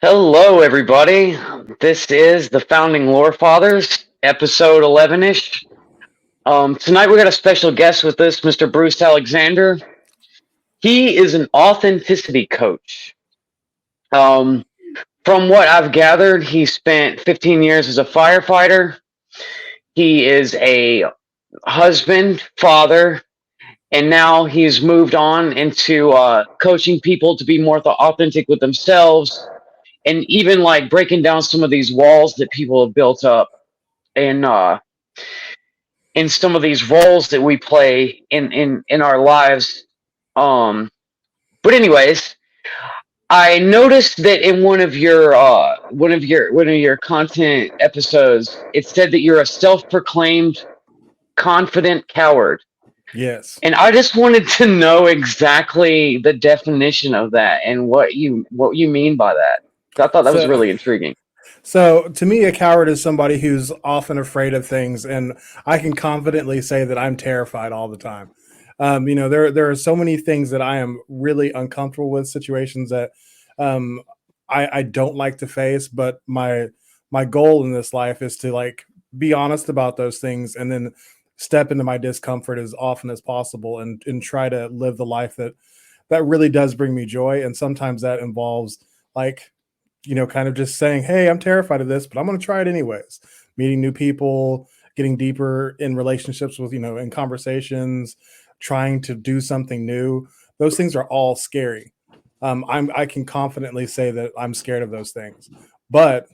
Hello, everybody. This is the Founding Lore Fathers, episode 11-ish. Tonight we got a special guest with us, Mr. Bruce Alexander. He is an authenticity coach. Um, from what I've gathered, he spent 15 years as a firefighter. He is a husband, father, and now he's moved on into coaching people to be more authentic with themselves, and even like breaking down some of these walls that people have built up in some of these roles that we play in our lives. But anyways, I noticed that in one of your content episodes, it said that you're a self-proclaimed confident coward. Yes. And I just wanted to know exactly the definition of that and what you mean by that. I thought that was So, really intriguing. so to me, a coward is somebody who's often afraid of things, and I can confidently say that I'm terrified all the time. There are so many things that I am really uncomfortable with, situations that um, I don't like to face. But my goal in this life is to like be honest about those things, and then step into my discomfort as often as possible, and try to live the life that really does bring me joy. And sometimes that involves like kind of just saying, hey, I'm terrified of this, but I'm going to try it anyways. Meeting new people, getting deeper in relationships with, in conversations, trying to do something new. Those things are all scary. I can confidently say that I'm scared of those things. But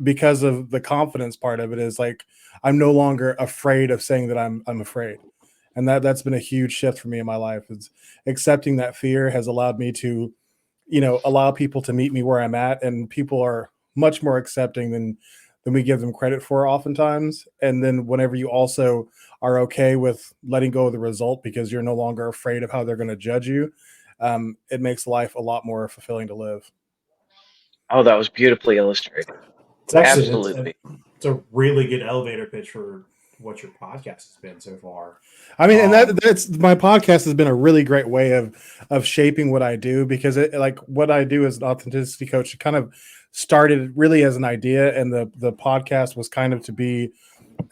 because of the confidence part of it is like, I'm no longer afraid of saying that I'm afraid. And that's been a huge shift for me in my life. It's accepting that fear has allowed me to allow people to meet me where I'm at, and people are much more accepting than we give them credit for oftentimes. And then whenever you also are okay with letting go of the result because you're no longer afraid of how they're going to judge you, it makes life a lot more fulfilling to live. Oh, that was beautifully illustrated. It's actually Absolutely. it's a really good elevator pitch for what your podcast has been so far. I mean, and Um, that's my podcast has been a really great way of shaping what I do, because it like what I do as an authenticity coach, it kind of started really as an idea, and the podcast was kind of to be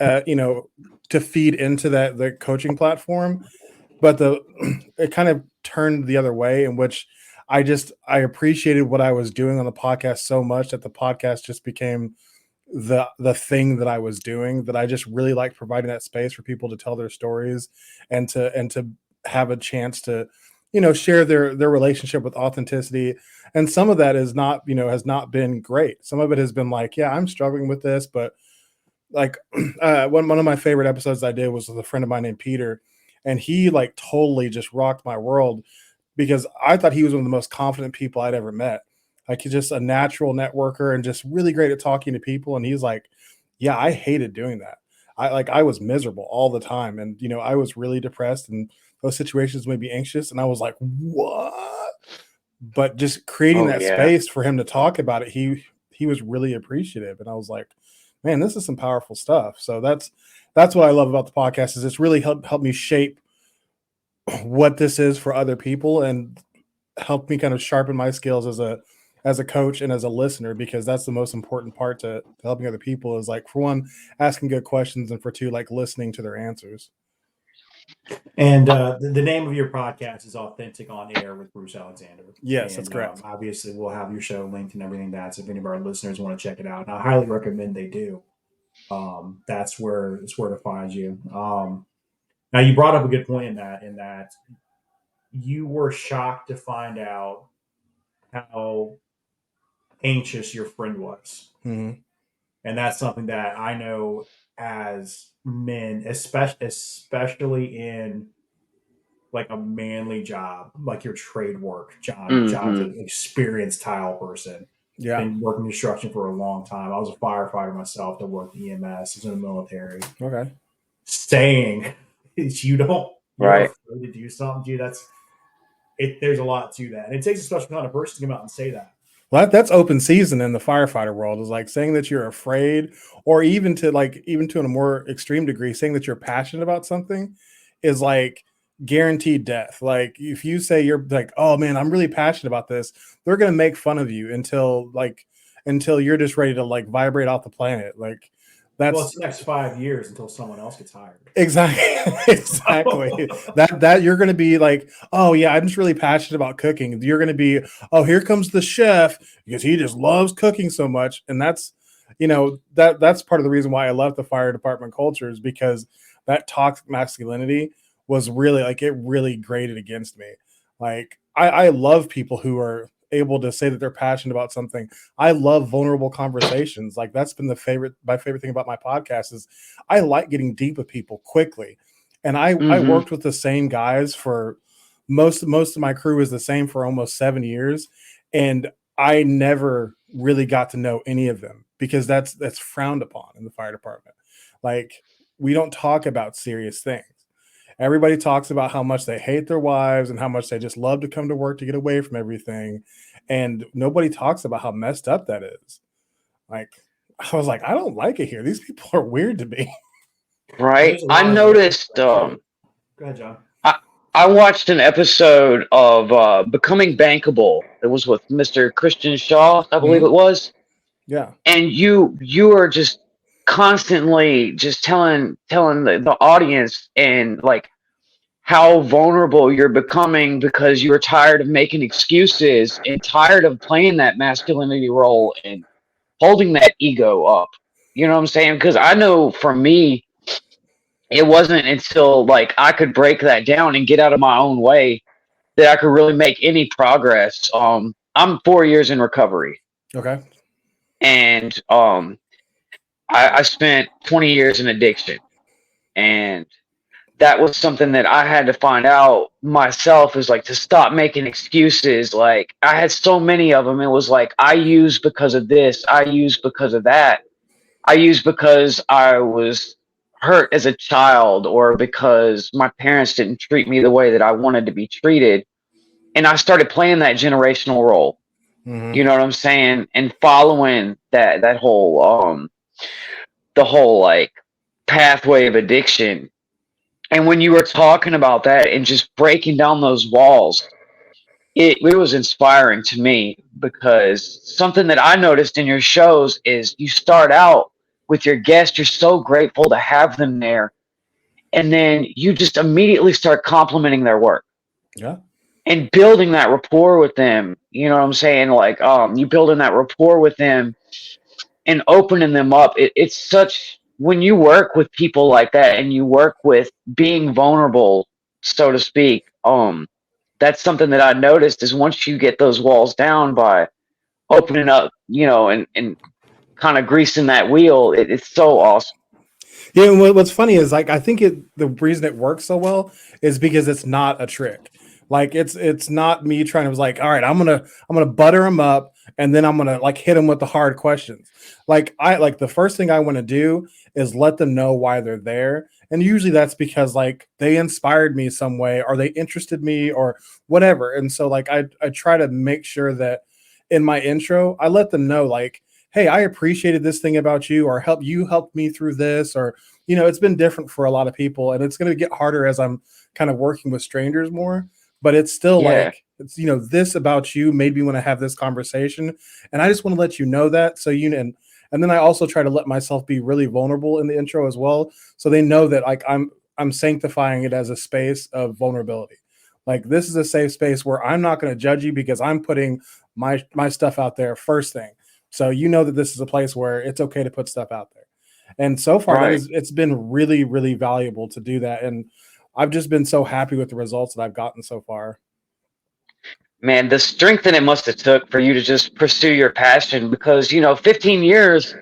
uh, you know to feed into that the coaching platform. But the it kind of turned the other way, in which I appreciated what I was doing on the podcast so much that the podcast just became the thing that I was doing, that I just really like providing that space for people to tell their stories, and to have a chance to share their relationship with authenticity. And some of that is not has not been great. Some of it has been like, yeah, I'm struggling with this. But like one of my favorite episodes I did was with a friend of mine named Peter, and he like totally just rocked my world, because I thought he was one of the most confident people I'd ever met. Like, he's just a natural networker and just really great at talking to people. And he's like, yeah, I hated doing that. I was miserable all the time. And I was really depressed, and those situations made me anxious. And I was like, what? But just creating Oh that yeah. space for him to talk about it, he was really appreciative. And I was like, man, this is some powerful stuff. So that's what I love about the podcast, is it's really helped me shape what this is for other people, and help me kind of sharpen my skills as a coach and as a listener, because that's the most important part to helping other people, is like, for one, asking good questions, and for two, like listening to their answers. and the name of your podcast is Authentic on Air with Bruce Alexander. Yes, that's And correct. obviously, we'll have your show linked and everything. That's if any of our listeners want to check it out. And I highly recommend they do. That's where to find you. Now, you brought up a good point in that you were shocked to find out how anxious your friend was. Hmm. And that's something that I know as men, especially in like a manly job, like your trade work. John's Hmm. an experienced tile person, Yeah. been working construction for a long time. I was a firefighter myself that worked EMS, I was in the military. Okay. Saying you're Right. afraid to do something, dude, there's a lot to that. And it takes a special kind of person to come out and say that. Well, that's open season in the firefighter world, is like saying that you're afraid, or even to a more extreme degree, saying that you're passionate about something is like guaranteed death. Like, if you say you're like, oh man, I'm really passionate about this, they're gonna make fun of you until like until you're just ready to like vibrate off the planet. Like Well, that's it's the next 5 years until someone else gets hired. exactly exactly that you're going to be like, oh yeah, I'm just really passionate about cooking. You're going to be, oh, here comes the chef because he just loves cooking so much. And that's, that's part of the reason why I left the fire department culture, is because that toxic masculinity was really like, it really grated against me. Like I love people who are able to say that they're passionate about something. I love vulnerable conversations. Like that's been my favorite thing about my podcast is I like getting deep with people quickly. And I Hmm. worked with the same guys for most of my crew was the same for almost 7 years. And I never really got to know any of them because that's frowned upon in the fire department. Like we don't talk about serious things. Everybody talks about how much they hate their wives and how much they just love to come to work to get away from everything. And nobody talks about how messed up that is. Like, I was like, I don't like it here. These people are weird to me. Right. There's a I lot of layers to noticed. that too. Go ahead, John. I I watched an episode of Becoming Bankable. It was with Mr. Christian Shaw, I believe Mhm. it was. Yeah. And you are just constantly just telling the audience and like how vulnerable you're becoming because you're tired of making excuses and tired of playing that masculinity role and holding that ego up. You know what I'm saying? Because I know for me, it wasn't until like I could break that down and get out of my own way that I could really make any progress. I'm 4 years in recovery, Okay. and I spent 20 years in addiction, and that was something that I had to find out myself, is like to stop making excuses. Like I had so many of them. It was like I use because of this, I use because of that, I use because I was hurt as a child or because my parents didn't treat me the way that I wanted to be treated. And I started playing that generational role. Hmm. You know what I'm saying? And following that whole the whole like pathway of addiction. And when you were talking about that and just breaking down those walls, it was inspiring to me, because something that I noticed in your shows is you start out with your guests, you're so grateful to have them there, and then you just immediately start complimenting their work Yeah. and building that rapport with them. You know what I'm saying? Like you building that rapport with them and opening them up. It's such, when you work with people like that and you work with being vulnerable, so to speak, that's something that I noticed is once you get those walls down by opening up, and kind of greasing that wheel, it's so awesome. Yeah, and what's funny is like I think the reason it works so well is because it's not a trick. Like it's not me trying to was like, all right, I'm gonna butter them up and then I'm gonna like hit them with the hard questions. Like I like the first thing I want to do is let them know why they're there. And usually that's because like they inspired me some way or they interested me or whatever. And so like I try to make sure that in my intro, I let them know like, hey, I appreciated this thing about you, or helped me through this, or it's been different for a lot of people, and it's going to get harder as I'm kind of working with strangers more. But it's still Yeah, like it's this about you made me want to have this conversation, and I just want to let you know that. So and then I also try to let myself be really vulnerable in the intro as well, so they know that like I'm sanctifying it as a space of vulnerability. Like this is a safe space where I'm not going to judge you because I'm putting my stuff out there first thing. So you know that this is a place where it's okay to put stuff out there. And so far right. it's been really, really valuable to do that. And I've just been so happy with the results that I've gotten so far. Man, the strength that it must have took for you to just pursue your passion, because 15 years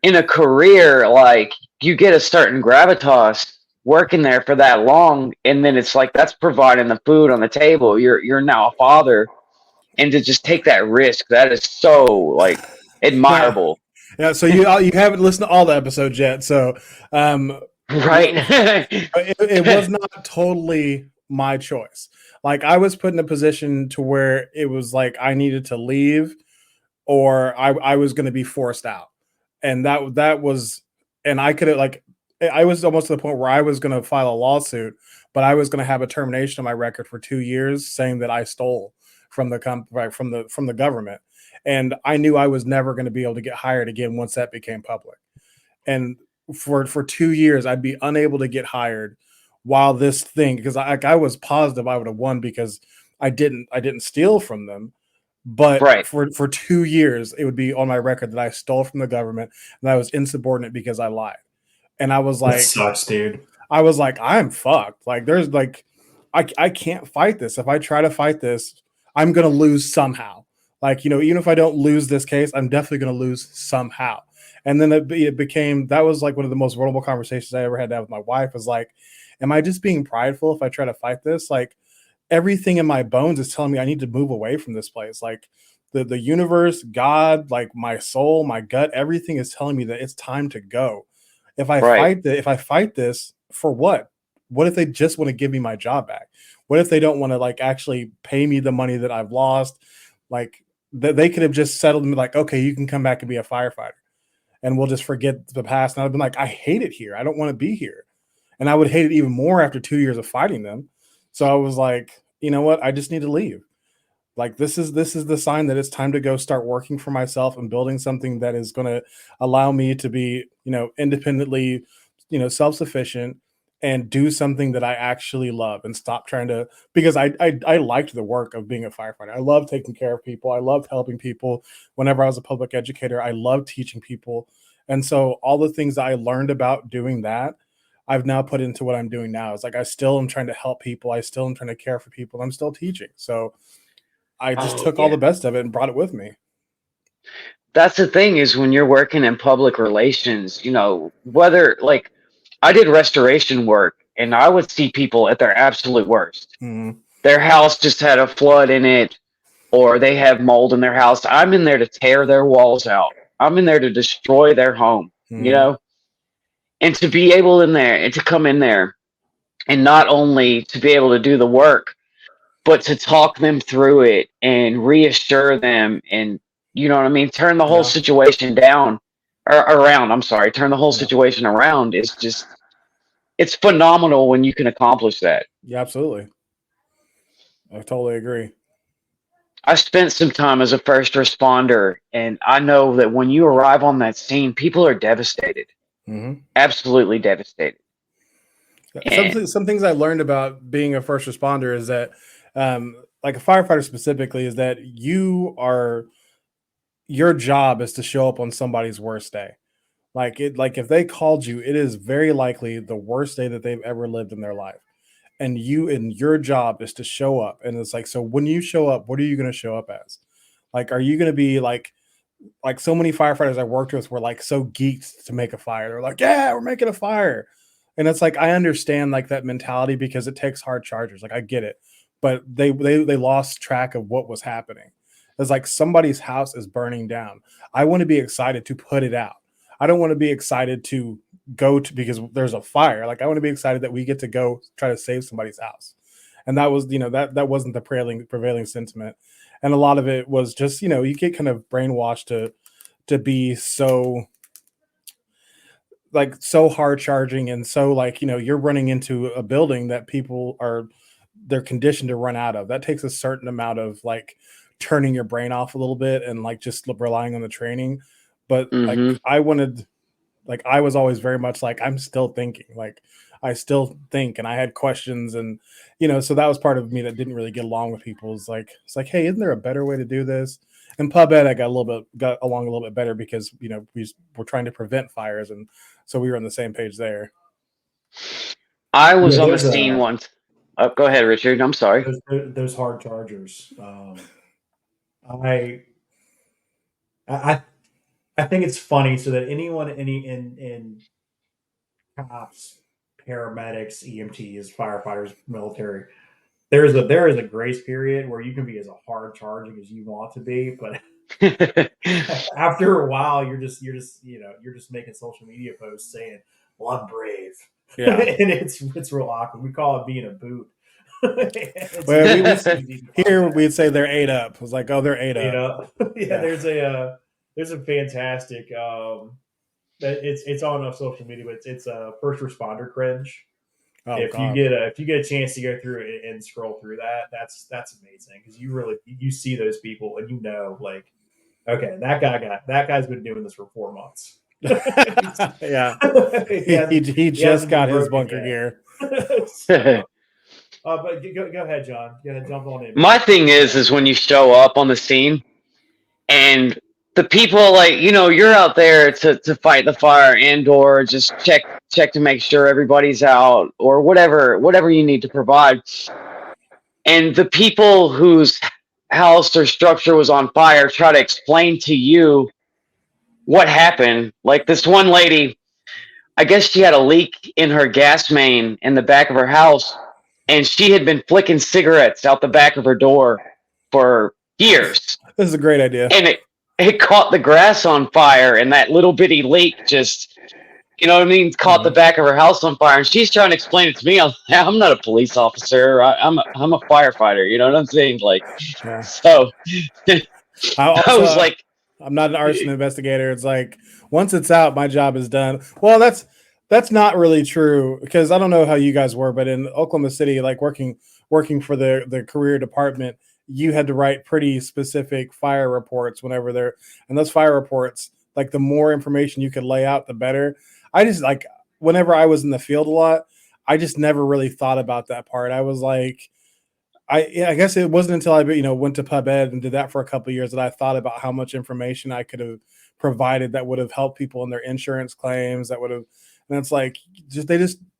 in a career, like you get a certain gravitas working there for that long, and then it's like that's providing the food on the table. You're now a father, and to just take that risk, that is so like Yeah. admirable. Yeah. So you haven't listened to all the episodes yet. So um Right. it was not totally my choice. Like I was put in a position to where it was like I needed to leave or I was going to be forced out. And that was, and I could have like, I was almost to the point where I was going to file a lawsuit, but I was going to have a termination of my record for 2 years saying that I stole from from the government, and I knew I was never going to be able to get hired again once that became public. And for 2 years, I'd be unable to get hired while this thing, because I was positive I would have won because I didn't steal from them, but Right. for 2 years it would be on my record that I stole from the government and I was insubordinate because I lied. And That sucks, dude. I was like, I'm fucked. Like, there's like, I can't fight this. If I try to fight this, I'm gonna lose somehow. Like, even if I don't lose this case, I'm definitely gonna lose somehow. And then it became, that was like one of the most vulnerable conversations I ever had to have with my wife. Was like, am I just being prideful if I try to fight this? Like, everything in my bones is telling me I need to move away from this place. Like, the universe, God, like my soul, my gut, everything is telling me that it's time to go. Right. If I fight this, for what? What if they just want to give me my job back? What if they don't want to like actually pay me the money that I've lost? Like, they could have just settled me like, okay, you can come back and be a firefighter and we'll just forget the past. And I've been like, I hate it here. I don't want to be here. And I would hate it even more after 2 years of fighting them. So I was like, you know what? I just need to leave. Like, this is the sign that it's time to go start working for myself and building something that is going to allow me to be, independently, self-sufficient, and do something that I actually love, and stop trying to, because I liked the work of being a firefighter. I love taking care of people. I loved helping people. Whenever I was a public educator, I loved teaching people. And so all the things that I learned about doing that, I've now put into what I'm doing now. It's like I still am trying to help people. I still am trying to care for people. I'm still teaching. So I just Oh took all yeah. the best of it and brought it with me. That's the thing is when you're working in public relations, whether like I did restoration work and I would see people at their absolute worst. Mhm. Their house just had a flood in it or they have mold in their house. I'm in there to tear their walls out. I'm in there to destroy their home, Mhm. and to be able in there and to come in there and not only to be able to do the work, but to talk them through it and reassure them and you know what I mean, turn the whole Yeah. situation down or around. I'm sorry, turn the whole Yeah. situation around is just it's phenomenal when you can accomplish that. Yeah, absolutely. I totally agree. I spent some time as a first responder and I know that when you arrive on that scene, people are devastated, Mhm. absolutely devastated. And Some things I learned about being a first responder is that, like a firefighter specifically, is that your job is to show up on somebody's worst day. Like if they called you, it is very likely the worst day that they've ever lived in their life. And your job is to show up. And it's like, so when you show up, what are you going to show up as? Like, are you going to be like so many firefighters I worked with were like so geeked to make a fire. They're like, yeah, we're making a fire. And it's like, I understand like that mentality because it takes hard chargers. Like, I get it. But they lost track of what was happening. It's like somebody's house is burning down. I want to be excited to put it out. I don't want to be excited to go to because there's a fire. Like, I want to be excited that we get to go try to save somebody's house. And that was, that wasn't the prevailing sentiment. And a lot of it was just, you get kind of brainwashed to be so so hard charging, and so like, you're running into a building that people are, they're conditioned to run out of. That takes a certain amount of like turning your brain off a little bit and like just relying on the training. But like mhm. I was always very much like, I'm still thinking, like I still think, and I had questions. And so that was part of me that didn't really get along with people. It's like, hey, isn't there a better way to do this? And pub ed, I got along a little bit better because we were trying to prevent fires, and so we were on the same page there. I was Yeah, on the there's scene once. Oh, go ahead, Richard. I'm sorry. those hard chargers. I I I think it's funny so that anyone any in cops, paramedics, EMTs, firefighters, military, there is a grace period where you can be as a hard charging as you want to be, but after a while you're just making social media posts saying, "Well, I'm brave," Yeah. and it's real awkward. We call it being a boot. It's Well, easy. It's easy to here contact. we'd say they're 8 up. It was like, oh, they're 8 up. Yeah, Yeah. there's a fantastic it's on social media, but it's a first responder cringe. Oh If you God. get a chance to go through it and scroll through that, that's amazing because you see those people and you know like okay that guy's been doing this for 4 months. Yeah. he hasn't He he just hasn't been got his broken bunker yet. gear. So, but go ahead, John. Go ahead, jump on in, man. My thing is when you show up on the scene and the people like you're out there to fight the fire and or just check to make sure everybody's out or whatever you need to provide. And the people whose house or structure was on fire try to explain to you what happened. Like this one lady, I guess she had a leak in her gas main in the back of her house, and she had been flicking cigarettes out the back of her door for years. This is a great idea. And it caught the grass on fire, and that little bitty leak just, caught the back of her house on fire. And she's trying to explain it to me. I'm not a police officer. I'm a firefighter. You know what I'm saying? Like, Yeah. so I was Also, like, I'm not an arson investigator. It's like once it's out, my job is done. Well, that's not really true because I don't know how you guys were, but in Oklahoma City, like working for the career department, you had to write pretty specific fire reports whenever they're and those fire reports, like the more information you could lay out, the better. I just like whenever I was in the field a lot, I just never really thought about that part. I was like, I guess it wasn't until I went to pub ed and did that for a couple of years that I thought about how much information I could have provided that would have helped people in their insurance claims. That would have, and it's like just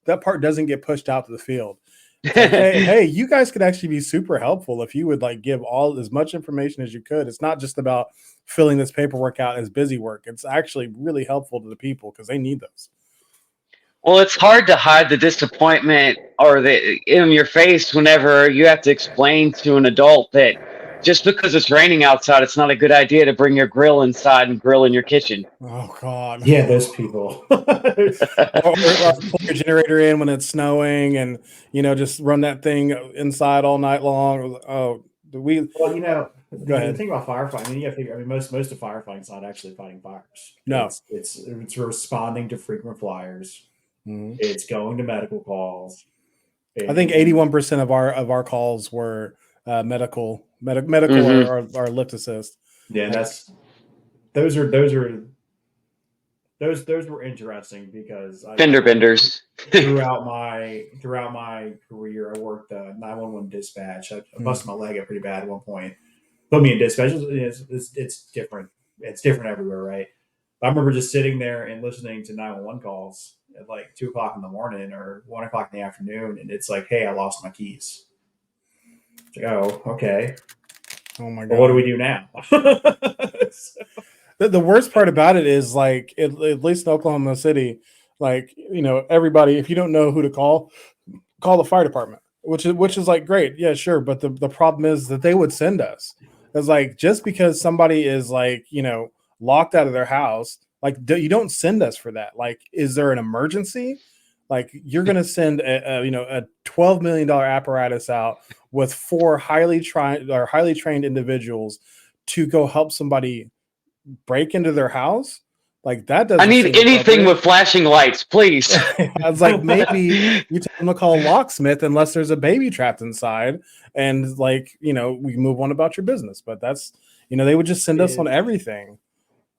that part doesn't get pushed out to the field. It's like, hey, you guys could actually be super helpful if you would like give all as much information as you could. It's not just about filling this paperwork out as busy work. It's actually really helpful to the people because they need those. well, it's hard to hide the disappointment or the in your face whenever you have to explain to an adult that just because it's raining outside, it's not a good idea to bring your grill inside and grill in your kitchen. Oh God. Yeah, those people. or pull your generator in when it's snowing and just run that thing inside all night long. Oh, we Well, go ahead. the thing about firefighting, I mean, you got to figure. I mean, most of firefighting is not actually fighting fires. No. It's responding to frequent flyers. Mm-hmm. It's going to medical calls. I think 81% of our calls were medical Mm-hmm. or lift assist. Yeah, those were interesting because Fender benders. throughout my career, I worked 911 dispatch. I busted my leg up pretty bad at one point. Put me in dispatch. It's different. It's different everywhere, right? I remember just sitting there and listening to 911 calls at like 2:00 in the morning or 1:00 in the afternoon, and it's like, "Hey, I lost my keys." It's like, "Oh, okay. Oh my God! Well, what do we do now?" The worst part about it is like at least in Oklahoma City, like everybody, if you don't know who to call the fire department, which is like great, yeah, sure. But the problem is that they would send us. It's like just because somebody is like locked out of their house, like you don't send us for that. Like, is there an emergency? Like you're gonna send a $12 million apparatus out with 4 highly trained individuals to go help somebody break into their house? Like that doesn't I need seem anything appropriate. with flashing lights, please. I was like, maybe you tell them to call a locksmith unless there's a baby trapped inside, and like we move on about your business. But that's they would just send us on everything.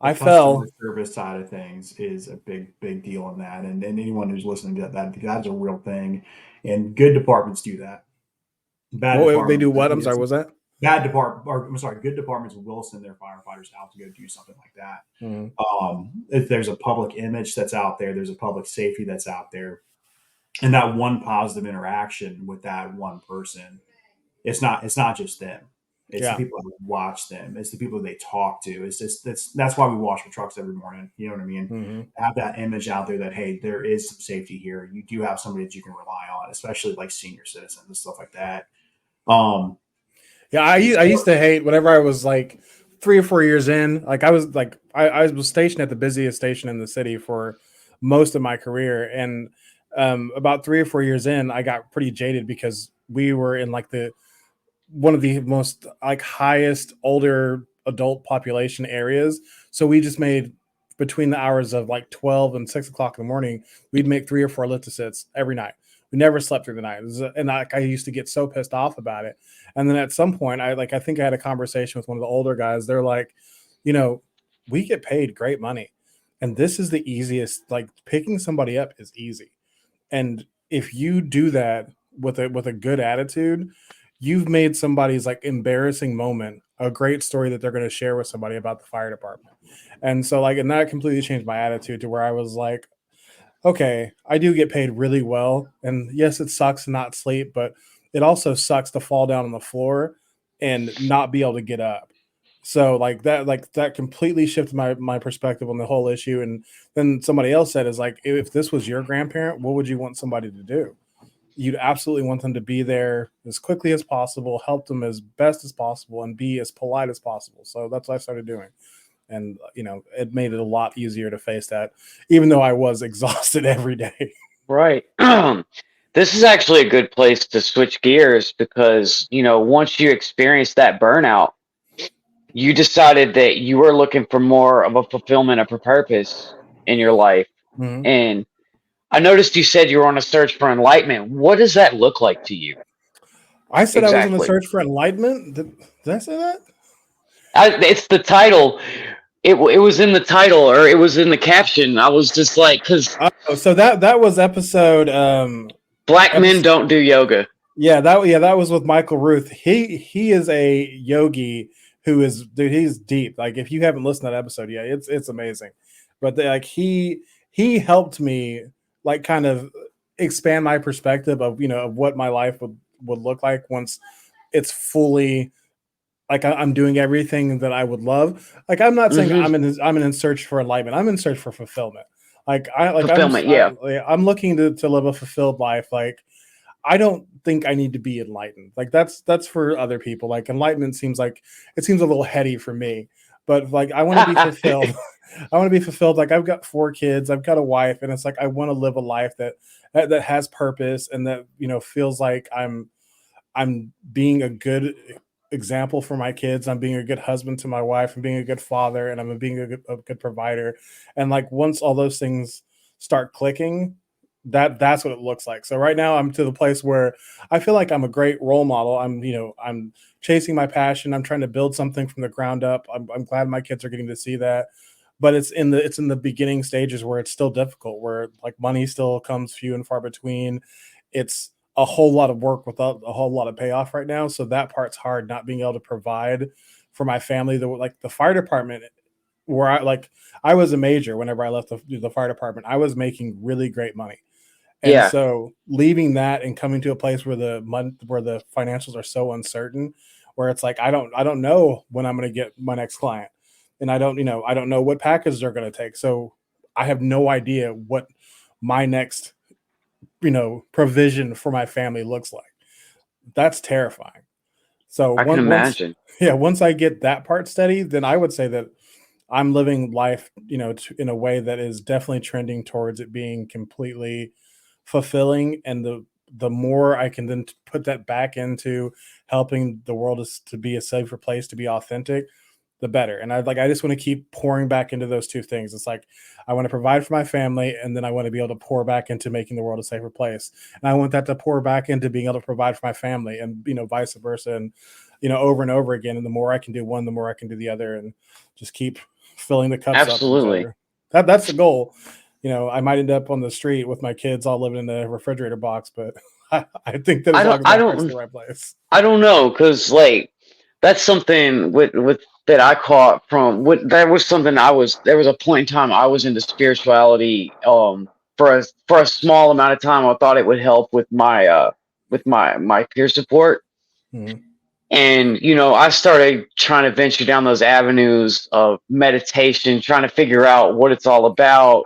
The I customer fell. service side of things is a big deal in that, and anyone who's listening to that's a real thing, and good departments do that. Bad What they do? departments, What? I'm sorry. Was that? bad department, or I'm sorry, good departments will send their firefighters out to go do something like that. If there's a public image that's out there, there's a public safety that's out there, and that one positive interaction with that one person, it's not just them. It's the Yeah. people that watch them. It's the people they talk to. It's just that's why we wash the trucks every morning. You know what I mean? Mm-hmm. Have that image out there that hey, there is some safety here. You do have somebody that you can rely on, especially like senior citizens and stuff like that. Yeah, I used to hate whenever I was like 3 or 4 years in. Like I was stationed at the busiest station in the city for most of my career, and about 3 or 4 years in, I got pretty jaded because we were in like one of the most like highest older adult population areas. So we just made between the hours of like 12 and 6 o'clock in the morning, we'd make 3 or 4 lift-assits every night. We never slept through the night. And I used to get so pissed off about it. And then at some point, I think I had a conversation with one of the older guys. They're like, you know, we get paid great money, and this is the easiest. Like picking somebody up is easy, and if you do that with a good attitude, you've made somebody's like embarrassing moment a great story that they're going to share with somebody about the fire department. And so like, and that completely changed my attitude to where I was like, okay, I do get paid really well. And yes, it sucks to not sleep, but it also sucks to fall down on the floor and not be able to get up. So like that completely shifted my perspective on the whole issue. And then somebody else said is like, if this was your grandparent, what would you want somebody to do? You'd absolutely want them to be there as quickly as possible, help them as best as possible, and be as polite as possible. So that's what I started doing. And, you know, it made it a lot easier to face that, even though I was exhausted every day. Right. This is actually a good place to switch gears because, you know, once you experience that burnout, you decided that you were looking for more of a fulfillment of a purpose in your life. Mhm. And I noticed you said you were on a search for enlightenment. What does that look like to you? I said I was on the Exactly. search for enlightenment. Did I say that? It's the title. It was in the title or it was in the caption. I was just like, because Oh, so that was episode black men don't do yoga. that was with Michael Ruth. He is a yogi who is, dude, he's deep. Like if you haven't listened to that episode yet, it's amazing. But like he helped me like kind of expand my perspective of, you know, of what my life would look like once it's fully like I'm doing everything that I would love. Like I'm not saying Hmm. I'm in search for enlightenment. I'm in search for fulfillment. Fulfillment, yeah. I'm looking to live a fulfilled life. Like I don't think I need to be enlightened. Like that's for other people. Like enlightenment seems a little heady for me. But like I want to be fulfilled. I want to be fulfilled. Like I've got 4 kids, I've got a wife, and it's like I want to live a life that has purpose and that, you know, feels like I'm being a good example for my kids. I'm being a good husband to my wife. I'm being a good father, and I'm being a good provider. And like once all those things start clicking, that's what it looks like. So right now I'm to the place where I feel like I'm a great role model. I'm chasing my passion. I'm trying to build something from the ground up. I'm glad my kids are getting to see that. But it's in the beginning stages where it's still difficult, where like money still comes few and far between. It's a whole lot of work without a whole lot of payoff right now. So that part's hard, not being able to provide for my family. Like the fire department, where I was a major whenever I left the fire department. I was making really great money. And Yeah. so leaving that and coming to a place where the financials are so uncertain, where it's like I don't know when I'm going to get my next client, and I don't know what packages they're going to take. So I have no idea what my next provision for my family looks like. That's terrifying. So I can imagine. once I get that part steady, then I would say that I'm living life, in a way that is definitely trending towards it being completely fulfilling. And the more I can then put that back into helping the world to be a safer place, to be authentic, the better. And I just want to keep pouring back into those two things. It's like I want to provide for my family, and then I want to be able to pour back into making the world a safer place. And I want that to pour back into being able to provide for my family, and vice versa, and over and over again. And the more I can do one, the more I can do the other, and just keep filling the cups up from each Absolutely. other. That's the goal. I might end up on the street with my kids all living in a refrigerator box, but I think that I as long don't as I my heart's in don't the right place. I don't know because like that's something with that I caught from what that was something I was there was a point in time I was into spirituality for a small amount of time. I thought it would help with my peer support. Mhm. And I started trying to venture down those avenues of meditation, trying to figure out what it's all about,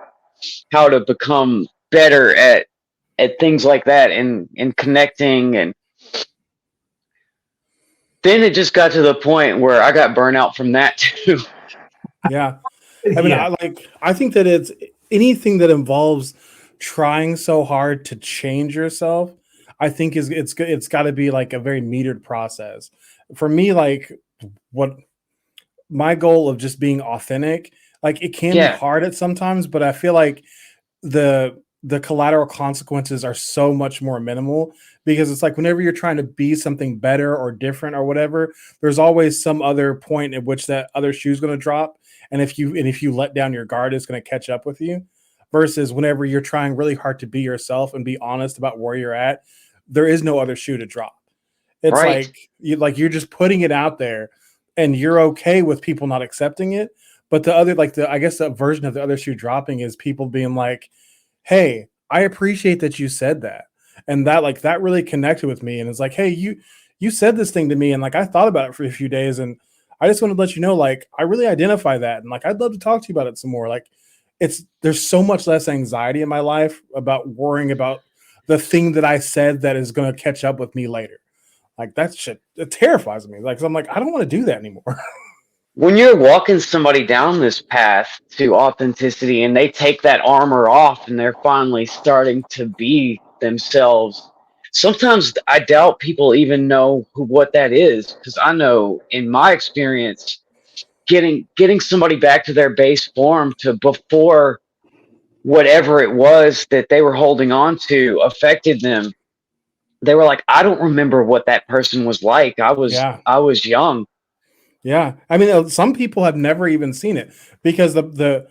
how to become better at things like that, and connecting. And then it just got to the point where I got burnout from that too. Yeah. I mean, Yeah. I think that it's anything that involves trying so hard to change yourself. I think it's got to be like a very metered process. For me, like what my goal of just being authentic, like it can be Yeah. hard at sometimes, but I feel like the the collateral consequences are so much more minimal, because it's like whenever you're trying to be something better or different or whatever, there's always some other point at which that other shoe is going to drop, and if you let down your guard, it's going to catch up with you. Versus whenever you're trying really hard to be yourself and be honest about where you're at, there is no other shoe to drop. It's Right. you're just putting it out there, and you're okay with people not accepting it. But the other, like, the I guess the version of the other shoe dropping is people being like, "Hey, I appreciate that you said that," and that really connected with me. And it's like, "Hey, you said this thing to me, and like I thought about it for a few days, and I just wanted to let you know, like, I really identify that, and like I'd love to talk to you about it some more." Like, there's so much less anxiety in my life about worrying about the thing that I said that is going to catch up with me later. Like, that shit, it terrifies me. Like, 'cause I'm like, I don't want to do that anymore. When you're walking somebody down this path to authenticity and they take that armor off and they're finally starting to be themselves, sometimes I doubt people even know what that is. Because I know in my experience, getting somebody back to their base form to before whatever it was that they were holding on to affected them. They were like, I don't remember what that person was like. I was Yeah. I was young. Yeah. I mean, some people have never even seen it, because the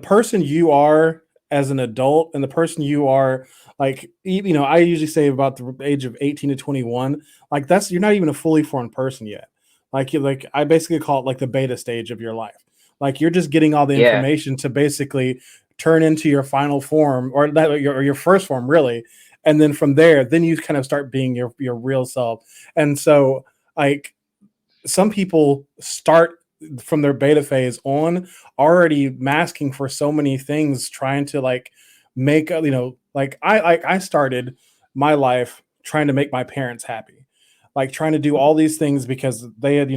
person you are as an adult and the person you are, like, I usually say about the age of 18 to 21, like, that's you're not even a fully formed person yet. Like I basically call it like the beta stage of your life. Like, you're just getting all the Yeah. information to basically turn into your final form, or that or your first form, really. And then from there, then you kind of start being your real self. And so, like, some people start from their beta phase on already masking for so many things, trying to like make, like I started my life trying to make my parents happy, like trying to do all these things because they had,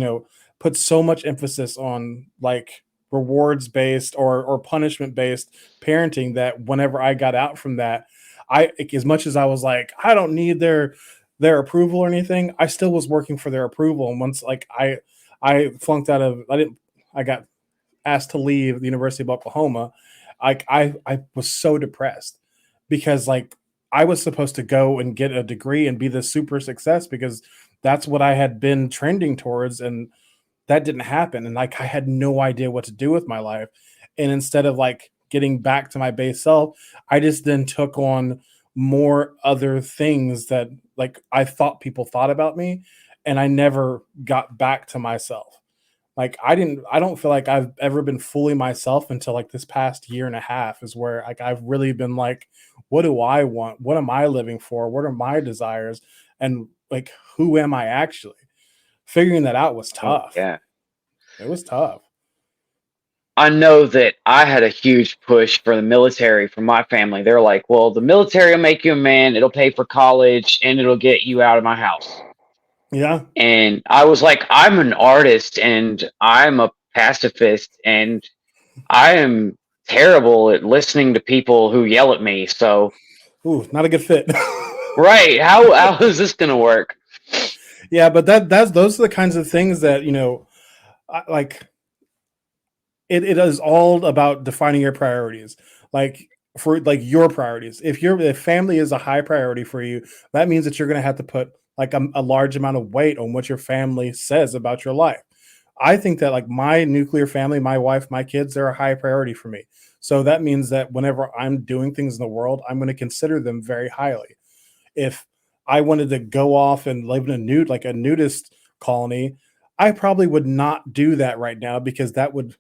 put so much emphasis on like rewards based or punishment based parenting, that whenever I got out from that, as much as I was like, I don't need their approval or anything, I still was working for their approval. And once, like, I flunked out of, I got asked to leave the University of Oklahoma. I was so depressed, because like I was supposed to go and get a degree and be the super success, because that's what I had been trending towards, and that didn't happen. And like I had no idea what to do with my life. And instead of like getting back to my base self, I just then took on more other things that like I thought people thought about me, and I never got back to myself. Like I don't feel like I've ever been fully myself until like this past year and a half, is where like I've really been like, what do I want? What am I living for? What are my desires? And like, who am I actually? Figuring that out was Oh tough. yeah. It was tough. I know that I had a huge push for the military from my family. They're like, well, the military will make you a man, it'll pay for college, and it'll get you out of my house. Yeah. And I was like, I'm an artist and I'm a pacifist and I am terrible at listening to people who yell at me. So, Ooh, not a good fit. right, how is this going to work? Yeah, but those are the kinds of things that, like it is all about defining your priorities. Like, for like your priorities. If family is a high priority for you, that means that you're going to have to put like a large amount of weight on what your family says about your life. I think that like my nuclear family, my wife, my kids, they're a high priority for me. So that means that whenever I'm doing things in the world, I'm going to consider them very highly. If I wanted to go off and live in a nudist colony, I probably would not do that right now, because that would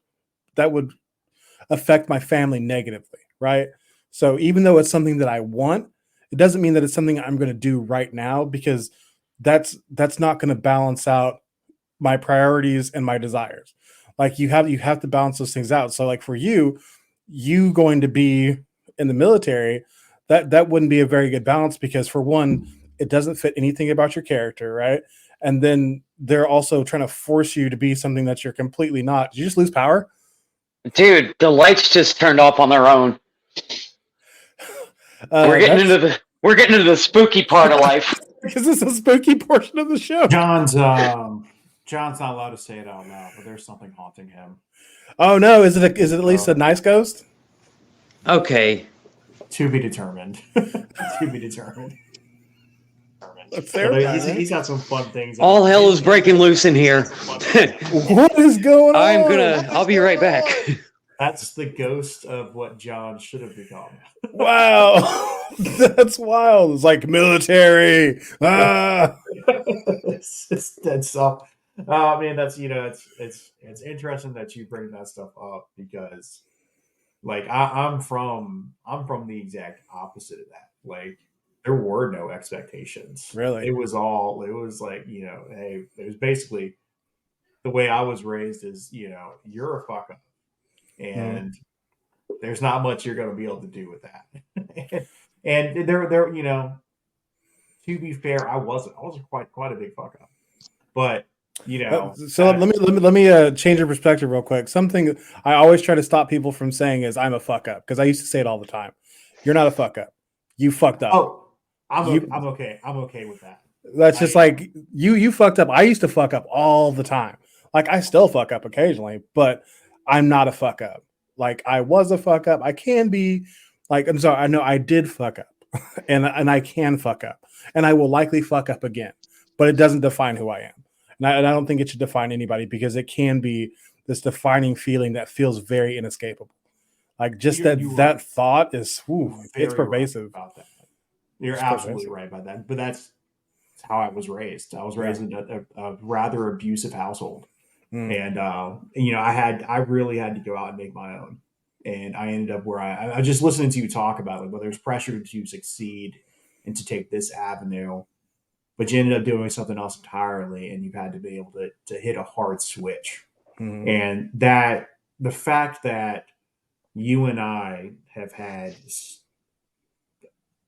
affect my family negatively, right? So even though it's something that I want, it doesn't mean that it's something I'm going to do right now, because that's not going to balance out my priorities and my desires. Like, you have to balance those things out. So like for you going to be in the military, that wouldn't be a very good balance, because for one, it doesn't fit anything about your character, right? And then they're also trying to force you to be something that you're completely not. Did you just lose power? Dude, the lights just turned off on their own. That's We're getting into the spooky part of life. because it's a spooky portion of the show. John's not allowed to say it out loud, but there's something haunting him. Oh no, is it at least a nice ghost? Okay. To be determined. To be determined. That's But terrifying, right? he's got some fun things. All hell is breaking loose in here. What is going on? I'll be right back. That's the ghost of what John should have become. Wow, that's wild. It's like military. Ah. It's dead stuff. I mean, that's it's interesting that you bring that stuff up because, like, I'm from the exact opposite of that. Like, there were no expectations. Really? It was like, hey, it was basically the way I was raised is, you're a fuck up, and there's not much you're going to be able to do with that. And there, to be fair, I wasn't quite a big fuck up, but So let me change your perspective real quick. Something I always try to stop people from saying is I'm a fuck up, because I used to say it all the time. You're not a fuck up. You fucked up. Oh, I'm okay. I'm okay with that. That's just like you fucked up. I used to fuck up all the time. Like, I still fuck up occasionally, but I'm not a fuck up. Like, I was a fuck up. I can be. Like, I'm sorry. I know I did fuck up, and I can fuck up, and I will likely fuck up again. But it doesn't define who I am, and I don't think it should define anybody, because it can be this defining feeling that feels very inescapable. Like, just that right. thought is, it's pervasive. Right about that. You're absolutely right about that. But that's how I was raised. I was raised in a rather abusive household. And I really had to go out and make my own. And I ended up where I was just listening to you talk about, like, well, there's pressure to succeed and to take this avenue, but you ended up doing something else entirely, and you've had to be able to hit a hard switch. And that the fact that you and I have had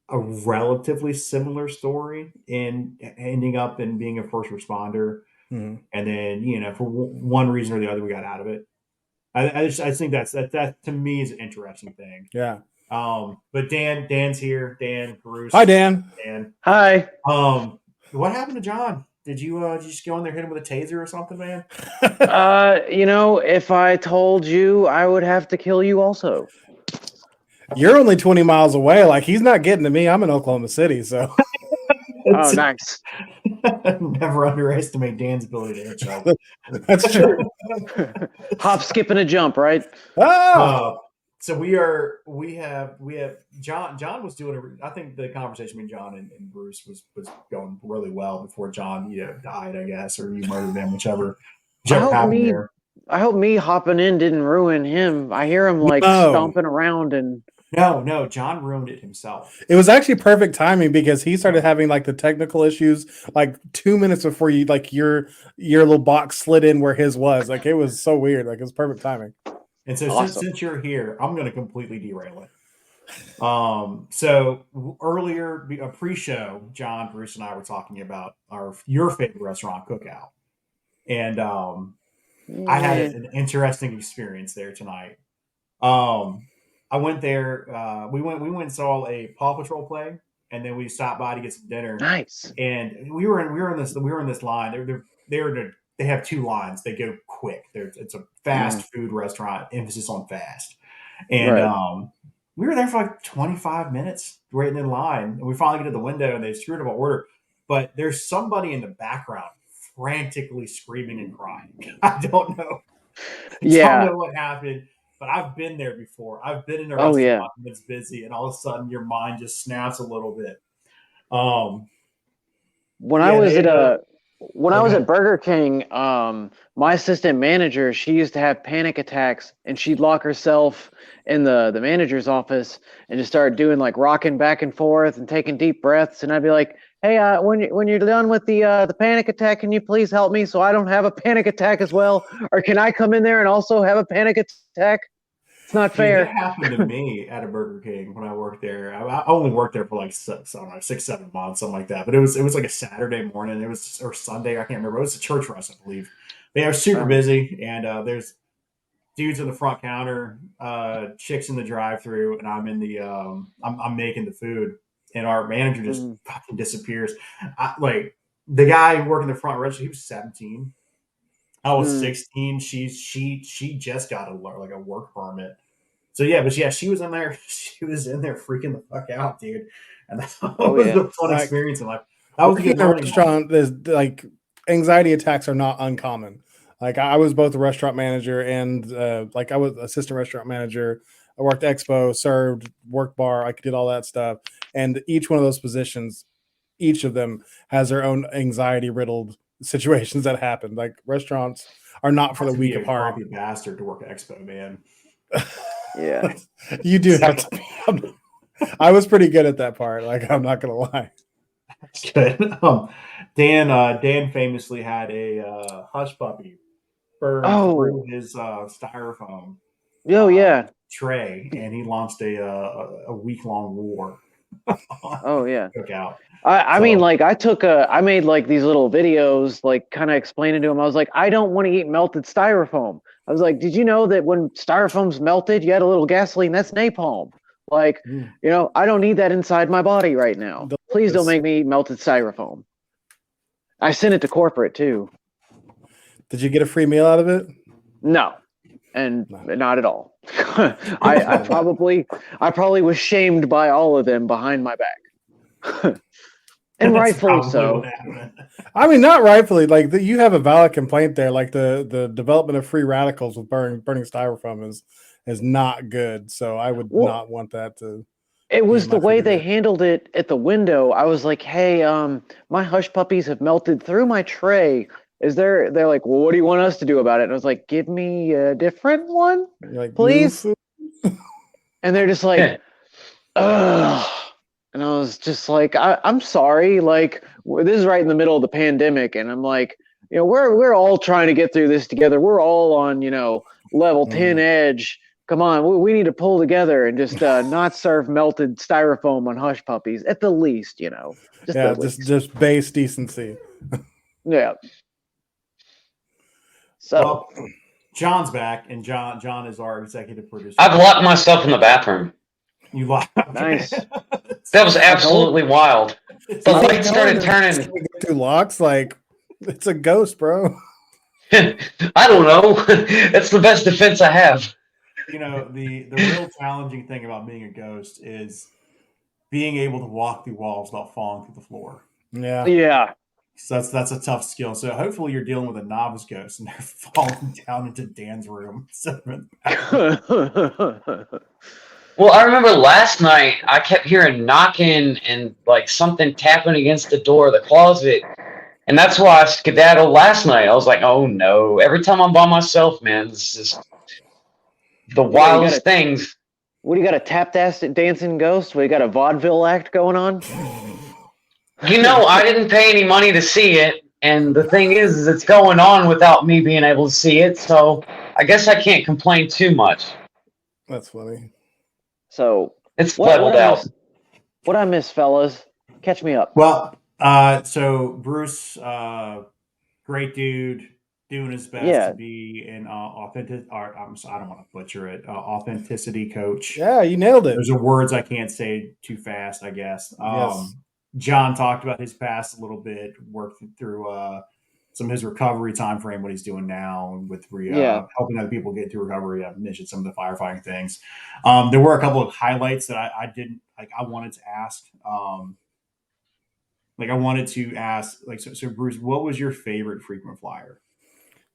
a relatively similar story in ending up in being a first responder, and then for one reason or the other we got out of it. I think that to me is an interesting thing. Yeah. But Dan's here. Dan, Bruce. Hi, Dan. Dan. Hi. What happened to John? Did you just go in there, hit him with a taser or something, man? If I told you, I would have to kill you also. You're only 20 miles away. Like, he's not getting to me. I'm in Oklahoma City, so. Oh, nice. Never underestimate Dan's ability to hit you. That's true. Hop, skip, and a jump, right? So we have John. John was doing I think the conversation between John and Bruce was going really well before John died, I guess, or you murdered him, whichever happened there. I hope me hopping in didn't ruin him. I hear him stomping around and. No, John ruined it himself. It was actually perfect timing, because he started having like the technical issues like 2 minutes before you, like, your little box slid in where his was. Like, it was so weird. Like, it was perfect timing. And so since you're here, I'm going to completely derail it. So earlier, a pre-show, John, Bruce, and I were talking about your favorite restaurant, Cookout, and I had an interesting experience there tonight. I went there. We went and saw a Paw Patrol play, and then we stopped by to get some dinner. Nice. And we were in this line. They have two lines. They go quick. It's a fast food restaurant, emphasis on fast. And we were there for like 25 minutes waiting in line. And we finally get to the window, and they screwed up our order. But there's somebody in the background frantically screaming and crying. I don't know. I don't know what happened. But I've been there before. I've been in a restaurant that's busy, and all of a sudden your mind just snaps a little bit. When I was at Burger King, my assistant manager, she used to have panic attacks, and she'd lock herself in the manager's office and just start doing like rocking back and forth and taking deep breaths. And I'd be like, "Hey, when you're done with the panic attack, can you please help me so I don't have a panic attack as well? Or can I come in there and also have a panic attack?" It's not fair. That happened to me at a Burger King when I worked there. I only worked there for like 6-7 months, something like that. But it was like a Saturday morning. Or Sunday. I can't remember. It was a church rest, I believe. They are super busy, and there's dudes in the front counter, chicks in the drive-through, and I'm in the I'm making the food, and our manager just fucking disappears. Like, the guy working the front register, he was 17. I was 16. She just got a work permit, So yeah, but yeah, she was in there. She was in there freaking the fuck out, dude. And that Oh, was yeah. the fun Like, experience in life. That was a working good in a learning moment. restaurant, there's like anxiety attacks are not uncommon. Like I was both a restaurant manager and like I was assistant restaurant manager. I worked expo, served, worked bar. I did all that stuff, and each one of those positions, each of them has their own anxiety riddled situations that happen. Like restaurants are not for Have the to be weak a of heart. grumpy bastard to work at Expo, man. Yeah. You do have to be. I was pretty good at that part. Like I'm not gonna lie. That's good. Dan famously had a hush puppy burn Oh. through his styrofoam Oh, yeah. tray, and he launched a week long war on Oh, yeah. cookout. I So mean, like, I made like these little videos, like, kind of explaining to him. I was like, I don't want to eat melted styrofoam. I was like, did you know that when styrofoam's melted, you add a little gasoline, that's napalm. Like, I don't need that inside my body right now. Please don't Delicious. make me eat melted styrofoam. I sent it to corporate too. Did you get a free meal out of it? No, and No. not at all. I probably was shamed by all of them behind my back. And that's rightfully probably so. what happened. I mean, not rightfully. Like you have a valid complaint there. Like the development of free radicals with burning styrofoam is not good. So I would Well, not want that to. it was the my way they refrigerator. handled it at the window. I was like, "Hey, my hush puppies have melted through my tray. They're like, well, what do you want us to do about it?" And I was like, "Give me a different one, You're like new please." food. And they're just like, ugh. And I was just like, I'm sorry. Like, this is right in the middle of the pandemic. And I'm like, we're all trying to get through this together. We're all on, level 10 edge. Come on, we need to pull together and just not serve melted styrofoam on hush puppies at the least, just Yeah, the least. just base decency. Yeah. So, Well, John's back, and John is our executive producer. I've locked myself in the bathroom. You lied. nice. That was absolutely wild. The I light started turning. Through locks, like it's a ghost, bro. I don't know. That's the best defense I have. The real challenging thing about being a ghost is being able to walk through walls without falling through the floor. Yeah. Yeah. So that's a tough skill. So hopefully you're dealing with a novice ghost and they're falling down into Dan's room. Well, I remember last night I kept hearing knocking and like something tapping against the door of the closet. And that's why I skedaddled last night. I was like, oh no. Every time I'm by myself, man, this is the wildest things. What do you got, a tap dancing ghost? We got a vaudeville act going on? I didn't pay any money to see it. And the thing is it's going on without me being able to see it. So I guess I can't complain too much. That's funny. So it's leveled out. What I miss, fellas? Catch me up. Well, so Bruce, great dude, doing his best to be an authentic. I don't want to butcher it. Authenticity coach. Yeah, you nailed it. Those are words I can't say too fast, I guess. Yes. John talked about his past a little bit, worked through some of his recovery time frame, what he's doing now with helping other people get through recovery. I mentioned some of the firefighting things. There were a couple of highlights that I didn't like. I wanted to ask. So Bruce, what was your favorite frequent flyer?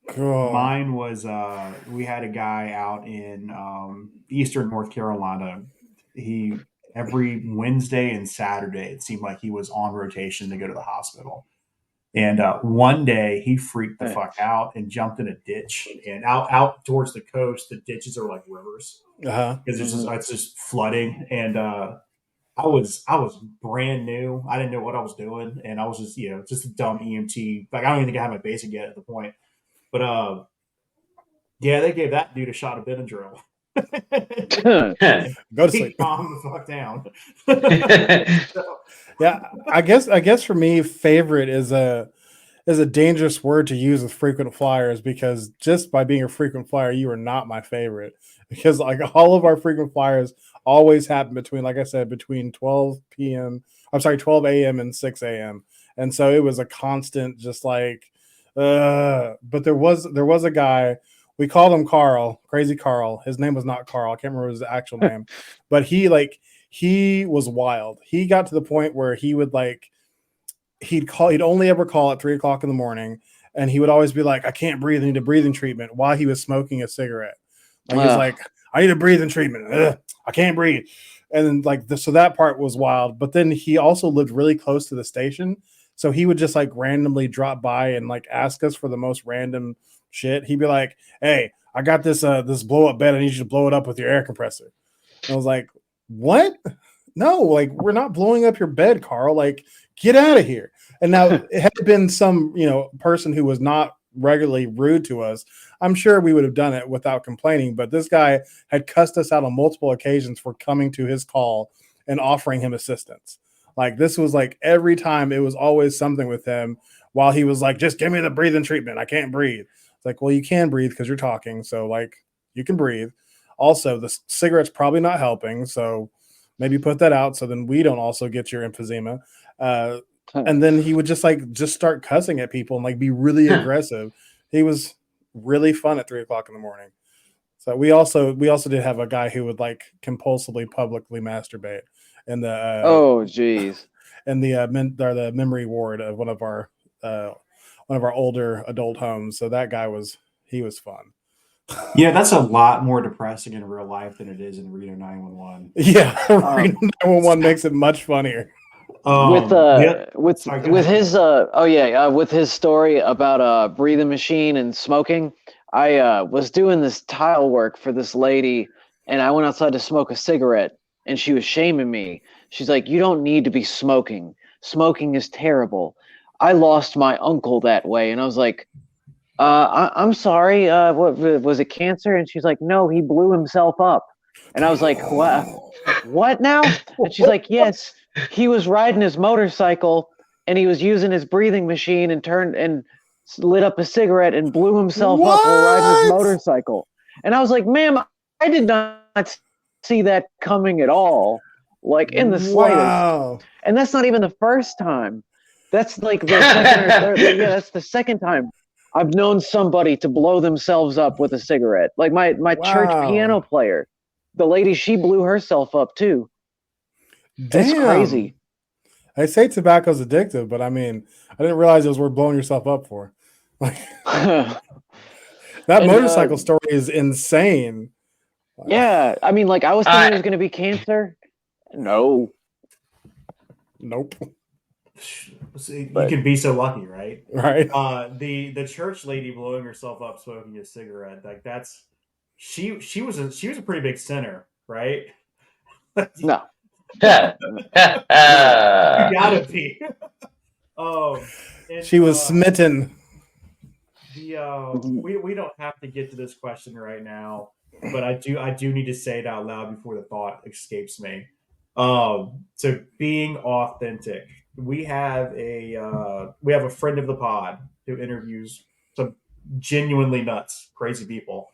Cool. Mine was we had a guy out in Eastern North Carolina. He every Wednesday and Saturday, it seemed like he was on rotation to go to the hospital. And one day he freaked the fuck out and jumped in a ditch. And out towards the coast, the ditches are like rivers because it's just flooding. And I was brand new. I didn't know what I was doing, and I was just just a dumb EMT. Like I don't even think I had my basic yet at the point. But they gave that dude a shot of Benadryl. Go to sleep. Calm the fuck down. Yeah, I guess for me, favorite is a dangerous word to use with frequent flyers, because just by being a frequent flyer, you are not my favorite, because like all of our frequent flyers always happen between, like I said, between 12 a.m. and 6 a.m. And so it was a constant, just like, but there was a guy we called him Carl, Crazy Carl. His name was not Carl. I can't remember his actual name, but he was wild. He got to the point where he would he'd only ever call at 3:00 in the morning, and he would always be like, I can't breathe, I need a breathing treatment, while he was smoking a cigarette. Like he's like, I need a breathing treatment. Ugh, I can't breathe. And then so that part was wild. But then he also lived really close to the station. So he would just randomly drop by and ask us for the most random shit. He'd be like, hey, I got this blow up bed. I need you to blow it up with your air compressor. And I was like, what? No, we're not blowing up your bed, Carl. Get out of here. And now it had been some, person who was not regularly rude to us. I'm sure we would have done it without complaining, but this guy had cussed us out on multiple occasions for coming to his call and offering him assistance. This was every time, it was always something with him, while he was like, just give me the breathing treatment. I can't breathe. It's like, well, you can breathe because you're talking. So you can breathe. Also, the cigarette's probably not helping. So maybe put that out so then we don't also get your emphysema. And then he would just start cussing at people and be really aggressive. He was really fun at 3:00 in the morning. So we also did have a guy who would compulsively publicly masturbate in the oh geez, in the memory ward of one of our older adult homes. So that guy was fun. Yeah, that's a lot more depressing in real life than it is in Reno 911. Yeah, Reno 911 makes it much funnier. With his story about breathing machine and smoking, I was doing this tile work for this lady, and I went outside to smoke a cigarette, and she was shaming me. She's like, you don't need to be smoking. Smoking is terrible. I lost my uncle that way. And I was like, I'm sorry. What was it, cancer? And she's like, no, he blew himself up. And I was like, what now? And she's like, yes, he was riding his motorcycle and he was using his breathing machine and turned and lit up a cigarette and blew himself up while riding his motorcycle. And I was like, ma'am, I did not see that coming at all, in the slightest. Wow. And that's not even the first time. That's the second or third. Yeah, that's the second time I've known somebody to blow themselves up with a cigarette. My church piano player, the lady, she blew herself up too. Damn. It's crazy. I say tobacco's addictive, but I mean, I didn't realize it was worth blowing yourself up for. That motorcycle story is insane. Yeah, I mean, I was thinking it was going to be cancer. No. Nope. You can be so lucky, right? Right. The church lady blowing herself up smoking a cigarette, that's she was a pretty big sinner, right? No. You gotta be. She was smitten. We don't have to get to this question right now, but I do need to say it out loud before the thought escapes me. So being authentic, we have a friend of the pod who interviews some genuinely nuts, crazy people.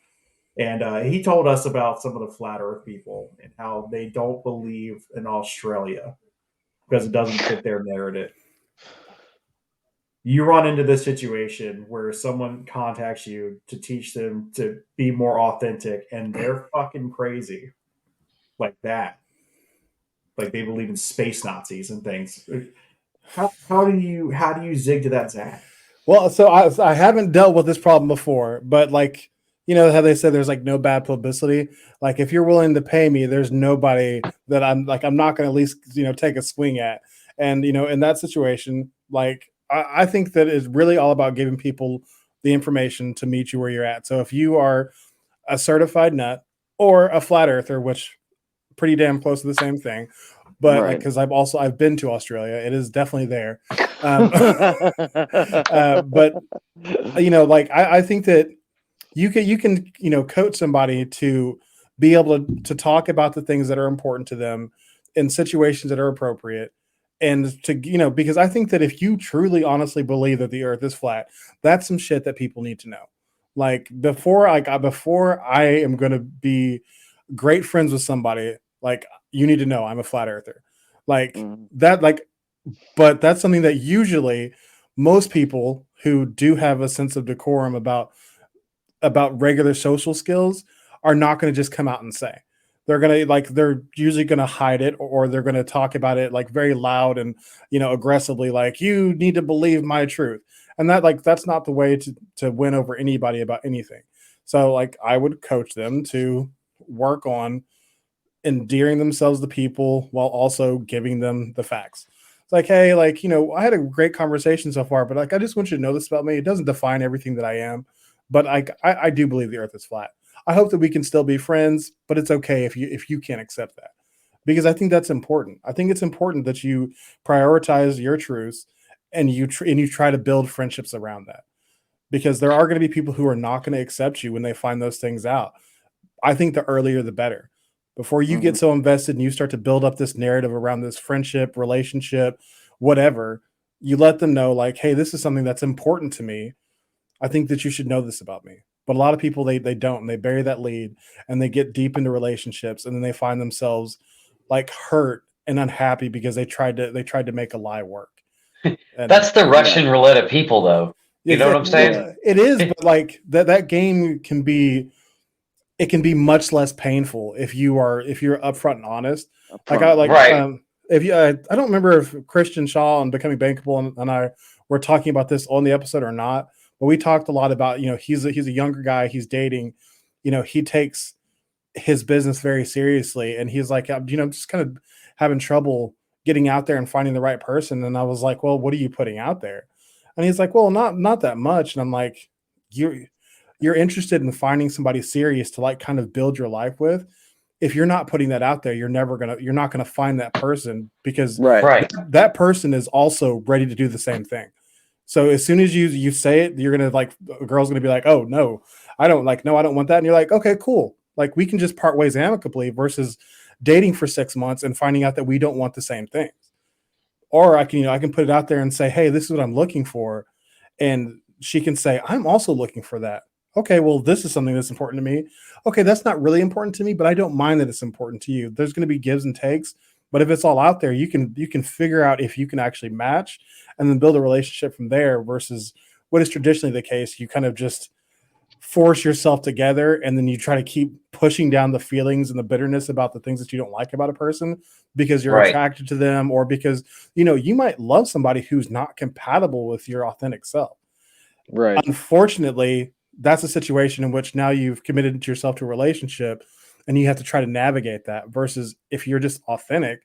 And he told us about some of the flat earth people and how they don't believe in Australia because it doesn't fit their narrative. You run into this situation where someone contacts you to teach them to be more authentic and they're fucking crazy like that. Like they believe in space Nazis and things. How do you zig to that, Zach? Well, so I haven't dealt with this problem before, but how they say there's no bad publicity. If you're willing to pay me, there's nobody that I'm not going to at least take a swing at. And in that situation, I think that it's really all about giving people the information to meet you where you're at. So if you are a certified nut or a flat earther, which pretty damn close to the same thing, but Right. because I've been to Australia, it is definitely there. But I think that you can coach somebody to be able to talk about the things that are important to them in situations that are appropriate. And to, because I think that if you truly honestly believe that the earth is flat, that's some shit that people need to know. Before I am going to be great friends with somebody, you need to know I'm a flat earther. But that's something that usually most people who do have a sense of decorum about about regular social skills are not going to just come out and say. They're usually going to hide it, or they're going to talk about it like very loud and, aggressively, like, you need to believe my truth. And that's not the way to win over anybody about anything. So like I would coach them to work on endearing themselves to people while also giving them the facts. It's like, hey, like, I had a great conversation so far, but like, I just want you to know this about me. It doesn't define everything that I am, but I do believe the earth is flat. I hope that we can still be friends, but it's okay if you can't accept that, because I think that's important. I think it's important that you prioritize your truths and you try to build friendships around that, because there are going to be people who are not going to accept you when they find those things out. I think the earlier the better. Before you get so invested and you start to build up this narrative around this friendship, relationship, whatever, you let them know like, hey, this is something that's important to me. I think that you should know this about me. But a lot of people, they don't, and they bury that lead and they get deep into relationships, and then they find themselves like hurt and unhappy because they tried to make a lie work. And That's the Russian roulette of people, though. You know what I'm saying? well, it is, but like that game can be much less painful if you're upfront and honest. Right. If you I don't remember if Christian Shaw and Becoming Bankable and I were talking about this on the episode or not, but we talked a lot about, he's a younger guy, he's dating, he takes his business very seriously, and he's like, I'm just kind of having trouble getting out there and finding the right person. And I was like, well, what are you putting out there? And he's like, well, not that much. And I'm like, you're interested in finding somebody serious to like kind of build your life with. If you're not putting that out there, you're not gonna find that person, because Right. that person is also ready to do the same thing. So as soon as you say it, you're gonna like, a girl's gonna be like, oh no, I don't want that. And you're like, okay, cool. Like we can just part ways amicably, versus dating for 6 months and finding out that we don't want the same things. Or I can put it out there and say, hey, this is what I'm looking for. And she can say, I'm also looking for that. Okay, well, this is something that's important to me. Okay, that's not really important to me, but I don't mind that it's important to you. There's going to be gives and takes, but if it's all out there, you can figure out if you can actually match, and then build a relationship from there, versus what is traditionally the case. You kind of just force yourself together, and then you try to keep pushing down the feelings and the bitterness about the things that you don't like about a person because you're attracted to them, or because you might love somebody who's not compatible with your authentic self. Right. Unfortunately, that's a situation in which now you've committed yourself to a relationship, and you have to try to navigate that. Versus if you're just authentic,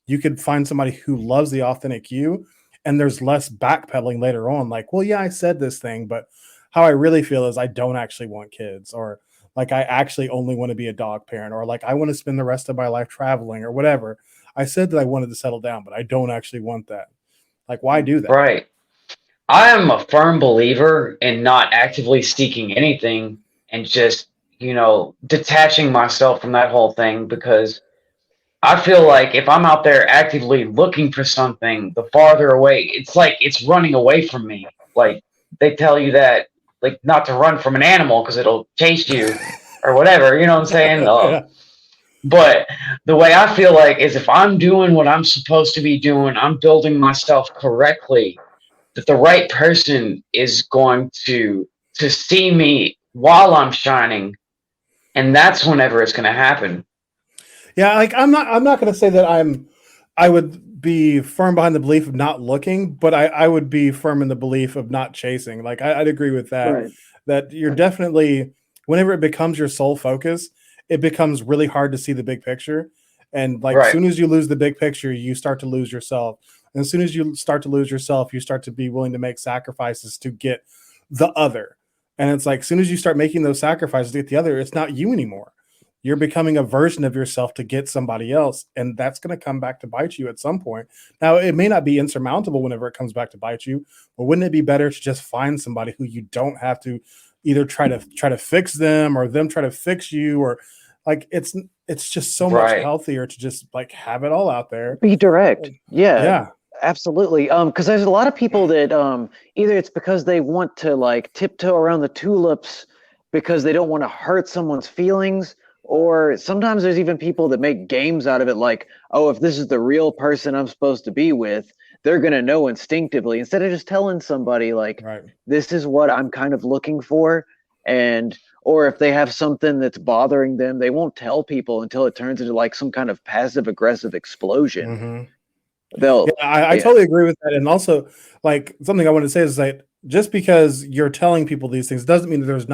you could find somebody who loves the authentic you, and there's less backpedaling later on. Like, well, yeah, I said this thing, but how I really feel is I don't actually want kids, or like I actually only want to be a dog parent, or like I want to spend the rest of my life traveling, or whatever. I said that I wanted to settle down, but I don't actually want that. Like, why do that? Right. I am a firm believer in not actively seeking anything, and just, detaching myself from that whole thing, because I feel like if I'm out there actively looking for something, the farther away, it's like it's running away from me. Like they tell you that, like, not to run from an animal because it'll chase you or whatever, you know what I'm saying? Yeah. But the way I feel like is, if I'm doing what I'm supposed to be doing, I'm building myself correctly, that the right person is going to see me while I'm shining, and that's whenever it's going to happen. Yeah, like I'm not going to say that I would be firm behind the belief of not looking, but I would be firm in the belief of not chasing. Like I'd agree with that. Right. That you're definitely, whenever it becomes your sole focus, it becomes really hard to see the big picture. And like as soon as you lose the big picture, you start to lose yourself. And as soon as you start to lose yourself, you start to be willing to make sacrifices to get the other. And it's like, as soon as you start making those sacrifices to get the other, it's not you anymore. You're becoming a version of yourself to get somebody else. And that's going to come back to bite you at some point. Now, it may not be insurmountable whenever it comes back to bite you, but wouldn't it be better to just find somebody who you don't have to either try to fix them, or them try to fix you, or like it's just so much healthier to just like have it all out there. Be direct. Yeah. Absolutely. Because there's a lot of people that either it's because they want to like tiptoe around the tulips because they don't want to hurt someone's feelings, or sometimes there's even people that make games out of it, like, oh, if this is the real person I'm supposed to be with, they're going to know instinctively, instead of just telling somebody like, this is what I'm kind of looking for. And or if they have something that's bothering them, they won't tell people until it turns into like some kind of passive aggressive explosion. Mm-hmm. They'll, Yeah, I yeah, totally agree with that. And also, like something I want to say is that just because you're telling people these things doesn't mean that there's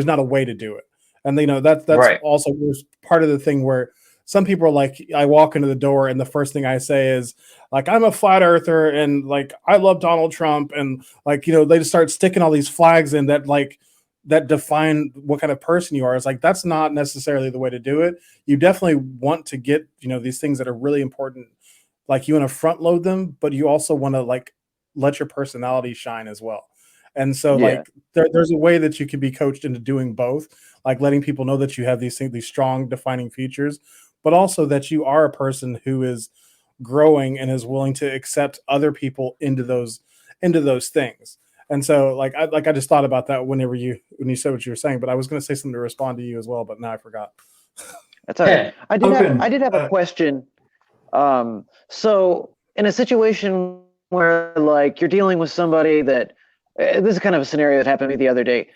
not a way to do it. And that's Right. also was part of the thing where some people are like, I walk into the door and the first thing I say is like, I'm a flat earther and like I love Donald Trump, and like they just start sticking all these flags in that define what kind of person you are. It's like that's not necessarily the way to do it. You definitely want to get these things that are really important, like you want to front load them, but you also want to like let your personality shine as well. And so yeah, like there's a way that you can be coached into doing both, like letting people know that you have these things, these strong defining features, but also that you are a person who is growing and is willing to accept other people into those things. And so I just thought about that when you said what you were saying, but I was going to say something to respond to you as well, but now I forgot. that's all right. I Open. did have a question. So in a situation where like you're dealing with somebody that this is kind of a scenario that happened to me the other day.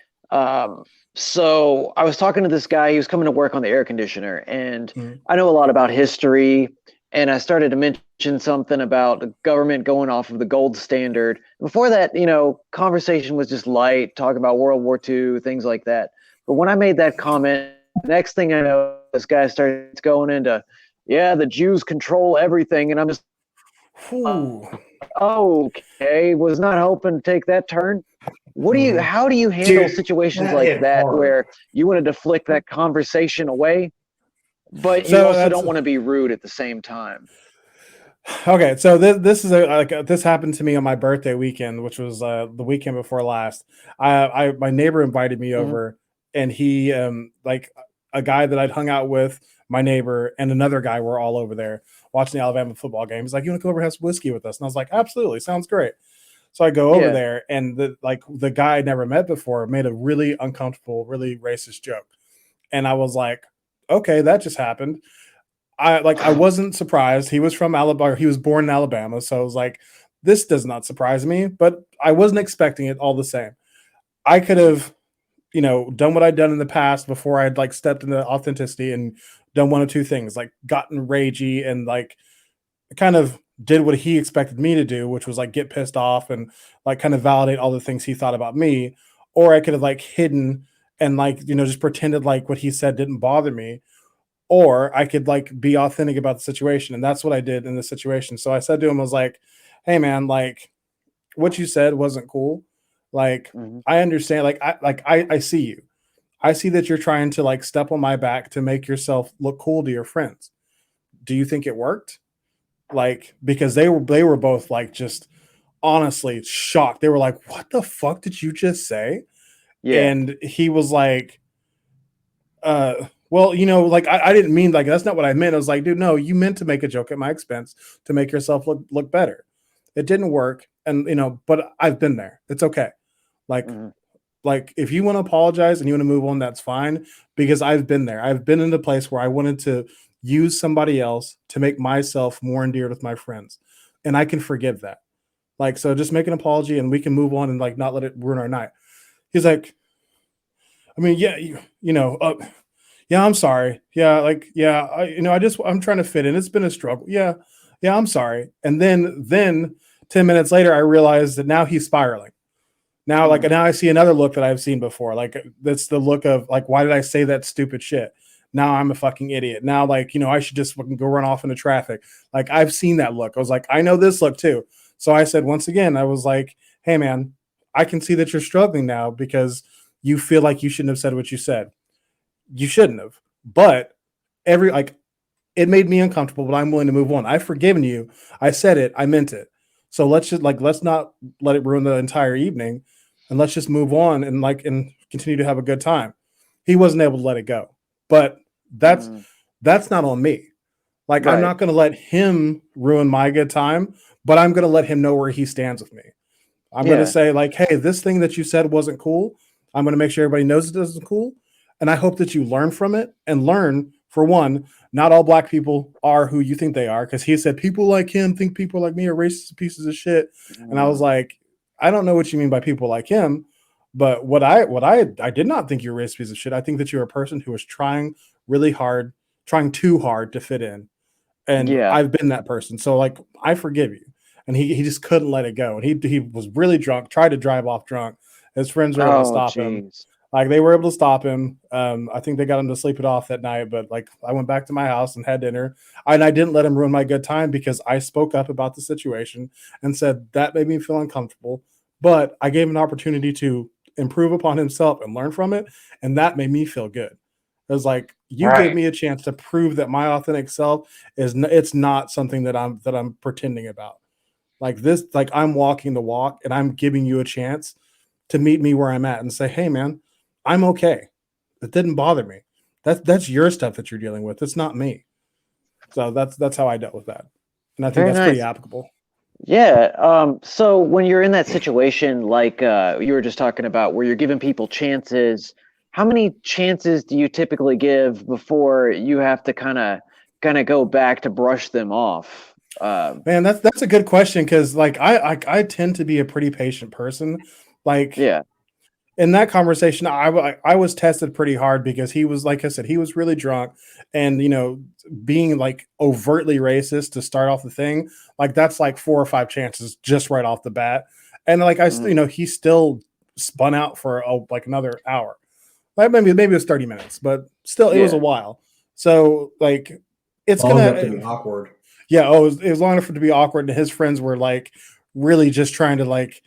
So I was talking to this guy. He was coming to work on the air conditioner, and Mhm. I know a lot about history. And I started to mention something about the government going off of the gold standard. Before that, conversation was just light, talking about World War II, things like that. But when I made that comment, next thing I know, this guy starts going into, yeah, the Jews control everything, and I'm just, Whew. okay, was not hoping to take that turn. Mhm. How do you handle Dude, situations that like hit that hard. where you want to deflect that conversation away, but you So also that's don't want to be rude at the same time? okay. So this happened to me on my birthday weekend, which was the weekend before last. My neighbor invited me Mhm. over, and he like a guy that I'd hung out with, my neighbor, and another guy were all over there watching the Alabama football game. He's like, "You want to come over and have some whiskey with us?" And I was like, "Absolutely, sounds great." So I go over Yeah. there, and the guy I'd never met before made a really uncomfortable, really racist joke, and I was like, "Okay, that just happened." I wasn't surprised. He was from Alabama. He was born in Alabama, so I was like, this does not surprise me. But I wasn't expecting it all the same. I could have, done what I'd done in the past before I'd like stepped into authenticity and done one of two things, like gotten ragey and like kind of did what he expected me to do, which was like get pissed off and like kind of validate all the things he thought about me. Or I could have like hidden and like, just pretended like what he said didn't bother me, or I could like be authentic about the situation. And that's what I did in this situation. So I said to him, I was like, hey man, like what you said wasn't cool. Like Hmm. I understand, I see you. I see that you're trying to like step on my back to make yourself look cool to your friends. Do you think it worked? Like, because they were both like just honestly shocked. They were like, what the fuck did you just say? Yeah. And he was like, well, like I didn't mean, like that's not what I meant. I was like, dude, no, you meant to make a joke at my expense to make yourself look better. It didn't work, and but I've been there. It's okay. Like Hmm. like if you want to apologize and you want to move on, that's fine, because I've been there. I've been in a place where I wanted to use somebody else to make myself more endeared with my friends, and I can forgive that. Like, so just make an apology and we can move on and like not let it ruin our night. He's like, I mean, yeah, yeah, I'm sorry. Yeah, like, yeah, I'm trying to fit in. It's been a struggle. Yeah, yeah, I'm sorry. And then 10 minutes later, I realized that now he's spiraling. Now, like, Hmm. now I see another look that I've seen before. Like, that's the look of like, why did I say that stupid shit? Now I'm a fucking idiot. Now, like, I should just fucking go run off into traffic. Like, I've seen that look. I was like, I know this look too. So I said, once again, I was like, hey man, I can see that you're struggling now because you feel like you shouldn't have said what you said. You shouldn't have. But it made me uncomfortable, but I'm willing to move on. I've forgiven you. I said it. I meant it. So let's not let it ruin the entire evening, and let's just move on and continue to have a good time. He wasn't able to let it go, but that's Hmm. that's not on me. Like, I'm Right. not going to let him ruin my good time, but I'm going to let him know where he stands with me. I'm going to Yeah. say like, hey, this thing that you said wasn't cool. I'm going to make sure everybody knows it isn't cool. And I hope that you learn from it and learn, for one, not all black people are who you think they are. Cause he said people like him think people like me are racist pieces of shit. And I was Mm. like, I don't know what you mean by people like him. But what I did not think you were a racist piece of shit. I think that you're a person who was trying really hard, trying too hard to fit in. And Yeah. I've been that person. So like I forgive you. And he just couldn't let it go. And he was really drunk, tried to drive off drunk. His friends were able to Oh, stop him. jeez. Like they were able to stop him. I think they got him to sleep it off that night. But like I went back to my house and had dinner. And I didn't let him ruin my good time because I spoke up about the situation and said that made me feel uncomfortable. But I gave him an opportunity to improve upon himself and learn from it. And that made me feel good. It was like you gave Right. me a chance to prove that my authentic self it's not something that I'm pretending about. Like this, like I'm walking the walk and I'm giving you a chance to meet me where I'm at and say, hey man, I'm okay. It didn't bother me. That's your stuff that you're dealing with. It's not me. So that's how I dealt with that. And I think Very that's pretty nice. applicable. Yeah. So when you're in that situation, like you were just talking about, where you're giving people chances, how many chances do you typically give before you have to kind of go back to brush them off? Man, that's a good question because like I tend to be a pretty patient person. Like Yeah. in that conversation, I was tested pretty hard because he was, like I said, he was really drunk, and being like overtly racist to start off the thing, like that's like 4 or 5 chances just right off the bat, and like Mhm. he still spun out for like another hour, like maybe it was 30 minutes, but still it was a Yeah. while. So like it's Long enough to gonna be awkward. yeah, it was long enough for it to be awkward, and his friends were like really just trying to like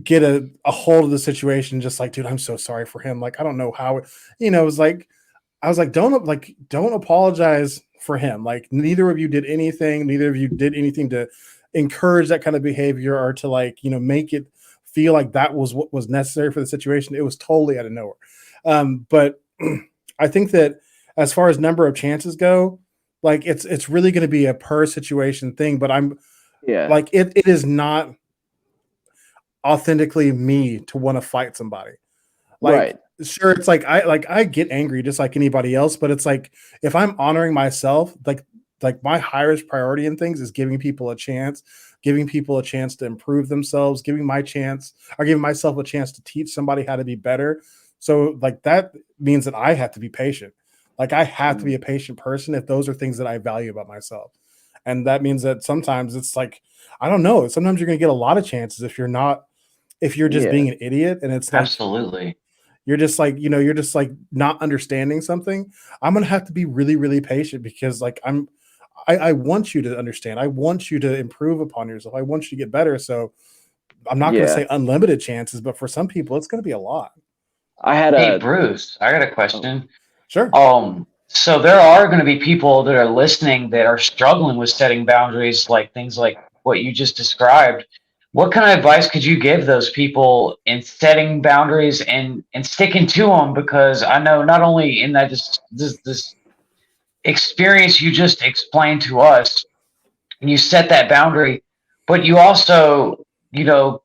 get a hold of the situation, just like, dude, I'm so sorry for him. Like, I don't know how it was like, I was like, don't apologize for him. Like, neither of you did anything, neither of you did anything to encourage that kind of behavior or to like, make it feel like that was what was necessary for the situation. It was totally out of nowhere. But I think that as far as number of chances go, like it's really going to be a per situation thing. But I'm Yeah. like, it is not authentically me to want to fight somebody. Like, Right. sure, it's like I get angry just like anybody else, but it's like if I'm honoring myself, like my highest priority in things is giving people a chance to improve themselves, giving myself a chance to teach somebody how to be better. So like that means that I have to be patient. Like I have to be Mhm. a patient person if those are things that I value about myself. And that means that sometimes it's like, I don't know, sometimes you're gonna get a lot of chances if you're just Yeah. being an idiot and it's like Absolutely. you're just like you're just like not understanding something. I'm gonna have to be really really patient because like I want you to understand. I want you to improve upon yourself. I want you to get better. So I'm not gonna Yeah. say unlimited chances, but for some people it's gonna be a lot. I had Hey, a Bruce, I got a oh, question. Sure. So there are going to be people that are listening that are struggling with setting boundaries, like things like what you just described. What kind of advice could you give those people in setting boundaries and sticking to them? Because I know not only in that this experience you just explained to us, and you set that boundary, but you also, you know,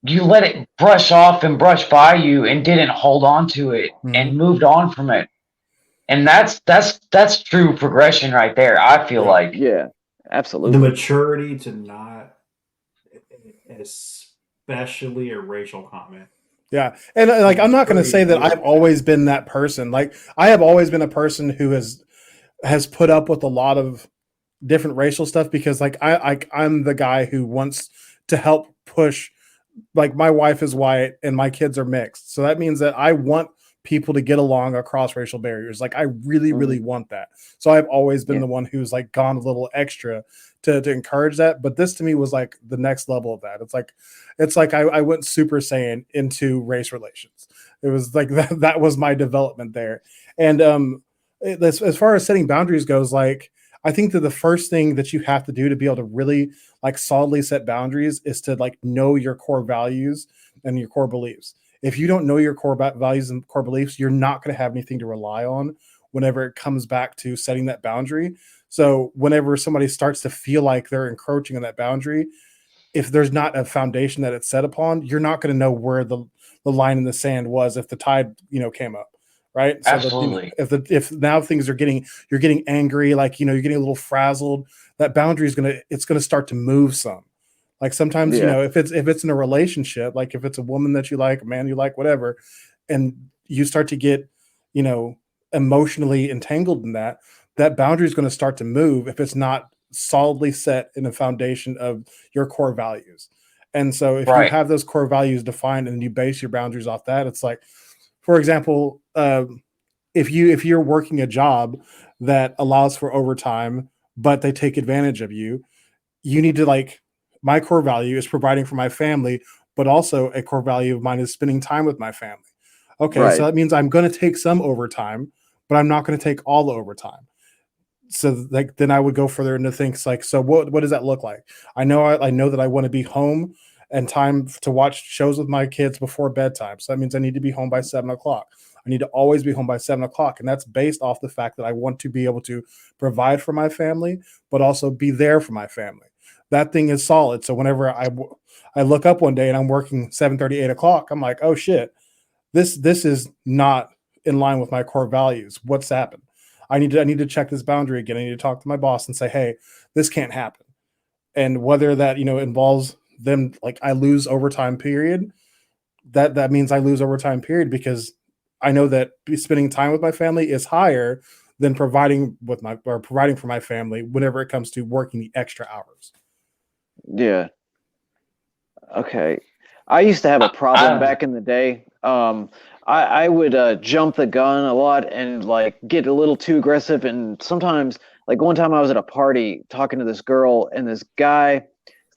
you let it brush off and brush by you and didn't hold on to it Mhm. and moved on from it. And that's true progression right there, I feel Yeah. like. yeah, The absolutely. maturity to not, especially a racial comment. Yeah. And The like I'm not gonna maturity to say that deal I've with that. always been that person. Like I have always been a person who has put up with a lot of different racial stuff because like I'm the guy who wants to help push, like my wife is white and my kids are mixed. So that means that I want people to get along across racial barriers. Like I really, Mhm. really want that. So I've always been Yeah. the one who's like gone a little extra to encourage that. But this to me was like the next level of that. It's like I went super saiyan into race relations. It was like that was my development there. And as far as setting boundaries goes, like I think that the first thing that you have to do to be able to really like solidly set boundaries is to like know your core values and your core beliefs. If you don't know your core values and core beliefs, you're not going to have anything to rely on whenever it comes back to setting that boundary. So whenever somebody starts to feel like they're encroaching on that boundary, if there's not a foundation that it's set upon, you're not going to know where the line in the sand was if the tide, came up. Right. So that, Absolutely. if now things are you're getting angry, like, you're getting a little frazzled, that boundary is it's going to start to move some. Like sometimes, Yeah. if it's in a relationship, like if it's a woman that you like, a man you like, whatever, and you start to get, you know, emotionally entangled in that, that boundary is going to start to move if it's not solidly set in a foundation of your core values. And so if you Right. have those core values defined and you base your boundaries off that, it's like, for example, if you're working a job that allows for overtime, but they take advantage of you, you need to like, my core value is providing for my family, but also a core value of mine is spending time with my family. Okay, so Right. that means I'm going to take some overtime, but I'm not going to take all the overtime. So like then I would go further into things like, so what does that look like? I know that I want to be home and time to watch shows with my kids before bedtime. So that means I need to be home by 7 o'clock. I need to always be home by 7 o'clock. And that's based off the fact that I want to be able to provide for my family, but also be there for my family. That thing is solid. So whenever I look up one day and I'm working 7:30, 8 o'clock, I'm like, oh shit, this is not in line with my core values. What's happened? I need to check this boundary again. I need to talk to my boss and say, hey, this can't happen. And whether that, involves them, like I lose overtime period, that means I lose overtime period, because I know that spending time with my family is higher than providing for my family whenever it comes to working the extra hours. Yeah. Okay. I used to have a problem I, back in the day. I would jump the gun a lot and like get a little too aggressive. And sometimes, like one time I was at a party talking to this girl, and this guy,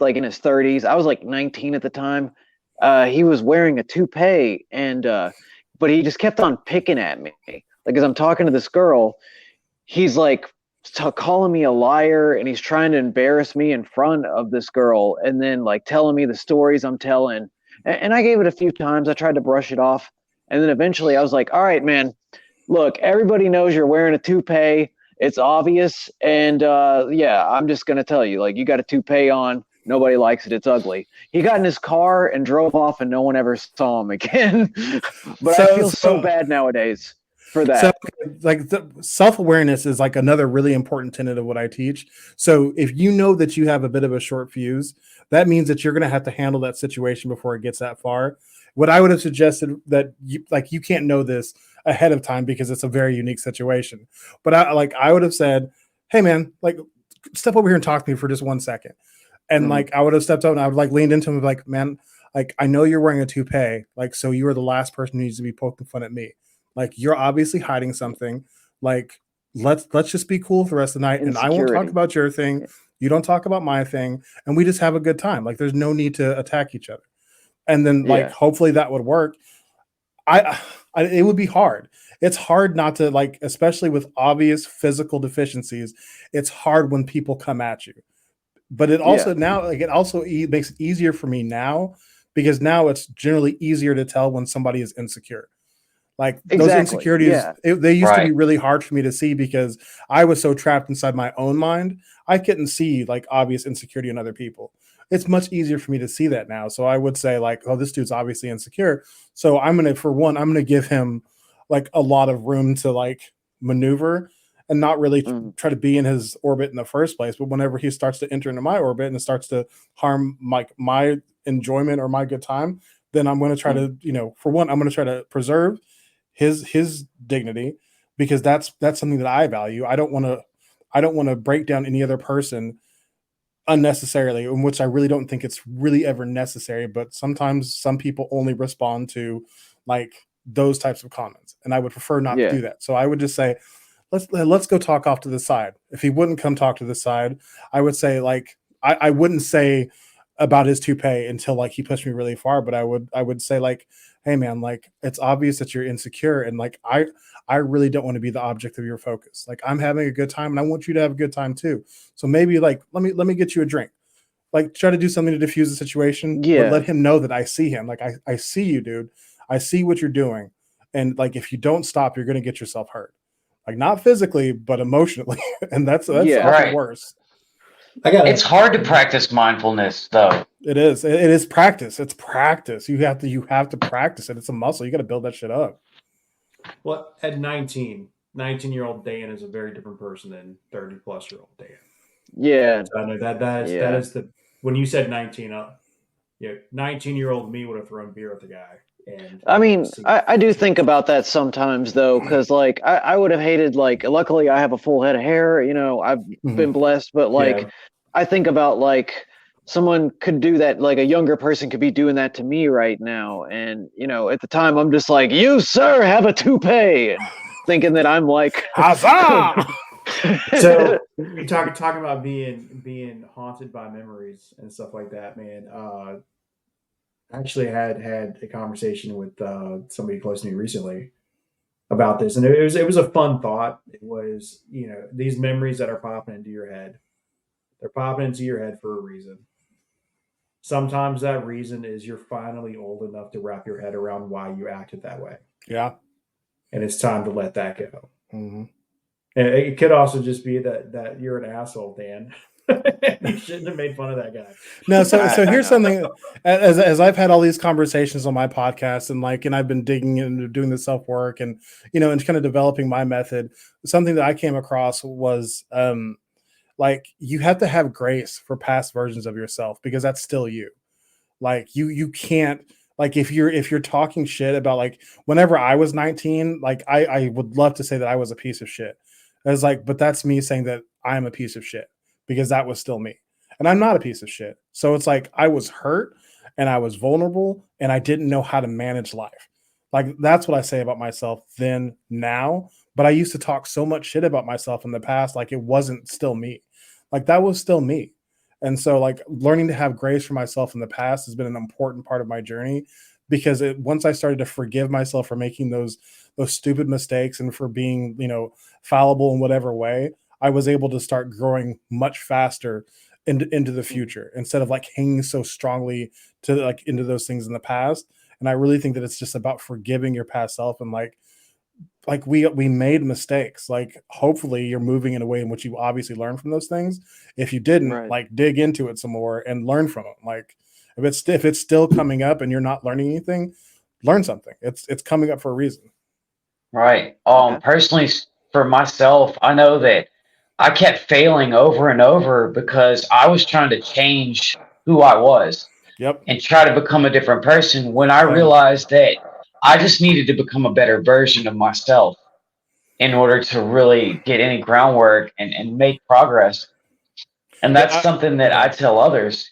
like in his 30s, I was like 19 at the time. He was wearing a toupee, and but he just kept on picking at me. Like as I'm talking to this girl, he's like calling me a liar, and he's trying to embarrass me in front of this girl, and then like telling me the stories I'm telling. And I gave it a few times. I tried to brush it off, and then eventually I was like, all right, man, look, everybody knows you're wearing a toupee. It's obvious. And yeah, I'm just going to tell you, like, you got a toupee on. Nobody likes it. It's ugly. He got in his car and drove off, and no one ever saw him again. But I So feel so bad nowadays for So, that. like, the self-awareness is like another really important tenet of what I teach. So, if you know that you have a bit of a short fuse, that means that you're going to have to handle that situation before it gets that far. What I would have suggested, that you can't know this ahead of time because it's a very unique situation. But I would have said, "Hey, man, like, step over here and talk to me for just 1 second." And Mhm. like, I would have stepped up and I would like leaned into him and be like, "Man, like, I know you're wearing a toupee, like, so you are the last person who needs to be poking fun at me. Like, you're obviously hiding something. Like, let's just be cool for the rest of the night, and I won't talk Insecurity. about your thing. Yeah. You don't talk about my thing, and we just have a good time. Like, there's no need to attack each other." And then like Yeah. hopefully that would work. I, it would be hard. It's hard not to, like, especially with obvious physical deficiencies. It's hard when people come at you. But it Yeah. also now, like, it also makes it easier for me now, because now it's generally easier to tell when somebody is insecure. Like those Exactly. insecurities, Yeah. they used to be right. really hard for me to see because I was so trapped inside my own mind. I couldn't see like obvious insecurity in other people. It's much easier for me to see that now. So I would say like, oh, this dude's obviously insecure. So for one, I'm gonna give him like a lot of room to like maneuver and not really Mhm. try to be in his orbit in the first place. But whenever he starts to enter into my orbit and it starts to harm my enjoyment or my good time, then I'm going to try Mhm. to, for one, I'm going to try to preserve his dignity, because that's something that I value. I don't want to break down any other person unnecessarily, in which I really don't think it's really ever necessary. But sometimes some people only respond to like those types of comments, and I would prefer not to Yeah. do that. So I would just say, let's go talk off to the side. If he wouldn't come talk to the side, I would say like, I wouldn't say about his toupee until like he pushed me really far, but I would say like, hey man, like it's obvious that you're insecure, and like I really don't want to be the object of your focus. Like I'm having a good time and I want you to have a good time too. So maybe like let me get you a drink. Like try to do something to diffuse the situation, but let Yeah. him know that I see him. Like I see you, dude. I see what you're doing. And like if you don't stop, you're gonna get yourself hurt. Like not physically, but emotionally. And that's Yeah. often Right. worse. I got It's a hard to practice mindfulness, though. It is. It is practice. It's practice. You have to practice it. It's a muscle. You got to build that shit up. well at 19-year-old Dan is a very different person than 30 plus year old Dan. Yeah. So I know that Yeah. is the when you said 19, 19-year-old me would have thrown beer at the guy. And I mean, see, I do think about that sometimes though, because like I would have hated like luckily I have a full head of hair, I've been blessed, but like Yeah. I think about like someone could do that, like a younger person could be doing that to me right now. And at the time I'm just like, you sir have a toupee, and thinking that I'm like Huzzah! So you talking about being haunted by memories and stuff like that, man. I actually had a conversation with somebody close to me recently about this, and it was a fun thought. It was these memories that are popping into your head. They're popping into your head for a reason. Sometimes that reason is you're finally old enough to wrap your head around why you acted that way, Yeah. and it's time to let that go. Mm-hmm. And it could also just be that you're an asshole, Dan. You shouldn't have made fun of that guy. No, so I here's know. something. As I've had all these conversations on my podcast, and I've been digging into doing the self work, and and kind of developing my method. Something that I came across was like you have to have grace for past versions of yourself because that's still you. Like you can't, like if you're talking shit about, like, whenever I was 19, like I would love to say that I was a piece of shit. I was like, but that's me saying that I'm a piece of shit because that was still me. And I'm not a piece of shit. So it's like I was hurt and I was vulnerable and I didn't know how to manage life. Like that's what I say about myself then now. But I used to talk so much shit about myself in the past, like it wasn't still me. Like that was still me. And so, like, learning to have grace for myself in the past has been an important part of my journey because once I started to forgive myself for making those stupid mistakes and for being, fallible in whatever way, I was able to start growing much faster into the future instead of like hanging so strongly to like into those things in the past. And I really think that it's just about forgiving your past self and like we made mistakes. Like hopefully you're moving in a way in which you obviously learn from those things. If you didn't, Right. like dig into it some more and learn from it. Like if it's still coming up and you're not learning anything, learn something. It's coming up for a reason. Right. Yeah. Personally, for myself, I know that I kept failing over and over because I was trying to change who I was Yep. and try to become a different person when I Same. realized that I just needed to become a better version of myself in order to really get any groundwork and make progress. And Yeah. that's something that I Okay. tell others.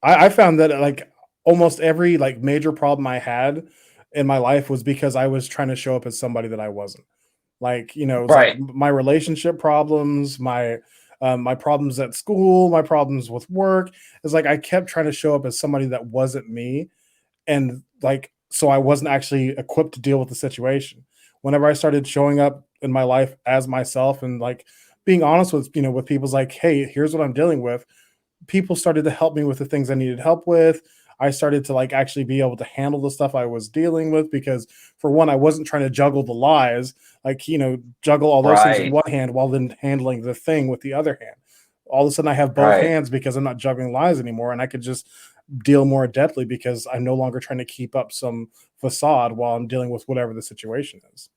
I found that like almost every like major problem I had in my life was because I was trying to show up as somebody that I wasn't. Like, it's like Right. my relationship problems, my problems at school, my problems with work. It's like I kept trying to show up as somebody that wasn't me, and like so I wasn't actually equipped to deal with the situation. Whenever I started showing up in my life as myself and like being honest with people's like, hey, here's what I'm dealing with, people started to help me with the things I needed help with. I started to like actually be able to handle the stuff I was dealing with because for one, I wasn't trying to juggle the lies, like, juggle all those things with Right. one hand while then handling the thing with the other hand. All of a sudden I have both Right. hands because I'm not juggling lies anymore. And I could just deal more adeptly because I'm no longer trying to keep up some facade while I'm dealing with whatever the situation is.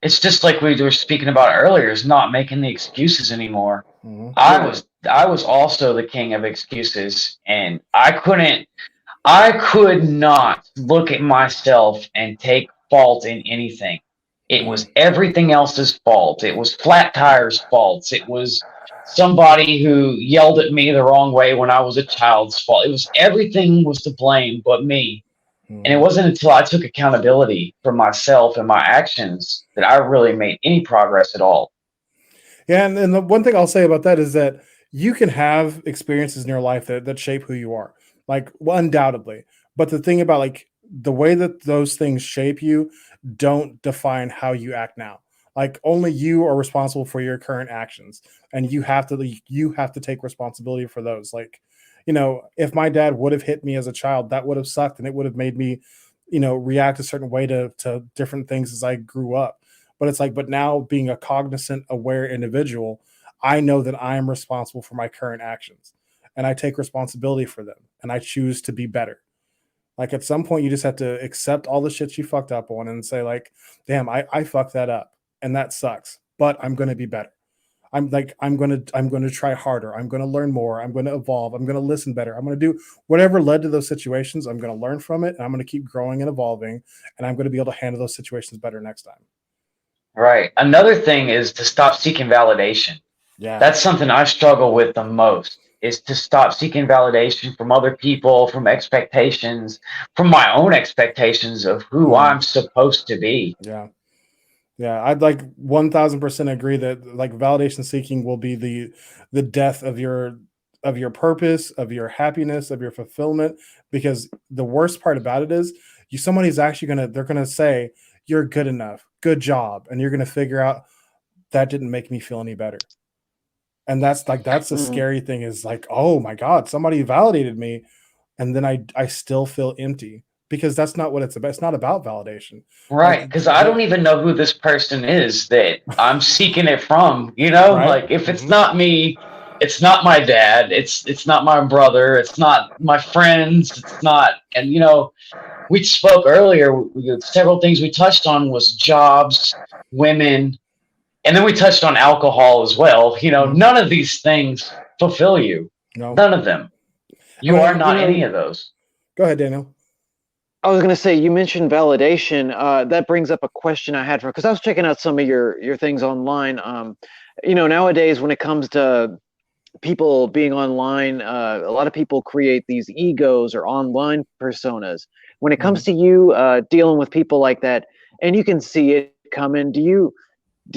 It's just like we were speaking about earlier, is not making the excuses anymore. Mm-hmm. I was also the king of excuses, and I could not look at myself and take fault in anything. It Mm-hmm. was everything else's fault. It was flat tires' faults. It was somebody who yelled at me the wrong way when I was a child's fault. It was everything was to blame but me. And it Mm-hmm. wasn't until I took accountability for myself and my actions that I really made any progress at all. Yeah, and the one thing I'll say about that is that you can have experiences in your life that shape who you are, like, well, undoubtedly. But the thing about like the way that those things shape you don't define how you act now. Like only you are responsible for your current actions, and you have to take responsibility for those. Like, if my dad would have hit me as a child, that would have sucked, and it would have made me, react a certain way to different things as I grew up. But it's like, but now being a cognizant, aware individual, I know that I am responsible for my current actions and I take responsibility for them and I choose to be better. Like at some point, you just have to accept all the shit you fucked up on and say, like, damn, I fucked that up and that sucks, but I'm going to be better. I'm going to try harder. I'm going to learn more. I'm going to evolve. I'm going to listen better. I'm going to do whatever led to those situations. I'm going to learn from it, and I'm going to keep growing and evolving, and I'm going to be able to handle those situations better next time. Right. Another thing is to stop seeking validation. Yeah. That's something I struggle with the most, is to stop seeking validation from other people, from expectations, from my own expectations of who I'm supposed to be. Yeah. Yeah, I'd like 1000% agree that like validation seeking will be the death of your purpose, of your happiness, of your fulfillment. Because the worst part about it is somebody's actually they're gonna say you're good enough, good job, and you're gonna figure out that didn't make me feel any better. And that's the scary thing, is like, oh my God, somebody validated me, and then I still feel empty, because that's not what it's about. It's not about validation. Right. Because I don't even know who this person is that I'm seeking it from, Right? Like, if it's not me, it's not my dad, it's not my brother, it's not my friends, it's not, and we spoke earlier, several things we touched on was jobs, women, and then we touched on alcohol as well. None of these things fulfill you. No. None of them. You are not any of those. Go ahead, Daniel. I was going to say, you mentioned validation. That brings up a question I had because I was checking out some of your things online. Nowadays when it comes to people being online, a lot of people create these egos or online personas. When it comes to you dealing with people like that, and you can see it coming, do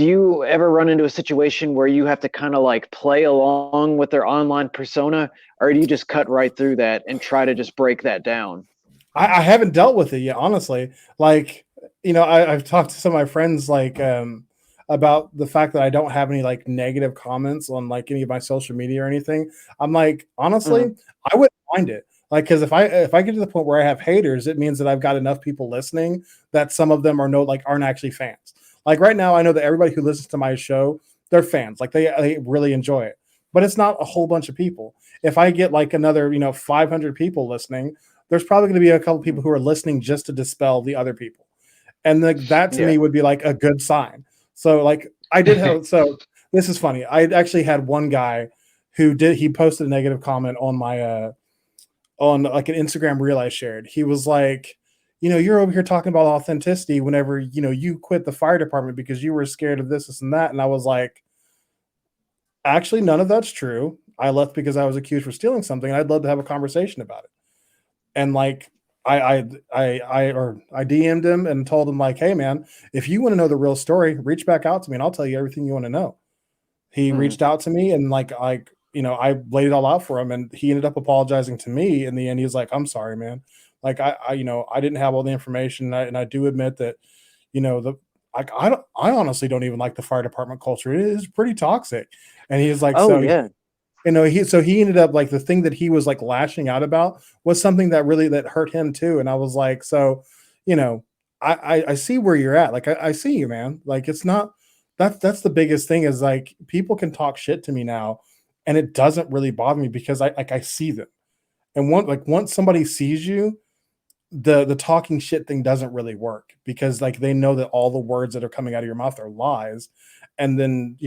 you ever run into a situation where you have to kind of like play along with their online persona, or do you just cut right through that and try to just break that down? I haven't dealt with it yet, honestly. Like, I've talked to some of my friends about the fact that I don't have any like negative comments on like any of my social media or anything. I'm like, honestly, I wouldn't mind it. Like, because if I get to the point where I have haters, it means that I've got enough people listening that some of them aren't actually fans. Like right now, I know that everybody who listens to my show, they're fans. Like they really enjoy it. But it's not a whole bunch of people. If I get like another 500 people listening, there's probably going to be a couple people who are listening just to dispel the other people. And that to me would be like a good sign. So like I did have, so this is funny. I actually had one guy he posted a negative comment on my, on like an Instagram reel I shared. He was like, you're over here talking about authenticity whenever, you quit the fire department because you were scared of this and that. And I was like, actually, none of that's true. I left because I was accused for stealing something. And I'd love to have a conversation about it. And like I DM'd him and told him like, hey man, if you want to know the real story, reach back out to me and I'll tell you everything you want to know. He reached out to me and I laid it all out for him, and he ended up apologizing to me in the end. He was like, I'm sorry, man. Like I didn't have all the information, and I do admit that, I honestly don't even like the fire department culture. It is pretty toxic. And he was like, he ended up like the thing that he was like lashing out about was something that hurt him too. And I was like, so, I see where you're at. Like, I see you, man. Like, it's not, that's the biggest thing is like, people can talk shit to me now and it doesn't really bother me because I see them. And once somebody sees you, the talking shit thing doesn't really work because like, they know that all the words that are coming out of your mouth are lies. And then,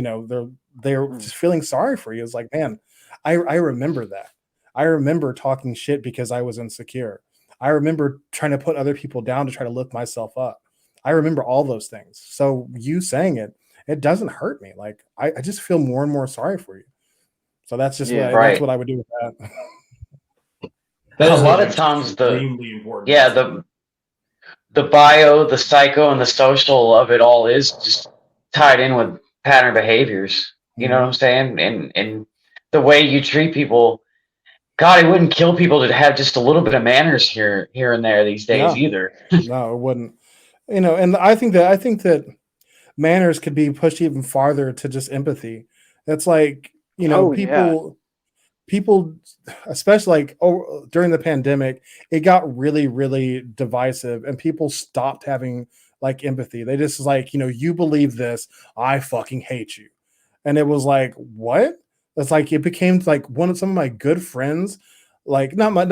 they're just feeling sorry for you. It's like, man, I remember that. I remember talking shit because I was insecure. I remember trying to put other people down to try to lift myself up. I remember all those things. So you saying it doesn't hurt me. Like I just feel more and more sorry for you. So that's just that's what I would do with that. A lot of times the bio, the psycho, and the social of it all is just tied in with pattern behaviors. You know what I'm saying? And the way you treat people. God, it wouldn't kill people to have just a little bit of manners here and there these days either. No, it wouldn't. And I think that manners could be pushed even farther to just empathy. It's like, people, especially like during the pandemic, it got really, really divisive and people stopped having like empathy. They just like, you believe this, I fucking hate you. And it was like, what? It's like it became like some of my good friends, like not my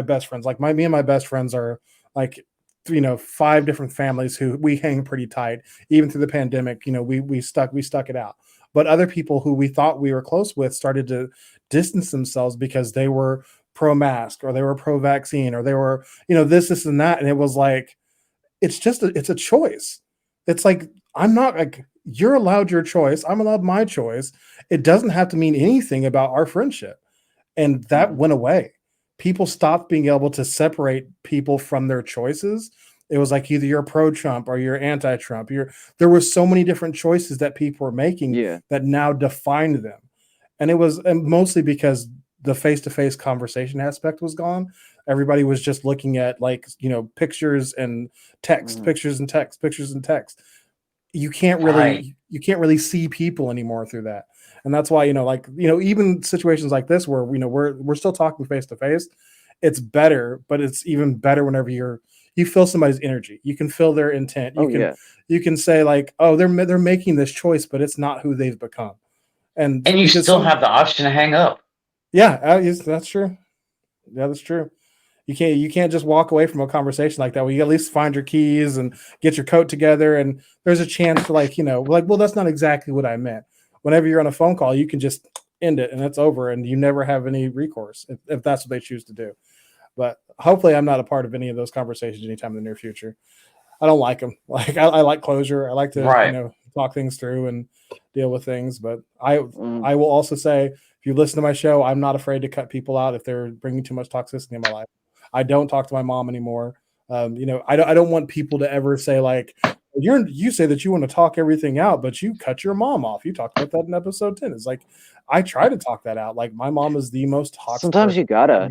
best friends. Like me and my best friends are like 5 different families who we hang pretty tight. Even through the pandemic, we stuck it out. but other people who we thought we were close with started to distance themselves because they were pro-mask or they were pro-vaccine or they were, this and that. And it was like, it's a choice. It's like, I'm not like, you're allowed your choice. I'm allowed my choice. It doesn't have to mean anything about our friendship. And that went away. People stopped being able to separate people from their choices. It was like either you're pro-Trump or you're anti-Trump. There were so many different choices that people were making that now defined them. And it was mostly because the face-to-face conversation aspect was gone. Everybody was just looking at pictures and text, pictures and text, pictures and text. You can't really see people anymore through that. And that's why, even situations like this where, we're still talking face to face, it's better, but it's even better whenever you feel somebody's energy. You can feel their intent. You can say like, oh, they're making this choice, but it's not who they've become. And you still have the option to hang up. Yeah, that's true. Yeah, that's true. You can't just walk away from a conversation like that. Well, you at least find your keys and get your coat together, and there's a chance to well, that's not exactly what I meant. Whenever you're on a phone call, you can just end it and it's over, and you never have any recourse if that's what they choose to do. But hopefully, I'm not a part of any of those conversations anytime in the near future. I don't like them. Like I like closure. I like to talk things through and deal with things. But I will also say, if you listen to my show, I'm not afraid to cut people out if they're bringing too much toxicity in my life. I don't talk to my mom anymore. I don't want people to ever say like, you say that you want to talk everything out, but you cut your mom off. You talked about that in episode 10. It's like, I try to talk that out. Like, my mom is the most toxic. Sometimes you gotta.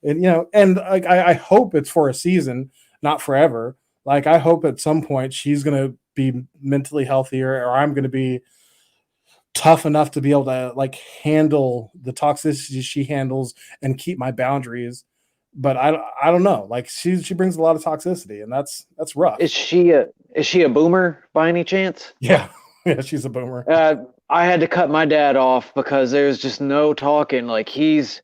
And like, I hope it's for a season, not forever. Like, I hope at some point she's going to be mentally healthier, or I'm going to be tough enough to be able to like handle the toxicity she handles and keep my boundaries. But I don't know. Like, she brings a lot of toxicity, and that's rough. Is she a boomer by any chance? Yeah, she's a boomer. I had to cut my dad off because there's just no talking. Like, he's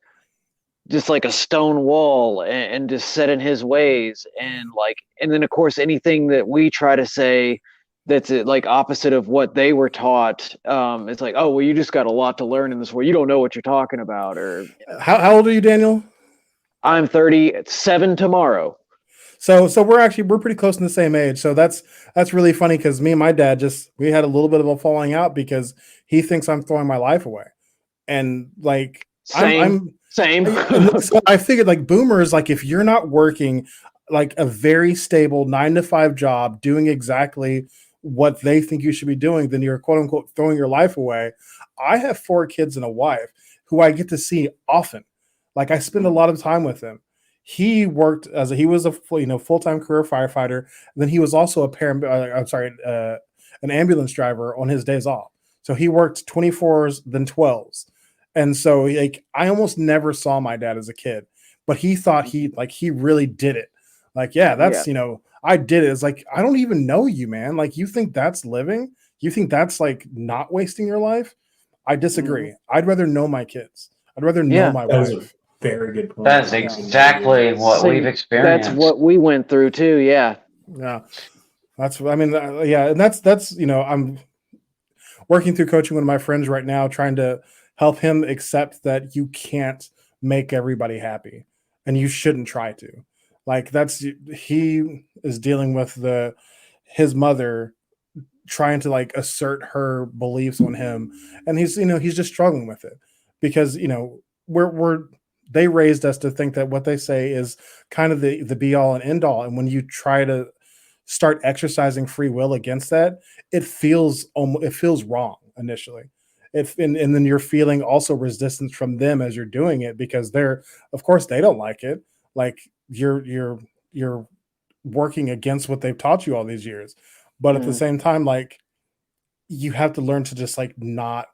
just like a stone wall and just set in his ways, and then of course anything that we try to say that's like opposite of what they were taught, it's like, oh well, you just got a lot to learn in this world, you don't know what you're talking about. Or how old are you, Daniel? I'm 37 tomorrow. So we're pretty close in the same age. So that's really funny, because me and my dad we had a little bit of a falling out because he thinks I'm throwing my life away, and like Same. So I figured, like, boomers, like, if you're not working like a very stable 9-to-5 job doing exactly what they think you should be doing, then you're quote unquote throwing your life away. I have 4 kids and a wife who I get to see often. Like, I spend a lot of time with him. He worked he was a full-time career firefighter. And then he was also an ambulance driver on his days off. So he worked 24s, then 12s. And so, like, I almost never saw my dad as a kid, but he thought he really did it. Like, that's, I did it. It's like, I don't even know you, man. Like, you think that's living? You think that's like not wasting your life? I disagree. I'd rather know my kids. I'd rather know my wife. That was a very good point. That's exactly what we've experienced. That's what we went through too. Yeah. Yeah. And that's, I'm working through coaching one of my friends right now, trying to help him accept that you can't make everybody happy, and you shouldn't try to. Like, he is dealing with his mother trying to like assert her beliefs on him, and he's just struggling with it because they raised us to think that what they say is kind of the be all and end all, and when you try to start exercising free will against that, it feels wrong initially. And then you're feeling also resistance from them as you're doing it, because of course they don't like it. Like, you're working against what they've taught you all these years. But at the same time, like, you have to learn to just like not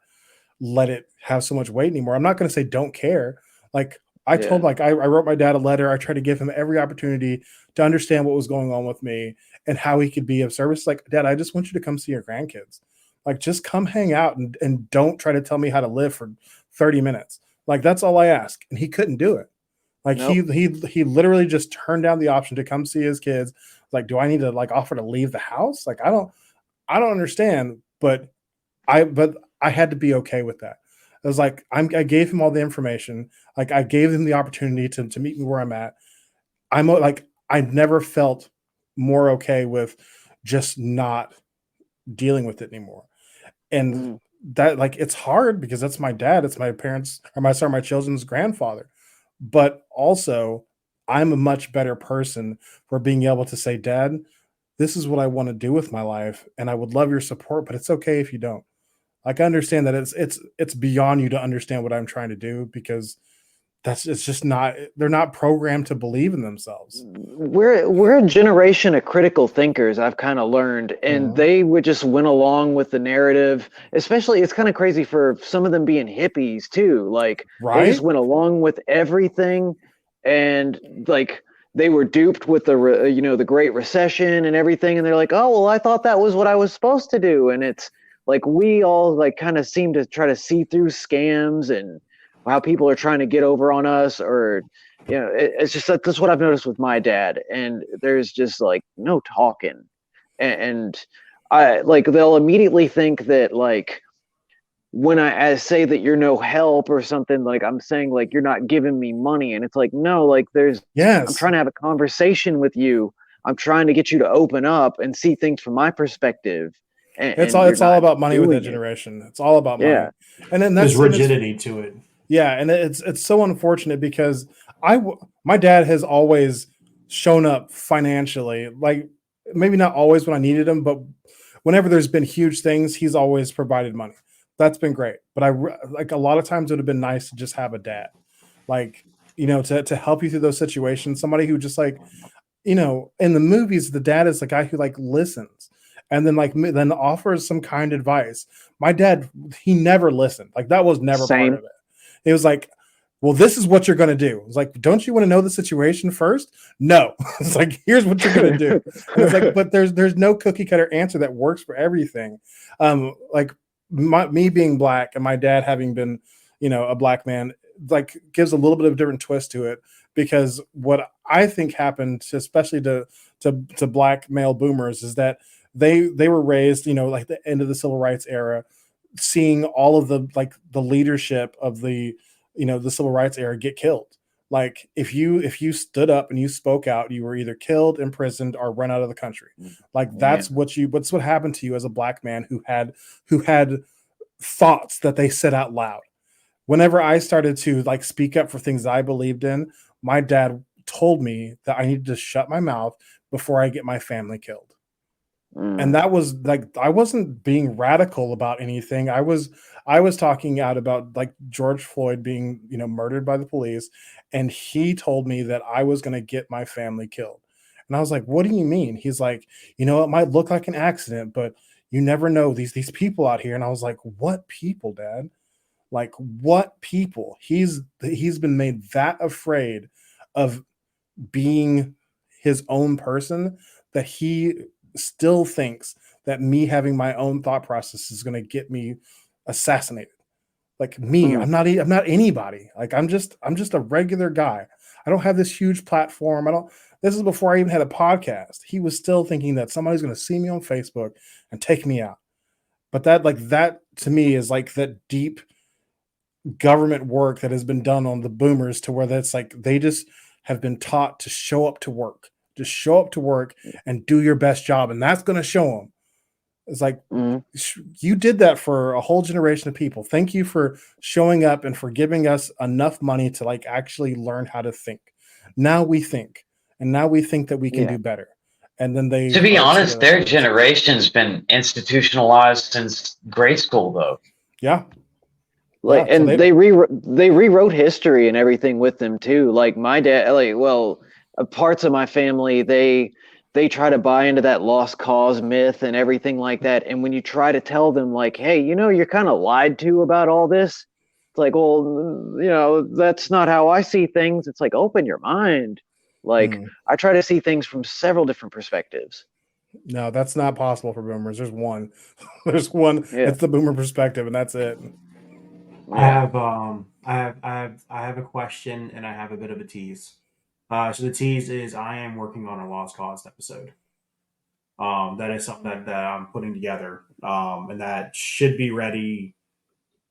let it have so much weight anymore. I'm not going to say don't care. Like, I told, like, I wrote my dad a letter. I tried to give him every opportunity to understand what was going on with me and how he could be of service. Like, Dad, I just want you to come see your grandkids. Like, just come hang out and don't try to tell me how to live for 30 minutes. Like, that's all I ask. And he couldn't do it. Like, nope. he literally just turned down the option to come see his kids. Like, do I need to like offer to leave the house? Like, I don't understand, but I I had to be okay with that. I was like, I gave him all the information. Like I gave him the opportunity to meet me where I'm at. I'm like, I never felt more okay with just not dealing with it anymore. And Mm. that, like, it's hard because that's my dad, it's my parents, or my children's grandfather. But also, I'm a much better person for being able to say, Dad, this is what I want to do with my life, and I would love your support, but it's okay if you don't. Like, I understand that it's beyond you to understand what I'm trying to do because it's just not, they're not programmed to believe in themselves. We're a generation of critical thinkers, I've kind of learned, and Mhm. they would just went along with the narrative. Especially, it's kind of crazy for some of them being hippies too. Like they just Right? went along with everything, and like they were duped with the Great Recession and everything, and they're like, oh well, I thought that was what I was supposed to do, and it's like we all like kind of seem to try to see through scams and how people are trying to get over on us, or it's just that's what I've noticed with my dad. And there's just like no talking, and I like they'll immediately think that like when I say that you're no help or something, like I'm saying like you're not giving me money, and it's like no, like I'm Yes. trying to have a conversation with you. I'm trying to get you to open up and see things from my perspective, and you're It's all not about money with that doing it. generation. It's all about money. Yeah. And then There's and it's rigidity to it. yeah, and it's so unfortunate because my dad has always shown up financially. Like maybe not always when I needed him, but whenever there's been huge things, he's always provided money. That's been great. But like a lot of times it would have been nice to just have a dad, like to help you through those situations. Somebody who just like in the movies, the dad is the guy who like listens and then then offers some kind advice. My dad, he never listened. Like that was never part Same. of it. It was like, well, this is what you're going to do. It's like, don't you want to know the situation first? No. It's like, here's what you're going to do. And it's like, but there's no cookie cutter answer that works for everything. Like me being black and my dad having been, a black man, like gives a little bit of a different twist to it because what I think happened, especially to black male boomers, is that they were raised, like the end of the civil rights era, seeing all of the leadership of the civil rights era get killed. Like if you stood up and you spoke out, you were either killed, imprisoned, or run out of the country. Like Yeah. what's what happened to you as a black man who had thoughts that they said out loud. Whenever I started to like speak up for things I believed in, my dad told me that I needed to shut my mouth before I get my family killed. And Mm. that was like I wasn't being radical about anything. I was talking out about like George Floyd being, murdered by the police, and he told me that I was going to get my family killed. And I was like, "What do you mean?" He's like, "It might look like an accident, but you never know these people out here." And I was like, "What people, Dad? Like what people?" He's been made that afraid of being his own person that he still thinks that me having my own thought process is going to get me assassinated. Like me, Mm. I'm not anybody. Like I'm just a regular guy. I don't have this huge platform. I don't This is before I even had a podcast. He was still thinking that somebody's going to see me on Facebook and take me out. But that to me is like that deep government work that has been done on the boomers to where that's like they just have been taught to show up to work. Just show up to work and do your best job, and that's going to show them. It's like Mm. you did that for a whole generation of people. Thank you for showing up and for giving us enough money to like actually learn how to think. Now we think, and now we think that we can Yeah. do better. And then they To be are sort honest, of that their focus. generation's been institutionalized since grade school, though. Yeah, Like yeah. So and they rewrote history and everything with them too. Like my dad, like well, parts of my family they try to buy into that lost cause myth and everything like that. And when you try to tell them like, hey, you're kind of lied to about all this, it's like, well, that's not how I see things. It's like open your mind. Like mm, I try to see things from several different perspectives. no, that's not possible for boomers. There's one. There's one. Yeah. It's the boomer perspective, and that's it. Yeah. I have a question and I have a bit of a tease. So the tease is I am working on a lost cause episode. That is something that I'm putting together, and that should be ready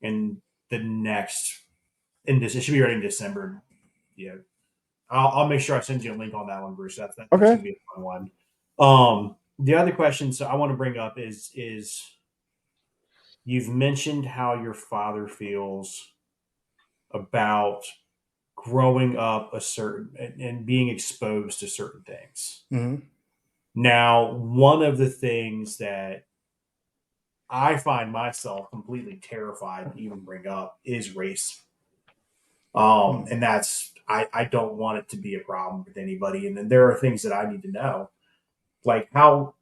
in the next. It should be ready in December. Yeah, I'll make sure I send you a link on that one, Bruce. That's Okay. gonna be a fun one. The other question so I want to bring up is you've mentioned how your father feels about growing up a certain and being exposed to certain things. Mm-hmm. Now, one of the things that I find myself completely terrified to even bring up is race. And that's I don't want it to be a problem with anybody. And then there are things that I need to know, like how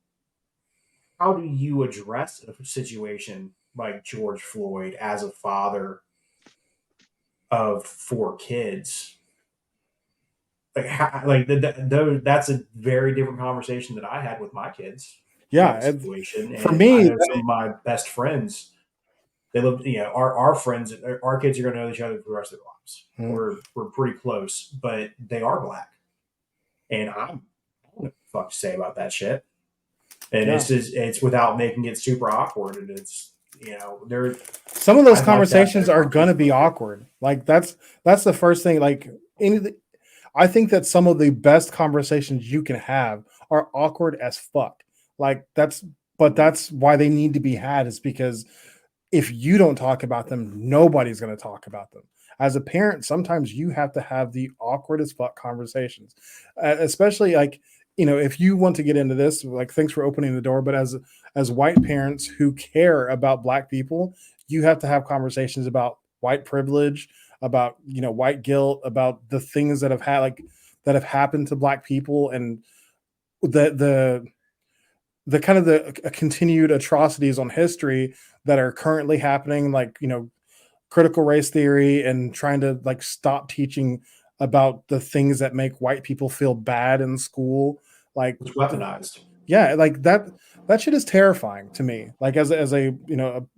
do you address a situation like George Floyd as a father of 4 kids? That's a very different conversation that I had with my kids. Yeah, Situation, for and I me, know some of my best friends. They live, our friends, our kids are going to know each other for the rest of their lives. We're pretty close, but they are black, and I don't know what the fuck to say about that shit. And it's without making it super awkward, and it's there. Some of those I'd like to have conversations that are going to be conversation. awkward. Like that's the first thing. Like I think that some of the best conversations you can have are awkward as fuck. Like that's why they need to be had, is because if you don't talk about them, nobody's going to talk about them. As a parent, sometimes you have to have the awkward as fuck conversations, especially like, if you want to get into this, like, thanks for opening the door. But as white parents who care about black people, you have to have conversations about white privilege, about white guilt, about the things that that have happened to black people, and the kind of the continued atrocities on history that are currently happening, like critical race theory, and trying to like stop teaching about the things that make white people feel bad in school. Like, It's weaponized. yeah, like that shit is terrifying to me. Like, as a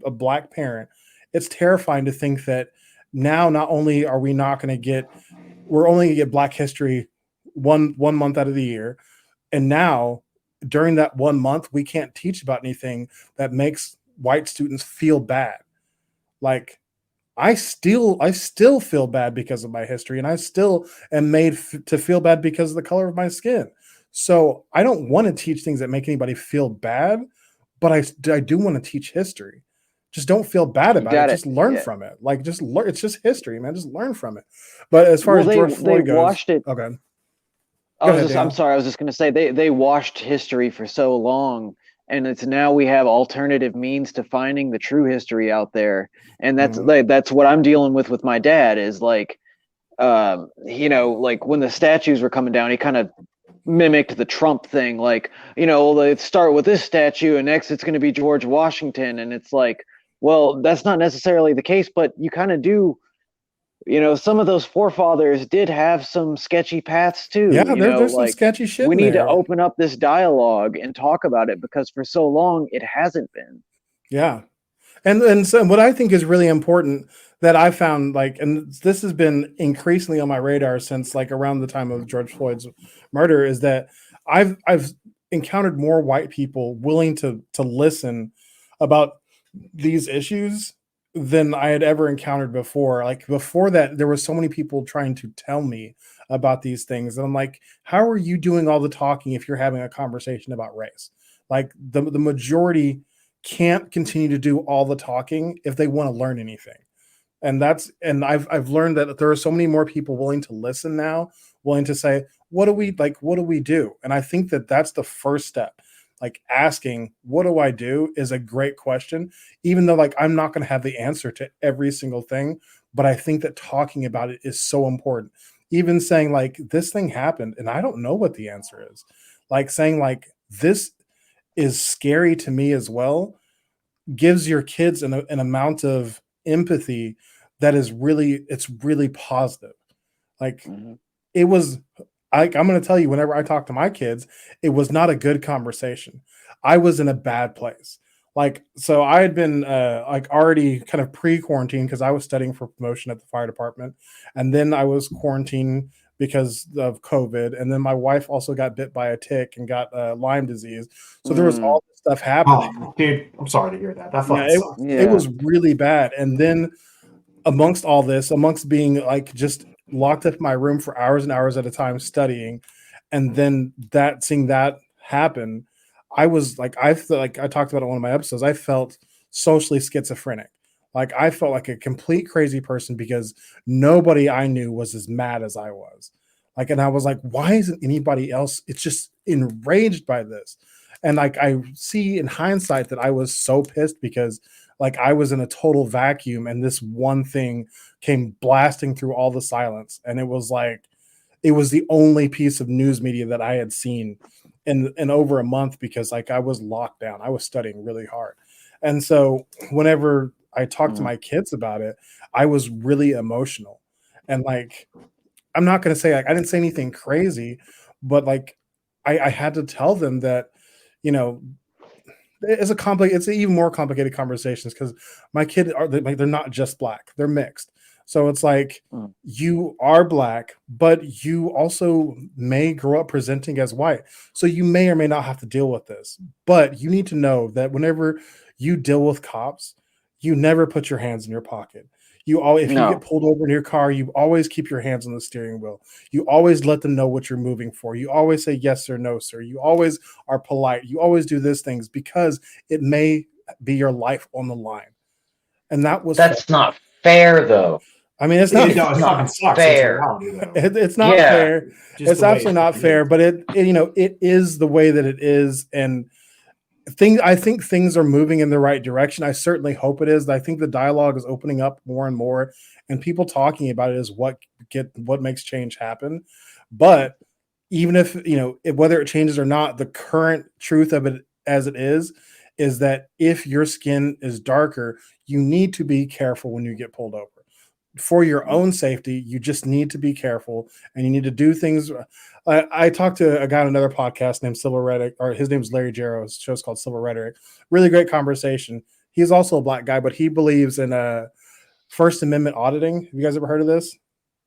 a black parent, it's terrifying to think that now not only are we not going to get, we're only going to get Black History one month out of the year, and now during that 1 month we can't teach about anything that makes white students feel bad. Like, I still feel bad because of my history, and I still am made to feel bad because of the color of my skin. So I don't want to teach things that make anybody feel bad, but I do want to teach history. Just don't feel bad You about it. got it. Just learn Yeah. from it. Like, just learn. It's just history, man. Just learn from it. But as far Well, as they George Floyd goes, washed it. okay. I'm Daniel. sorry. I was just going to say they washed history for so long, and it's now we have alternative means to finding the true history out there, and that's what I'm dealing with my dad is like, like when the statues were coming down, he kind of mimicked the Trump thing, like, they start with this statue and next it's going to be George Washington, and it's like, well, that's not necessarily the case, but you kind of do. Some of those forefathers did have some sketchy paths too. Yeah, there's some Like, sketchy shit we in need to there. open up this dialogue and talk about it because for so long it hasn't been. Yeah. And so what I think is really important that I found, like, and this has been increasingly on my radar since like around the time of George Floyd's murder, is that I've encountered more white people willing to listen about these issues than I had ever encountered before. Like, before that, there were so many people trying to tell me about these things, and I'm like, how are you doing all the talking if you're having a conversation about race? Like, the majority can't continue to do all the talking if they want to learn anything. And I've learned that there are so many more people willing to listen now, willing to say, what do we do? And I think that that's the first step. Like, asking, what do I do, is a great question, even though like I'm not going to have the answer to every single thing, but I think that talking about it is so important. Even saying like, this thing happened and I don't know what the answer is. Like, saying like, this is scary to me as well, gives your kids an amount of empathy that is it's really positive. Like, Mm-hmm. it was, I'm going to tell you, whenever I talk to my kids, it was not a good conversation. I was in a bad place. Like, so I had been like already kind of pre-quarantine because I was studying for promotion at the fire department. And then I was quarantined because of COVID, and then my wife also got bit by a tick and got Lyme disease. So there was all this stuff happening. Oh, dude, I'm sorry to hear that. That Yeah, fucking sucks. it was really bad. And then amongst all this, amongst being like just locked up in my room for hours and hours at a time studying, and then seeing that happen, I was like, I talked about it in one of my episodes. I felt socially schizophrenic. Like I felt like a complete crazy person because nobody I knew was as mad as I was. Like, and I was like, why isn't anybody else? It's just enraged by this. And like I see in hindsight that I was so pissed because like I was in a total vacuum and this one thing came blasting through all the silence. And it was like it was the only piece of news media that I had seen in over a month because like I was locked down. I was studying really hard. And so whenever I talked to my kids about it, I was really emotional. And like I'm not gonna say like I didn't say anything crazy, but like I had to tell them that, you know, it's an even more complicated conversations because my kid are they're not just black, they're mixed. So it's like you are black, but you also may grow up presenting as white. So you may or may not have to deal with this. But you need to know that whenever you deal with cops, you never put your hands in your pocket. If you get pulled over in your car, you always keep your hands on the steering wheel. You always let them know what you're moving for. You always say yes or no, sir. You always are polite. You always do these things because it may be your life on the line. And that's not fair, though. I mean, it's not. It fucking sucks. Fair. It's not fair. It's absolutely not fair. But it is the way that it is, and I think things are moving in the right direction. I certainly hope it is. I think the dialogue is opening up more and more, and people talking about it is what makes change happen. But even if whether it changes or not, the current truth of it as it is that if your skin is darker, you need to be careful when you get pulled over. For your own safety, you just need to be careful and you need to do things. I talked to a guy on another podcast named Civil Rhetoric, or his name is Larry Jarrow. His show's called Civil Rhetoric. Really great conversation. He's also a black guy, but he believes in First Amendment auditing. Have you guys ever heard of this?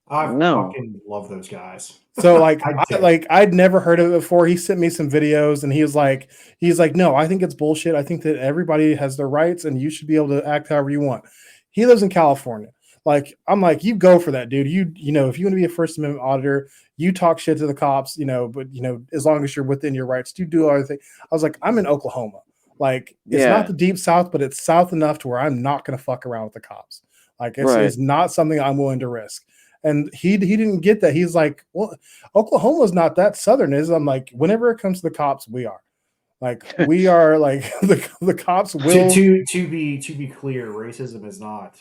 I fucking love those guys. So I'd never heard of it before. He sent me some videos and he's like, no, I think it's bullshit. I think that everybody has their rights and you should be able to act however you want. He lives in California. Like, I'm like, you go for that, dude. You know, if you want to be a First Amendment auditor, you talk shit to the cops, but as long as you're within your rights, you do everything. I was like, I'm in Oklahoma. Like, it's not the deep South, but it's South enough to where I'm not going to fuck around with the cops. Like, it's not something I'm willing to risk. And he didn't get that. He's like, well, Oklahoma's not that Southern, is. I'm like, whenever it comes to the cops, we are. Like, we are like the cops will. To be clear, racism is not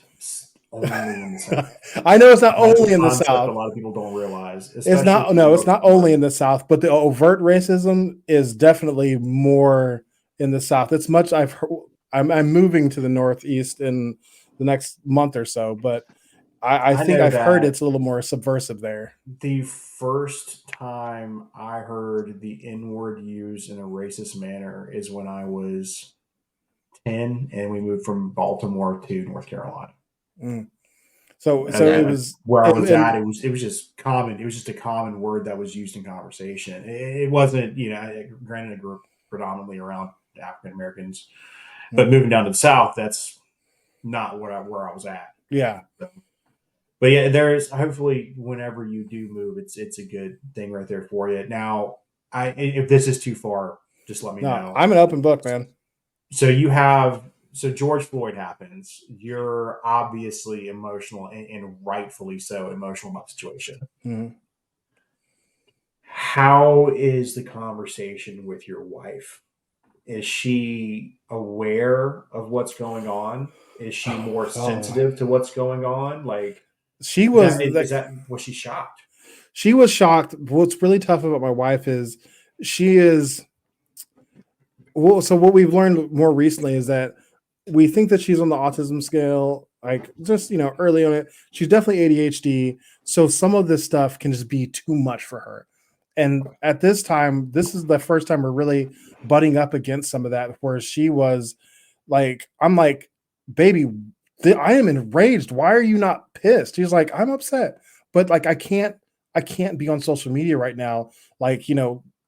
only in the South. I know it's not only in the South. A lot of people don't realize. It's not only in the South, but the overt racism is definitely more in the South. It's much I've heard. I'm moving to the Northeast in the next month or so, but I think I've heard it's a little more subversive there. The first time I heard the N-word used in a racist manner is when I was 10 and we moved from Baltimore to North Carolina. So it was where I was at. It was just common. It was just a common word that was used in conversation. It wasn't, granted, I grew up predominantly around African Americans, but moving down to the South, that's not where I was at. Yeah. But yeah, there's hopefully whenever you do move, it's a good thing right there for you. Now, if this is too far, just let me know. I'm an open book, man. So George Floyd happens. You're obviously emotional and rightfully so emotional about the situation. Mm-hmm. How is the conversation with your wife? Is she aware of what's going on? Is she more sensitive to what's going on? Like, she was. Was she shocked? She was shocked. What's really tough about my wife is she is. Well, so what we've learned more recently is that we think that she's on the autism scale, like just, early on it. She's definitely ADHD. So some of this stuff can just be too much for her. And at this time, this is the first time we're really butting up against some of that, where she was like, I'm like, baby, I am enraged. Why are you not pissed? She's like, I'm upset. But like, I can't I can't be on social media right now, like,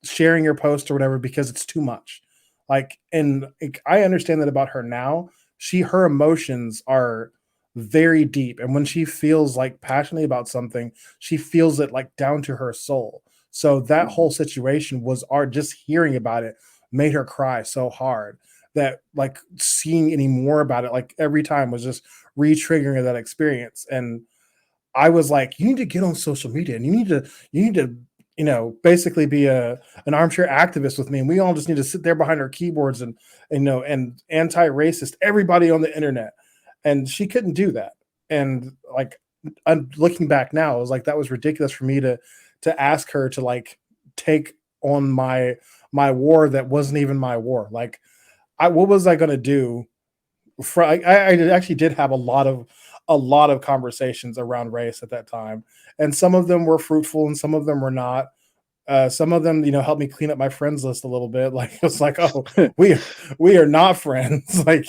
sharing your post or whatever, because it's too much. Like, and I understand that about her now. Her emotions are very deep. And when she feels like passionately about something, she feels it like down to her soul. So that whole situation was just hearing about it made her cry so hard that like seeing any more about it, like every time was just re-triggering that experience. And I was like, you need to get on social media and you need to basically be an armchair activist with me. And we all just need to sit there behind our keyboards and anti-racist everybody on the internet. And she couldn't do that. And like, I'm looking back now, I was like, that was ridiculous for me to ask her to like take on my war that wasn't even my war. Like, what was I going to do? I actually did have a lot of conversations around race at that time, and some of them were fruitful and some of them were not. Some of them, helped me clean up my friends list a little bit. Like, it's like, oh, we are not friends. Like,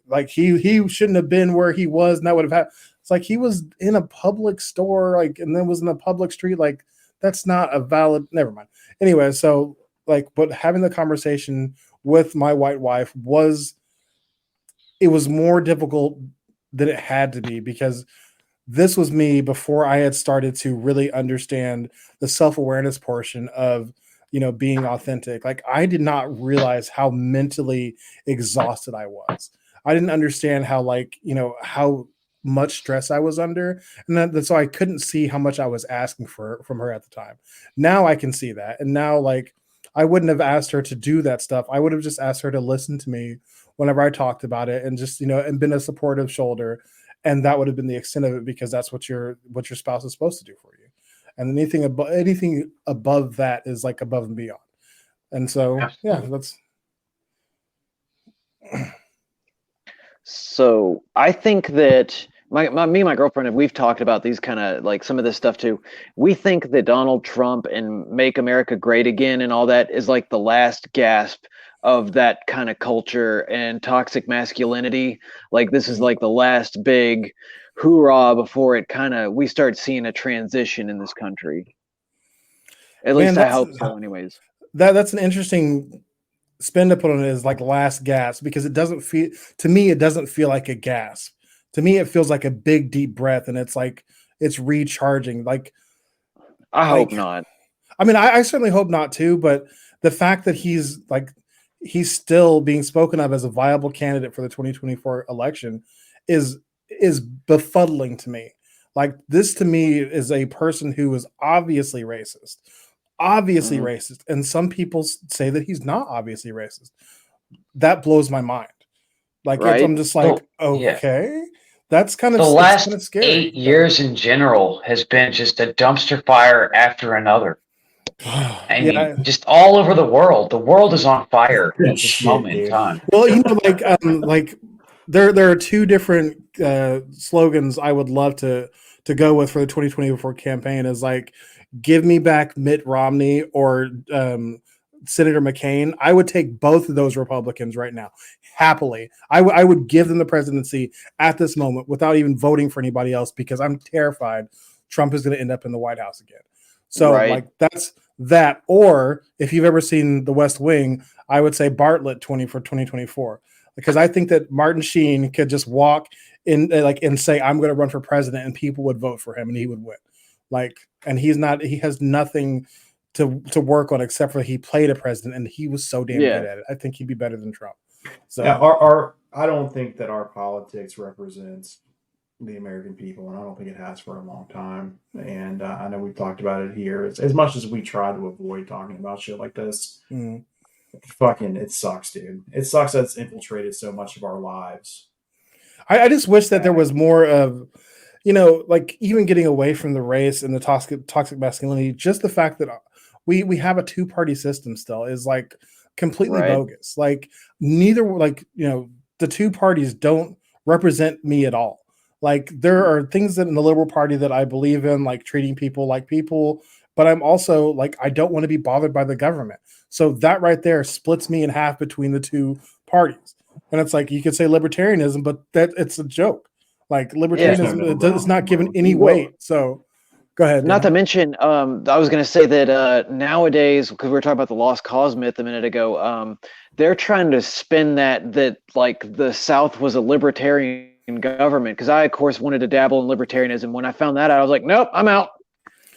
like he shouldn't have been where he was, and that would have happened. It's like he was in a public store, like, and then was in a public street. Like, that's not a valid. Never mind. Anyway, so like, but having the conversation with my white wife was more difficult than it had to be, because this was me before I had started to really understand the self-awareness portion of, being authentic. Like, I did not realize how mentally exhausted I was. I didn't understand how, like, how much stress I was under. And so I couldn't see how much I was asking from her at the time. Now I can see that. And now, like, I wouldn't have asked her to do that stuff. I would have just asked her to listen to me whenever I talked about it, and just, and been a supportive shoulder. And that would have been the extent of it, because that's what your spouse is supposed to do for you. And anything above that is like above and beyond. And so, Absolutely. yeah, that's. So I think that me and my girlfriend, we've talked about these kind of like some of this stuff too. We think that Donald Trump and Make America Great Again and all that is like the last gasp of that kind of culture and toxic masculinity. Like, this is like the last big hoorah before we start seeing a transition in this country. At least I hope so, anyways. That's an interesting spin to put on it, is like last gasp, because it doesn't feel like a gasp. To me, it feels like a big deep breath, and it's like it's recharging. Like, I hope not. I mean, I certainly hope not too, but the fact that he's still being spoken of as a viable candidate for the 2024 election is befuddling to me. Like, this to me is a person who is obviously racist. And some people say that he's not obviously racist. That blows my mind. Like, Right? I'm just like, okay, that's kind of The last kind of scary. 8 years in general has been just a dumpster fire after another. I mean, just all over the world. The world is on fire at this moment in time. Well, like there are two different slogans I would love to go with for the 2024 campaign. Is like, give me back Mitt Romney or Senator McCain. I would take both of those Republicans right now, happily. I would give them the presidency at this moment without even voting for anybody else, because I'm terrified Trump is going to end up in the White House again. So like, that's that. Or if you've ever seen The West Wing, I would say Bartlett for 2024, because I think that Martin Sheen could just walk in and say, I'm going to run for president, and people would vote for him and he would win. Like, and he has nothing to work on except for he played a president and he was so damn good at it. I think he'd be better than Trump. So I don't think that our politics represents the American people, and I don't think it has for a long time. And I know we've talked about it here. As much as we try to avoid talking about shit like this, fucking, it sucks, dude. It sucks that it's infiltrated so much of our lives. I just wish that there was more of, like, even getting away from the race and the toxic masculinity. Just the fact that we have a two-party system still is like completely bogus. Like, neither, like, the two parties don't represent me at all. Like, there are things that in the Liberal Party that I believe in, like treating people like people, but I'm also like, I don't want to be bothered by the government. So that right there splits me in half between the two parties. And it's like, you could say libertarianism, but that it's a joke. Like, libertarianism, it's not given any weight. So Go ahead. Not to Dana. mention, I was going to say that nowadays, because we were talking about the lost cause myth a minute ago, they're trying to spin that like the South was a libertarian government. Because I, of course, wanted to dabble in libertarianism. When I found that out, I was like, nope, I'm out.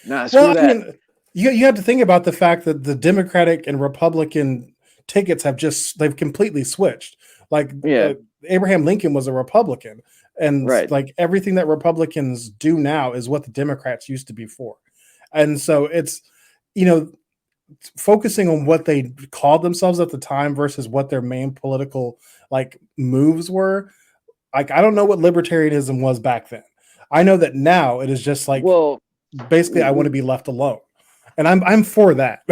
Nah, screw Well, I that. mean, you have to think about the fact that the Democratic and Republican tickets they've completely switched. Like Yeah, Abraham Lincoln was a Republican, and right. like everything that Republicans do now is what the Democrats used to be for. And so it's, you know, focusing on what they called themselves at the time versus what their main political like moves were. Like I don't know what libertarianism was back then. I know that now it is just like Well, basically I want to be left alone. And I'm for that.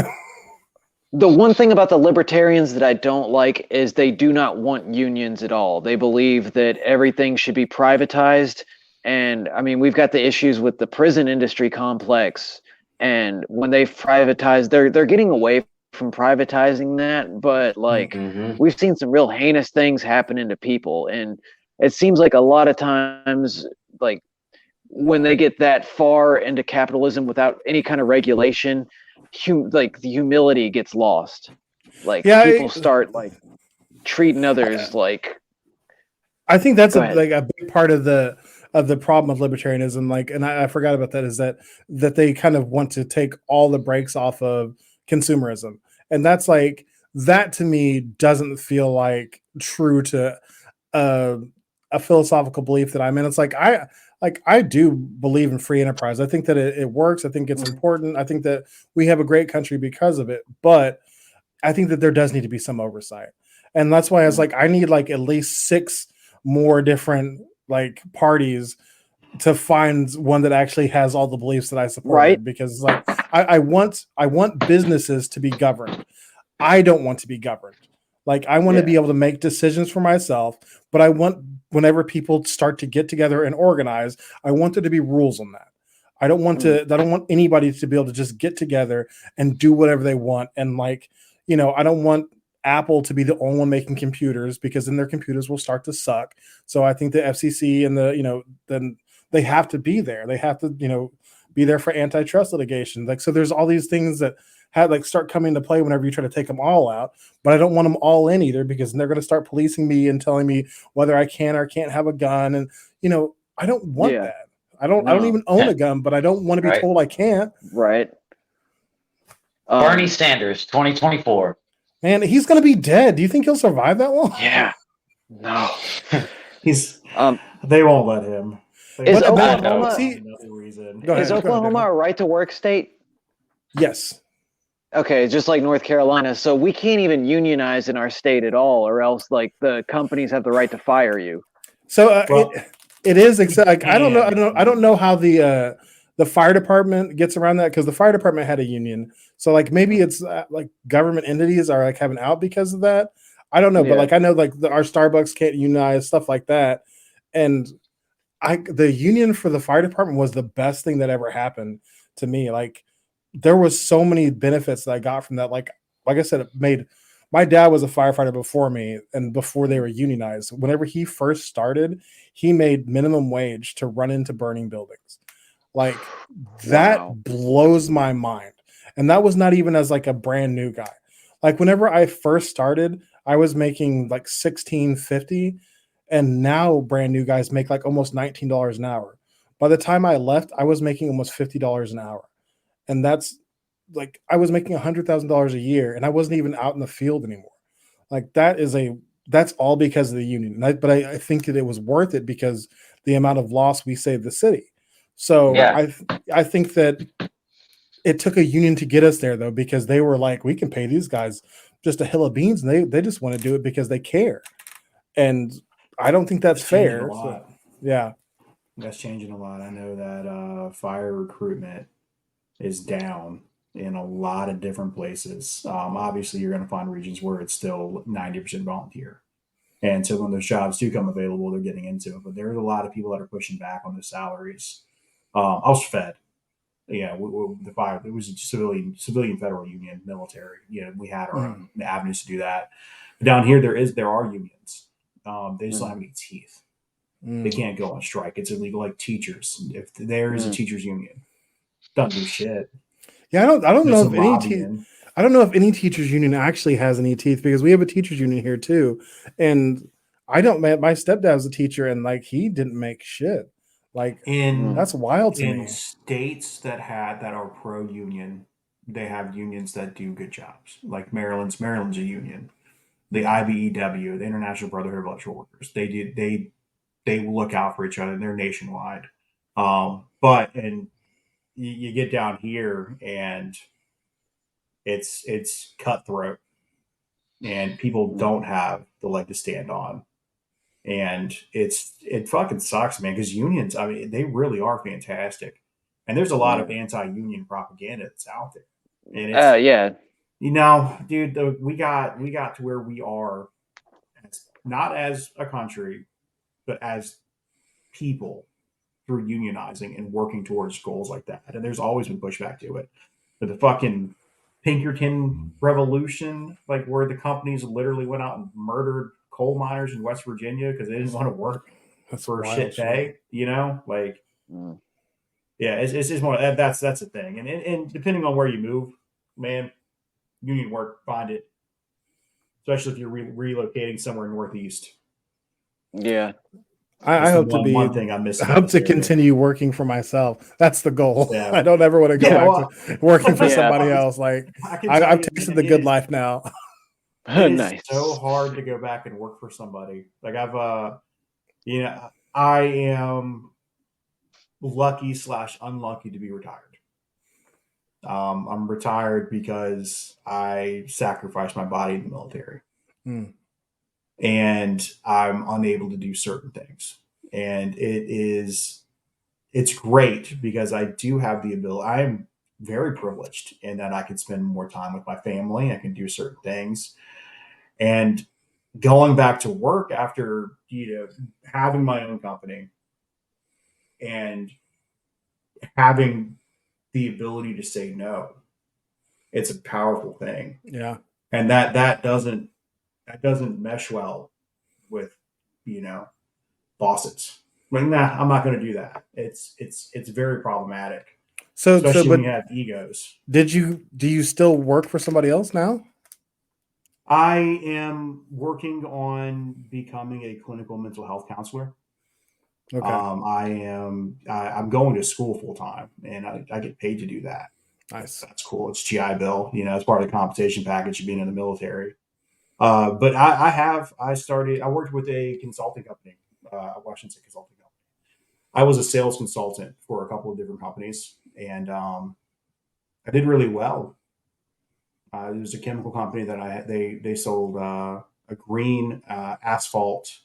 the one thing about the libertarians that I don't like is they do not want unions at all. They believe that everything should be privatized. And I mean, we've got the issues with the prison industry complex. And when they've privatized, they're getting away from privatizing that. But like Mhm. we've seen some real heinous things happening to people. And it seems like a lot of times, like when they get that far into capitalism without any kind of regulation, like the humility gets lost. Like Yeah, people start like treating others like. I think that's Go ahead. like a big part of the problem with libertarianism. Like, and I forgot about that is that they kind of want to take all the brakes off of consumerism, and that's like that to me doesn't feel like true to uh, a philosophical belief that I'm in. It's like I do believe in free enterprise. I think that it works. I think it's important. I think that we have a great country because of it, but I think that there does need to be some oversight. And that's why I was like, I need like at least 6 more different like parties to find one that actually has all the beliefs that I supported. Right. Because like I want businesses to be governed. I don't want to be governed. Like I want to be able to make decisions for myself, but I want whenever people start to get together and organize, I want there to be rules on that. I don't want to. I don't want anybody to be able to just get together and do whatever they want. And like, I don't want Apple to be the only one making computers because then their computers will start to suck. So I think the FCC and then they have to be there. They have to, be there for antitrust litigation. Like, so there's all these things that had like start coming into play whenever you try to take them all out, but I don't want them all in either because they're going to start policing me and telling me whether I can or can't have a gun. And, I don't want that. I don't even own a gun, but I don't want to be told I can't. Right. Bernie Sanders, 2024. Man, he's going to be dead. Do you think he'll survive that long? Yeah. No. They won't let him. Is Oklahoma- Is Oklahoma a right to work state? Yes. Okay, just like North Carolina. So we can't even unionize in our state at all, or else like the companies have the right to fire you. So it is like I don't know how the fire department gets around that because the fire department had a union. So like maybe it's like government entities are like having out because of that. I don't know, but like I know like our Starbucks can't unionize stuff like that, and the union for the fire department was the best thing that ever happened to me. Like there was so many benefits that I got from that. Like I said, it made my dad was a firefighter before me and before they were unionized. Whenever he first started, he made minimum wage to run into burning buildings. Like that blows my mind. And that was not even as like a brand new guy. Like whenever I first started, I was making like $16.50, and now brand new guys make like almost $19 an hour. By the time I left, I was making almost $50 an hour. And that's like I was making $100,000 a year and I wasn't even out in the field anymore. Like that's all because of the union. But I think that it was worth it because the amount of loss we saved the city. So I think that it took a union to get us there though, because they were like, we can pay these guys just a hill of beans, and they just want to do it because they care. And I don't think that's fair. So, yeah. That's changing a lot. I know that fire recruitment is down in a lot of different places. Obviously, you're going to find regions where it's still 90% volunteer. And so when those jobs do come available, they're getting into it. But there's a lot of people that are pushing back on those salaries. I was fed. Yeah, the fire. It was a civilian federal union, military. We had our own avenues to do that. But down here, there are unions. They just don't have any teeth. They can't go on strike. It's illegal, like teachers. If there is a teachers union, Doesn't do shit. Yeah, I don't know Some if any lobbying. I don't know if any teachers union actually has any teeth, because we have a teachers union here too, and I don't. My stepdad was a teacher, and like he didn't make shit. Like In that's wild to in me. states that are pro union, they have unions that do good jobs. Like Maryland's a union. The IBEW, the International Brotherhood of Electrical Workers, they look out for each other. They're nationwide. But and you get down here and it's cutthroat, and people don't have the leg to stand on, and it fucking sucks, man. Because unions, I mean, they really are fantastic, and there's a lot of anti-union propaganda that's out there, and it's Yeah. dude, we got to where we are, not as a country, but as people, through unionizing and working towards goals like that. And there's always been pushback to it. But the fucking Pinkerton revolution, like where the companies literally went out and murdered coal miners in West Virginia because they didn't want to work That's for wild shit shit. pay, like, yeah, it's just more that's the thing. And depending on where you move, man, union work, find it, especially if you're relocating somewhere northeast. Yeah. I hope to be. One thing I miss. I hope to continue working for myself. That's the goal. Yeah. I don't ever want to go back to working for Yeah. somebody else. Like I've tasted the good life now. It is Nice. so hard to go back and work for somebody. Like I am lucky / unlucky to be retired. I'm retired because I sacrificed my body in the military. And I'm unable to do certain things. And it's great because I do have the ability. I am very privileged in that I can spend more time with my family. I can do certain things. And going back to work after, having my own company and having the ability to say no, it's a powerful thing. Yeah. And that doesn't mesh well with, bosses. Like, nah, I'm not going to do that. It's very problematic. Especially when you have egos. Do you still work for somebody else now? I am working on becoming a clinical mental health counselor. Okay. I'm going to school full time, and I get paid to do that. Nice. That's cool. It's GI Bill. It's part of the compensation package of being in the military. But I worked with a consulting company, Washington consulting company. I was a sales consultant for a couple of different companies, and I did really well. It was a chemical company that they sold a green asphalt.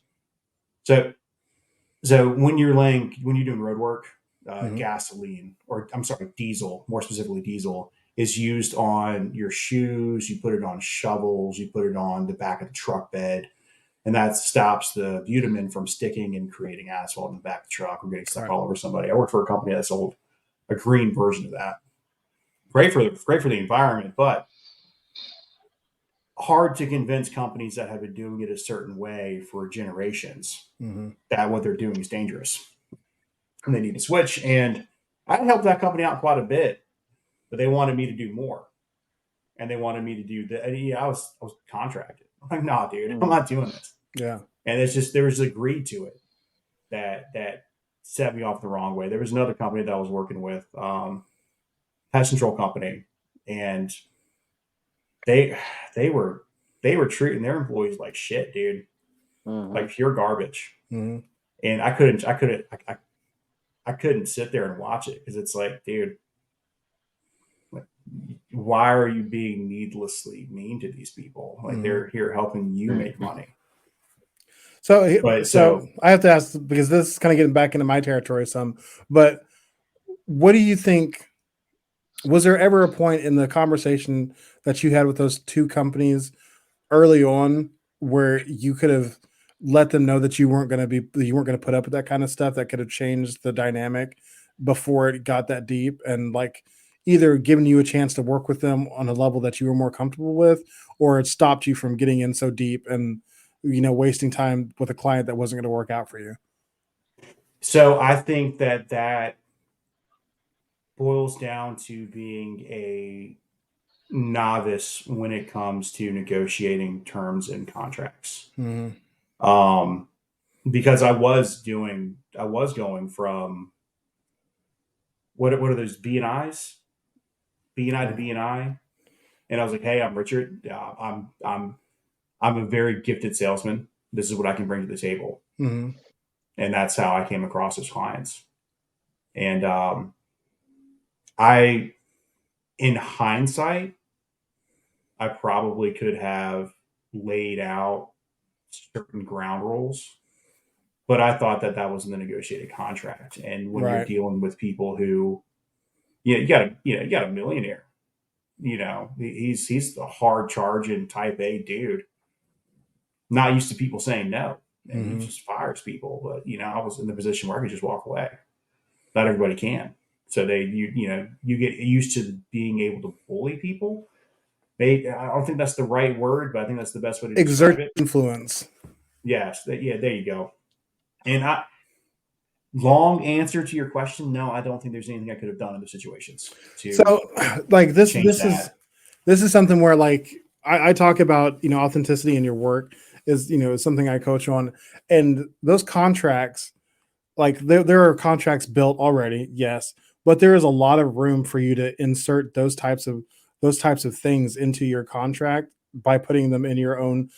So when you're doing road work, gasoline, or I'm sorry, diesel, more specifically diesel, is used on your shoes. You put it on shovels. You put it on the back of the truck bed, and that stops the bitumen from sticking and creating asphalt in the back of the truck or getting stuck all over somebody. I worked for a company that sold a green version of that. Great for the environment, but hard to convince companies that have been doing it a certain way for generations that what they're doing is dangerous and they need to switch. And I helped that company out quite a bit, but they wanted me to do more, and they wanted me to do that. I was contracted. I'm like, nah, dude, I'm not doing this. Yeah. And it's just, there was a greed to it that set me off the wrong way. There was another company that I was working with, pest control company, and they were treating their employees like shit, dude, like pure garbage. And I couldn't sit there and watch it, because it's like, dude, why are you being needlessly mean to these people? Like, they're here helping you make money. So I have to ask, because this is kind of getting back into my territory some, but what do you think? Was there ever a point in the conversation that you had with those two companies early on where you could have let them know that you weren't going to put up with that kind of stuff that could have changed the dynamic before it got that deep, and like either given you a chance to work with them on a level that you were more comfortable with, or it stopped you from getting in so deep and wasting time with a client that wasn't going to work out for you? So I think that boils down to being a novice when it comes to negotiating terms and contracts. Mm-hmm. Because I was going from what are those B&Is, B&I to B&I, and I was like, hey, I'm Richard. I'm a very gifted salesman. This is what I can bring to the table, Mm-hmm. and that's how I came across as clients. And I, in hindsight, I probably could have laid out certain ground rules, but I thought that was in the negotiated contract. And when you're Right. dealing with people who, you got a millionaire. He's the hard charging type A dude. Not used to people saying no, and he Mm-hmm. just fires people. But I was in the position where I could just walk away. Not everybody can. So you get used to being able to bully people. I don't think that's the right word, but I think that's the best way to describe Exert it. influence. Yes, yeah, there you go. And long answer to your question, no, I don't think there's anything I could have done in those situations to So, like change that. this is something where like I talk about authenticity in your work is something I coach on, and those contracts, like there are contracts built already, yes, but there is a lot of room for you to insert those types of things into your contract by putting them in your own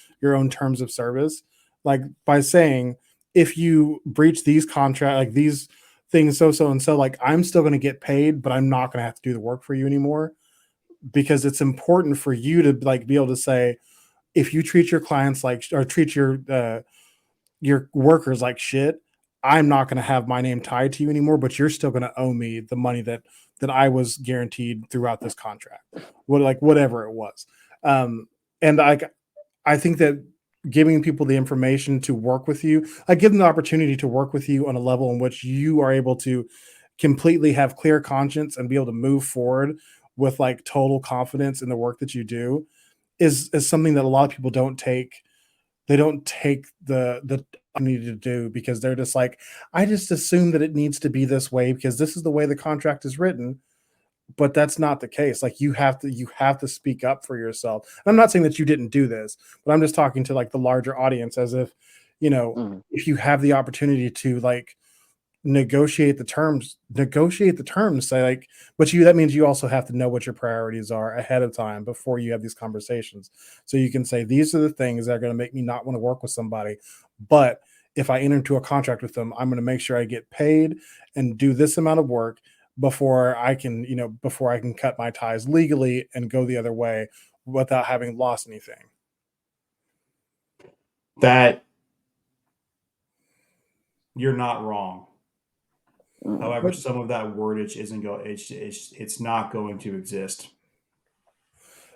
terms of service, like by saying, if you breach these contract, like these things, so and so, like I'm still going to get paid, but I'm not going to have to do the work for you anymore, because it's important for you to like be able to say, if you treat your clients like, or treat your workers like shit, I'm not going to have my name tied to you anymore, but you're still going to owe me the money that I was guaranteed throughout this contract, whatever it was. And I think that giving people the information to work with you, like give them the opportunity to work with you on a level in which you are able to completely have clear conscience and be able to move forward with like total confidence in the work that you do, is something that a lot of people don't take. They don't take the opportunity to do, because they're just like, I just assume that it needs to be this way because this is the way the contract is written. But that's not the case. Like you have to speak up for yourself. And I'm not saying that you didn't do this, but I'm just talking to like the larger audience, as if, Mhm. if you have the opportunity to like negotiate the terms, say like, but that means you also have to know what your priorities are ahead of time before you have these conversations, so you can say, these are the things that are going to make me not want to work with somebody, but if I enter into a contract with them, I'm going to make sure I get paid and do this amount of work before I can cut my ties legally and go the other way without having lost anything. That you're not wrong. However, But some of that wordage isn't going. It's not going to exist.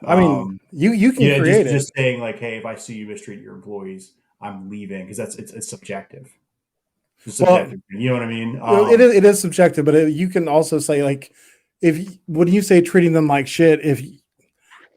I mean, you can create it. Just saying like, hey, if I see you mistreat your employees, I'm leaving, because it's subjective. It's Well, subjective. You know what I mean? it is subjective, but you can also say like, when you say treating them like shit,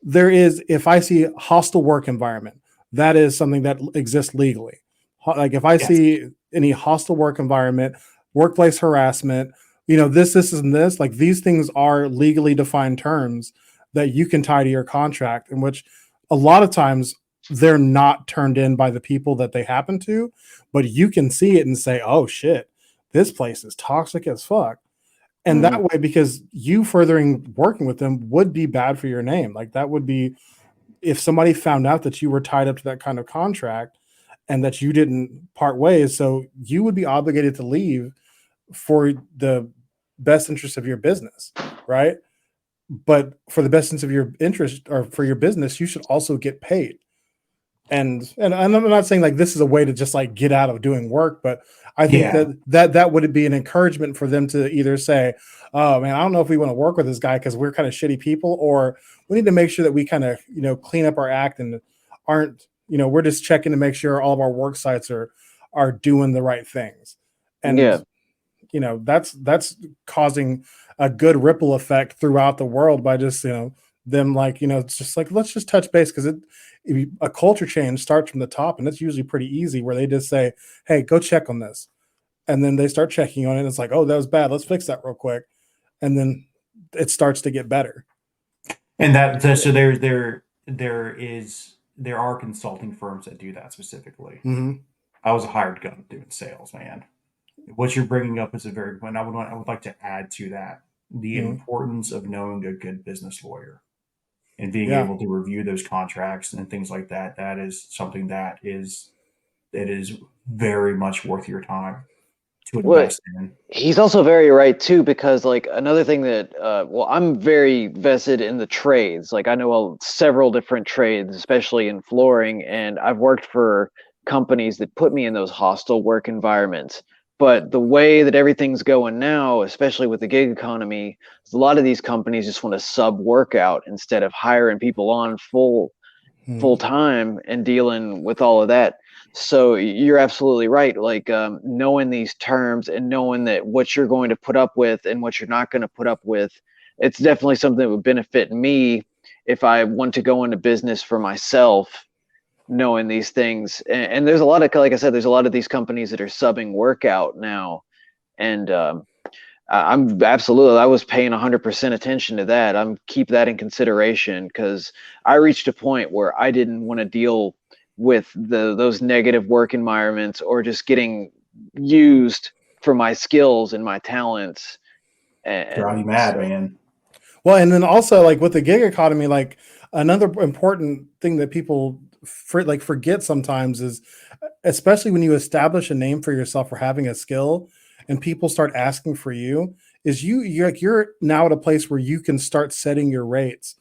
if I see hostile work environment, that is something that exists legally. Like if I Yes. see any hostile work environment, workplace harassment, this and this, like these things are legally defined terms that you can tie to your contract, in which a lot of times they're not turned in by the people that they happen to, but you can see it and say, oh shit, this place is toxic as fuck. And that way, because you furthering working with them would be bad for your name. Like that would be, if somebody found out that you were tied up to that kind of contract and that you didn't part ways, so you would be obligated to leave for the best interest of your business, right? But for the best interest of your interest, or for your business, you should also get paid. And I'm not saying like this is a way to just like get out of doing work, but I think Yeah. that would be an encouragement for them to either say, oh man, I don't know if we want to work with this guy because we're kind of shitty people, or we need to make sure that we kind of clean up our act and aren't, we're just checking to make sure all of our work sites are doing the right things. And Yeah. that's causing a good ripple effect throughout the world by just them, like, it's just like, let's just touch base, because a culture change starts from the top, and it's usually pretty easy, where they just say, hey, go check on this, and then they start checking on it, and it's like, oh, that was bad, let's fix that real quick, and then it starts to get better. And so there are consulting firms that do that specifically. Mm-hmm. I was a hired gun doing sales, man. What you're bringing up is a very good. I would like to add to that the Mm-hmm. importance of knowing a good business lawyer and being Yeah. able to review those contracts and things like that. That is something that is very much worth your time to Well, invest in. he's also very right too, because like another thing that well, I'm very vested in the trades. Like I know several different trades, especially in flooring, and I've worked for companies that put me in those hostile work environments. But the way that everything's going now, especially with the gig economy, a lot of these companies just want to sub work out instead of hiring people on full time and dealing with all of that. So you're absolutely right. Like knowing these terms and knowing that what you're going to put up with and what you're not going to put up with, it's definitely something that would benefit me if I want to go into business for myself, knowing these things. And there's a lot of, like I said, there's a lot of these companies that are subbing workout now. And I'm absolutely, I was paying 100% attention to that. I'm keep that in consideration because I reached a point where I didn't want to deal with those negative work environments or just getting used for my skills and my talents. Drive you And mad, so, man. Well, and then also like with the gig economy, like another important thing that people forget sometimes is, especially when you establish a name for yourself for having a skill, and people start asking for you, is you're now at a place where you can start setting your rates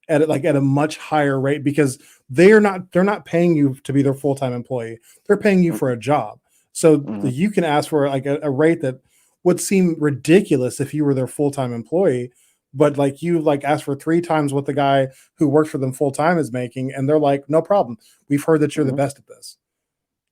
at a much higher rate because they're not paying you to be their full-time employee. They're paying you for a job. So mhm. you can ask for like a rate that would seem ridiculous if you were their full-time employee, but like you like ask for 3 times what the guy who works for them full-time is making, and they're like, no problem. We've heard that you're the best at this.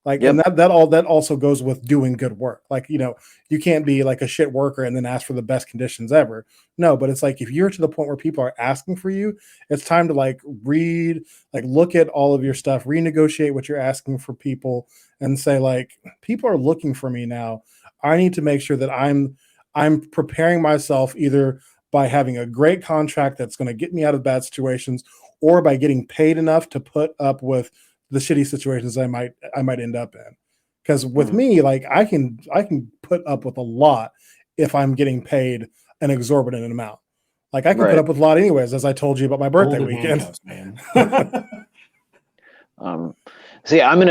Like, and Yep. that also goes with doing good work. Like, you can't be like a shit worker and then ask for the best conditions ever. No, but it's like if you're to the point where people are asking for you, it's time to like read, like look at all of your stuff, renegotiate what you're asking for people, and say like, people are looking for me now. I need to make sure that I'm preparing myself either by having a great contract that's going to get me out of bad situations, or by getting paid enough to put up with the shitty situations I might end up in. Because with me, like I can put up with a lot if I'm getting paid an exorbitant amount. Like I can put Right. up with a lot anyways, as I told you about my birthday Golden weekend. handcuffs, man. See, I'm in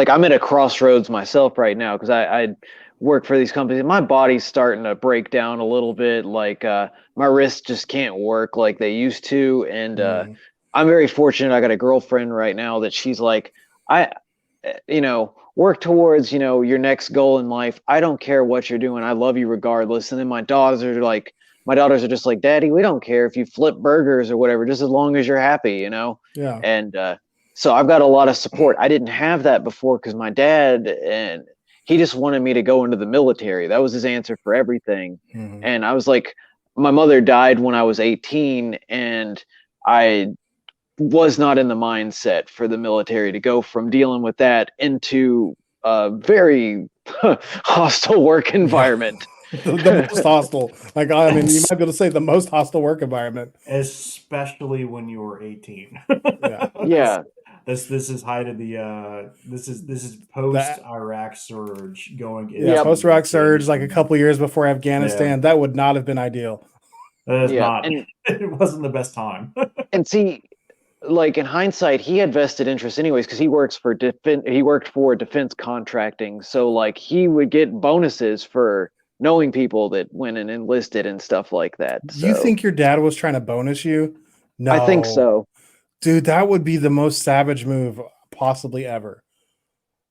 I'm at a crossroads myself right now because I work for these companies. My body's starting to break down a little bit. Like my wrists just can't work like they used to, and I'm very fortunate. I got a girlfriend right now that she's like, I, work towards your next goal in life. I don't care what you're doing. I love you regardless. And then my daughters are just like, Daddy, we don't care if you flip burgers or whatever, just as long as you're happy. Yeah. And so I've got a lot of support. I didn't have that before because my dad, and he just wanted me to go into the military. That was his answer for everything. And I was like, my mother died when I was 18, and I was not in the mindset for the military to go from dealing with that into a very hostile work environment. the most hostile. Like I mean, you might be able to say the most hostile work environment. Especially when you were 18. Yeah. Yeah. This is height of the this is post Iraq surge going into Yep. Post Iraq surge, like a couple years before Afghanistan, that would not have been ideal. That is Yeah. not. It wasn't the best time. And see, like in hindsight, he had vested interest anyways because he worked for defense contracting. So like he would get bonuses for knowing people that went and enlisted and stuff like that. You So think your dad was trying to bonus you? No. I think so. Dude, that would be the most savage move possibly ever.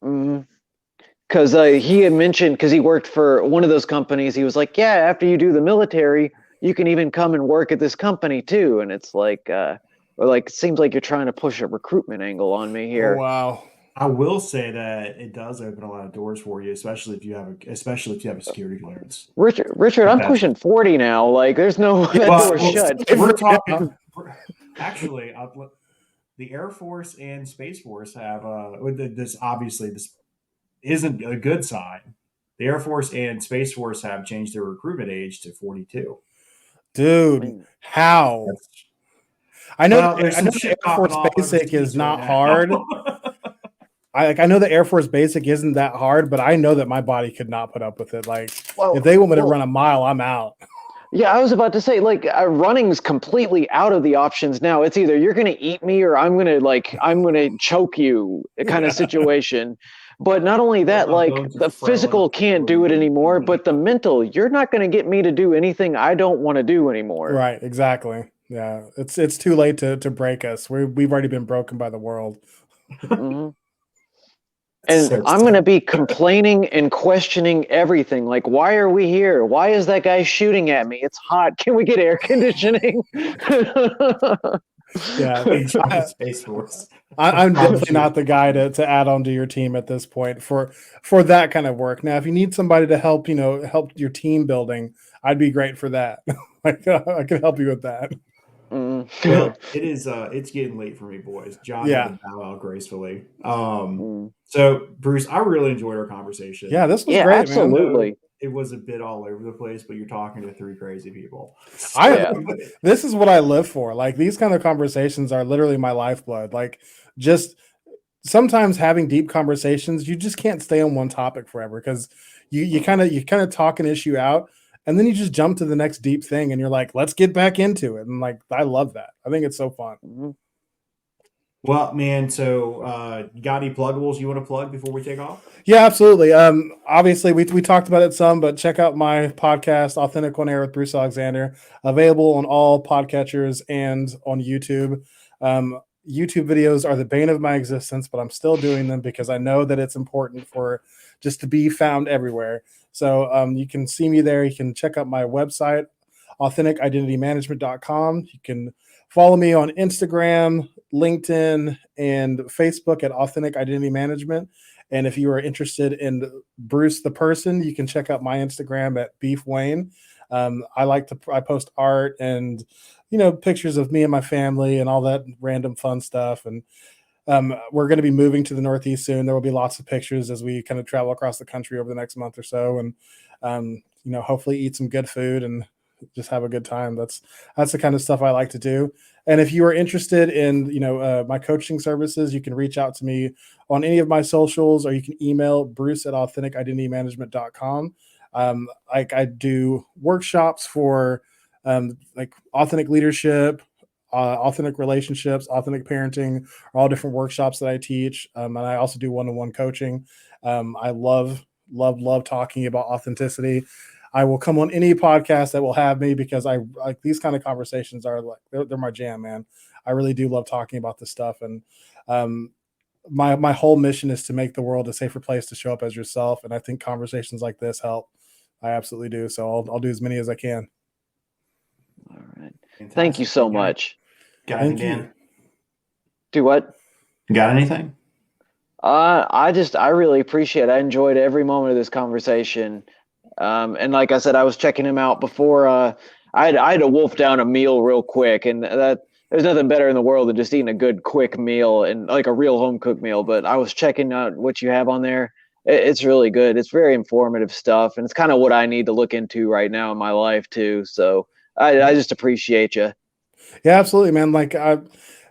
Because he had mentioned, because he worked for one of those companies, he was like, yeah, after you do the military, you can even come and work at this company too. And it's like, it seems like you're trying to push a recruitment angle on me here. Oh, wow. I will say that it does open a lot of doors for you, especially if you have a security clearance. Richard, I'm pushing 40 now. Like, there's no door shut. We're talking. Actually, the Air Force and Space Force have this. Obviously, this isn't a good sign. The Air Force and Space Force have changed their recruitment age to 42. Dude, how? I know, Well, there's I know some the shit Air Force popping off Basic is overseas right not now. hard. I know the Air Force Basic isn't that hard, but I know that my body could not put up with it. Like, if they want me to run a mile, I'm out. Yeah, I was about to say, like, running's completely out of the options now. It's either you're going to eat me or I'm going to choke you kind of situation. But not only that, like, the physical can't do it anymore, but the mental, you're not going to get me to do anything I don't want to do anymore. Right, exactly. Yeah, it's too late to break us. We've already been broken by the world. Mm-hmm. And I'm going to be complaining and questioning everything. Like, why are we here? Why is that guy shooting at me? It's hot. Can we get air conditioning? Yeah, Space Force. I'm definitely not the guy to add on to your team at this point for that kind of work. Now, if you need somebody to help, help your team building, I'd be great for that. Like, I could help you with that. Well, it is. It's getting late for me, boys. John had to bow out gracefully. So, Bruce, I really enjoyed our conversation. Yeah, this was great, absolutely. man. It was a bit all over the place, but you're talking to three crazy people. This is what I live for. Like, these kind of conversations are literally my lifeblood. Like, just sometimes having deep conversations, you just can't stay on one topic forever because you kind of talk an issue out. And then you just jump to the next deep thing and you're like, let's get back into it. And like, I love that. I think it's so fun. Mm-hmm. Well, man, so you got any pluggables you want to plug before we take off? Yeah, absolutely. Obviously we talked about it some, but check out my podcast, Authentic On Air with Bruce Alexander, available on all podcatchers and on YouTube. YouTube videos are the bane of my existence, but I'm still doing them because I know that it's important for just to be found everywhere. So you can see me there. You can check out my website, AuthenticIdentityManagement.com. You can follow me on Instagram, LinkedIn, and Facebook at Authentic Identity Management. And if you are interested in Bruce the person, you can check out my Instagram at Beef Wayne. I post art and pictures of me and my family and all that random fun stuff. And we're going to be moving to the Northeast soon. There will be lots of pictures as we kind of travel across the country over the next month or so, and hopefully eat some good food and just have a good time. That's the kind of stuff I like to do. And if you are interested in my coaching services, you can reach out to me on any of my socials, or you can email Bruce at AuthenticIdentityManagement.com. I do workshops for like authentic leadership, authentic relationships, authentic parenting, are all different workshops that I teach. And I also do one-on-one coaching. I love talking about authenticity. I will come on any podcast that will have me because I like these kind of conversations are like, they're my jam, man. I really do love talking about this stuff. And my whole mission is to make the world a safer place to show up as yourself. And I think conversations like this help. I absolutely do. So I'll do as many as I can. All right. Fantastic. Thank you so much. Got anything, Dan? Do what? Got anything? I really appreciate it. I enjoyed every moment of this conversation. And like I said, I was checking him out before. I had to wolf down a meal real quick, and that there's nothing better in the world than just eating a good quick meal and like a real home cooked meal. But I was checking out what you have on there. It's really good. It's very informative stuff, and it's kind of what I need to look into right now in my life too. So I just appreciate you. Yeah, absolutely, man. Like,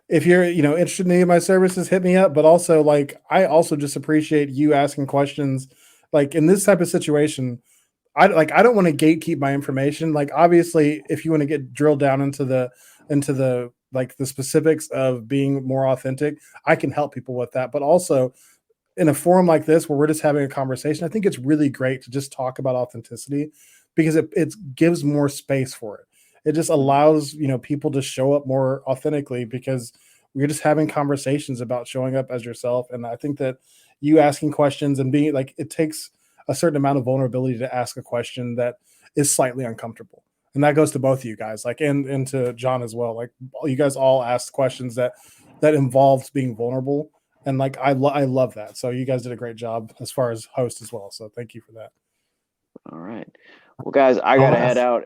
if you're interested in any of my services, hit me up. But also, like, I also just appreciate you asking questions. Like in this type of situation, I don't want to gatekeep my information. Like, obviously, if you want to get drilled down into the like the specifics of being more authentic, I can help people with that. But also, in a forum like this where we're just having a conversation, I think it's really great to just talk about authenticity because it gives more space for it. It just allows people to show up more authentically because we're just having conversations about showing up as yourself. And I think that you asking questions and being like, it takes a certain amount of vulnerability to ask a question that is slightly uncomfortable. And that goes to both of you guys, like, and to John as well. Like, you guys all asked questions that involved being vulnerable. And like, I love that. So you guys did a great job as far as host as well. So thank you for that. All right. Well, guys, I got to head out.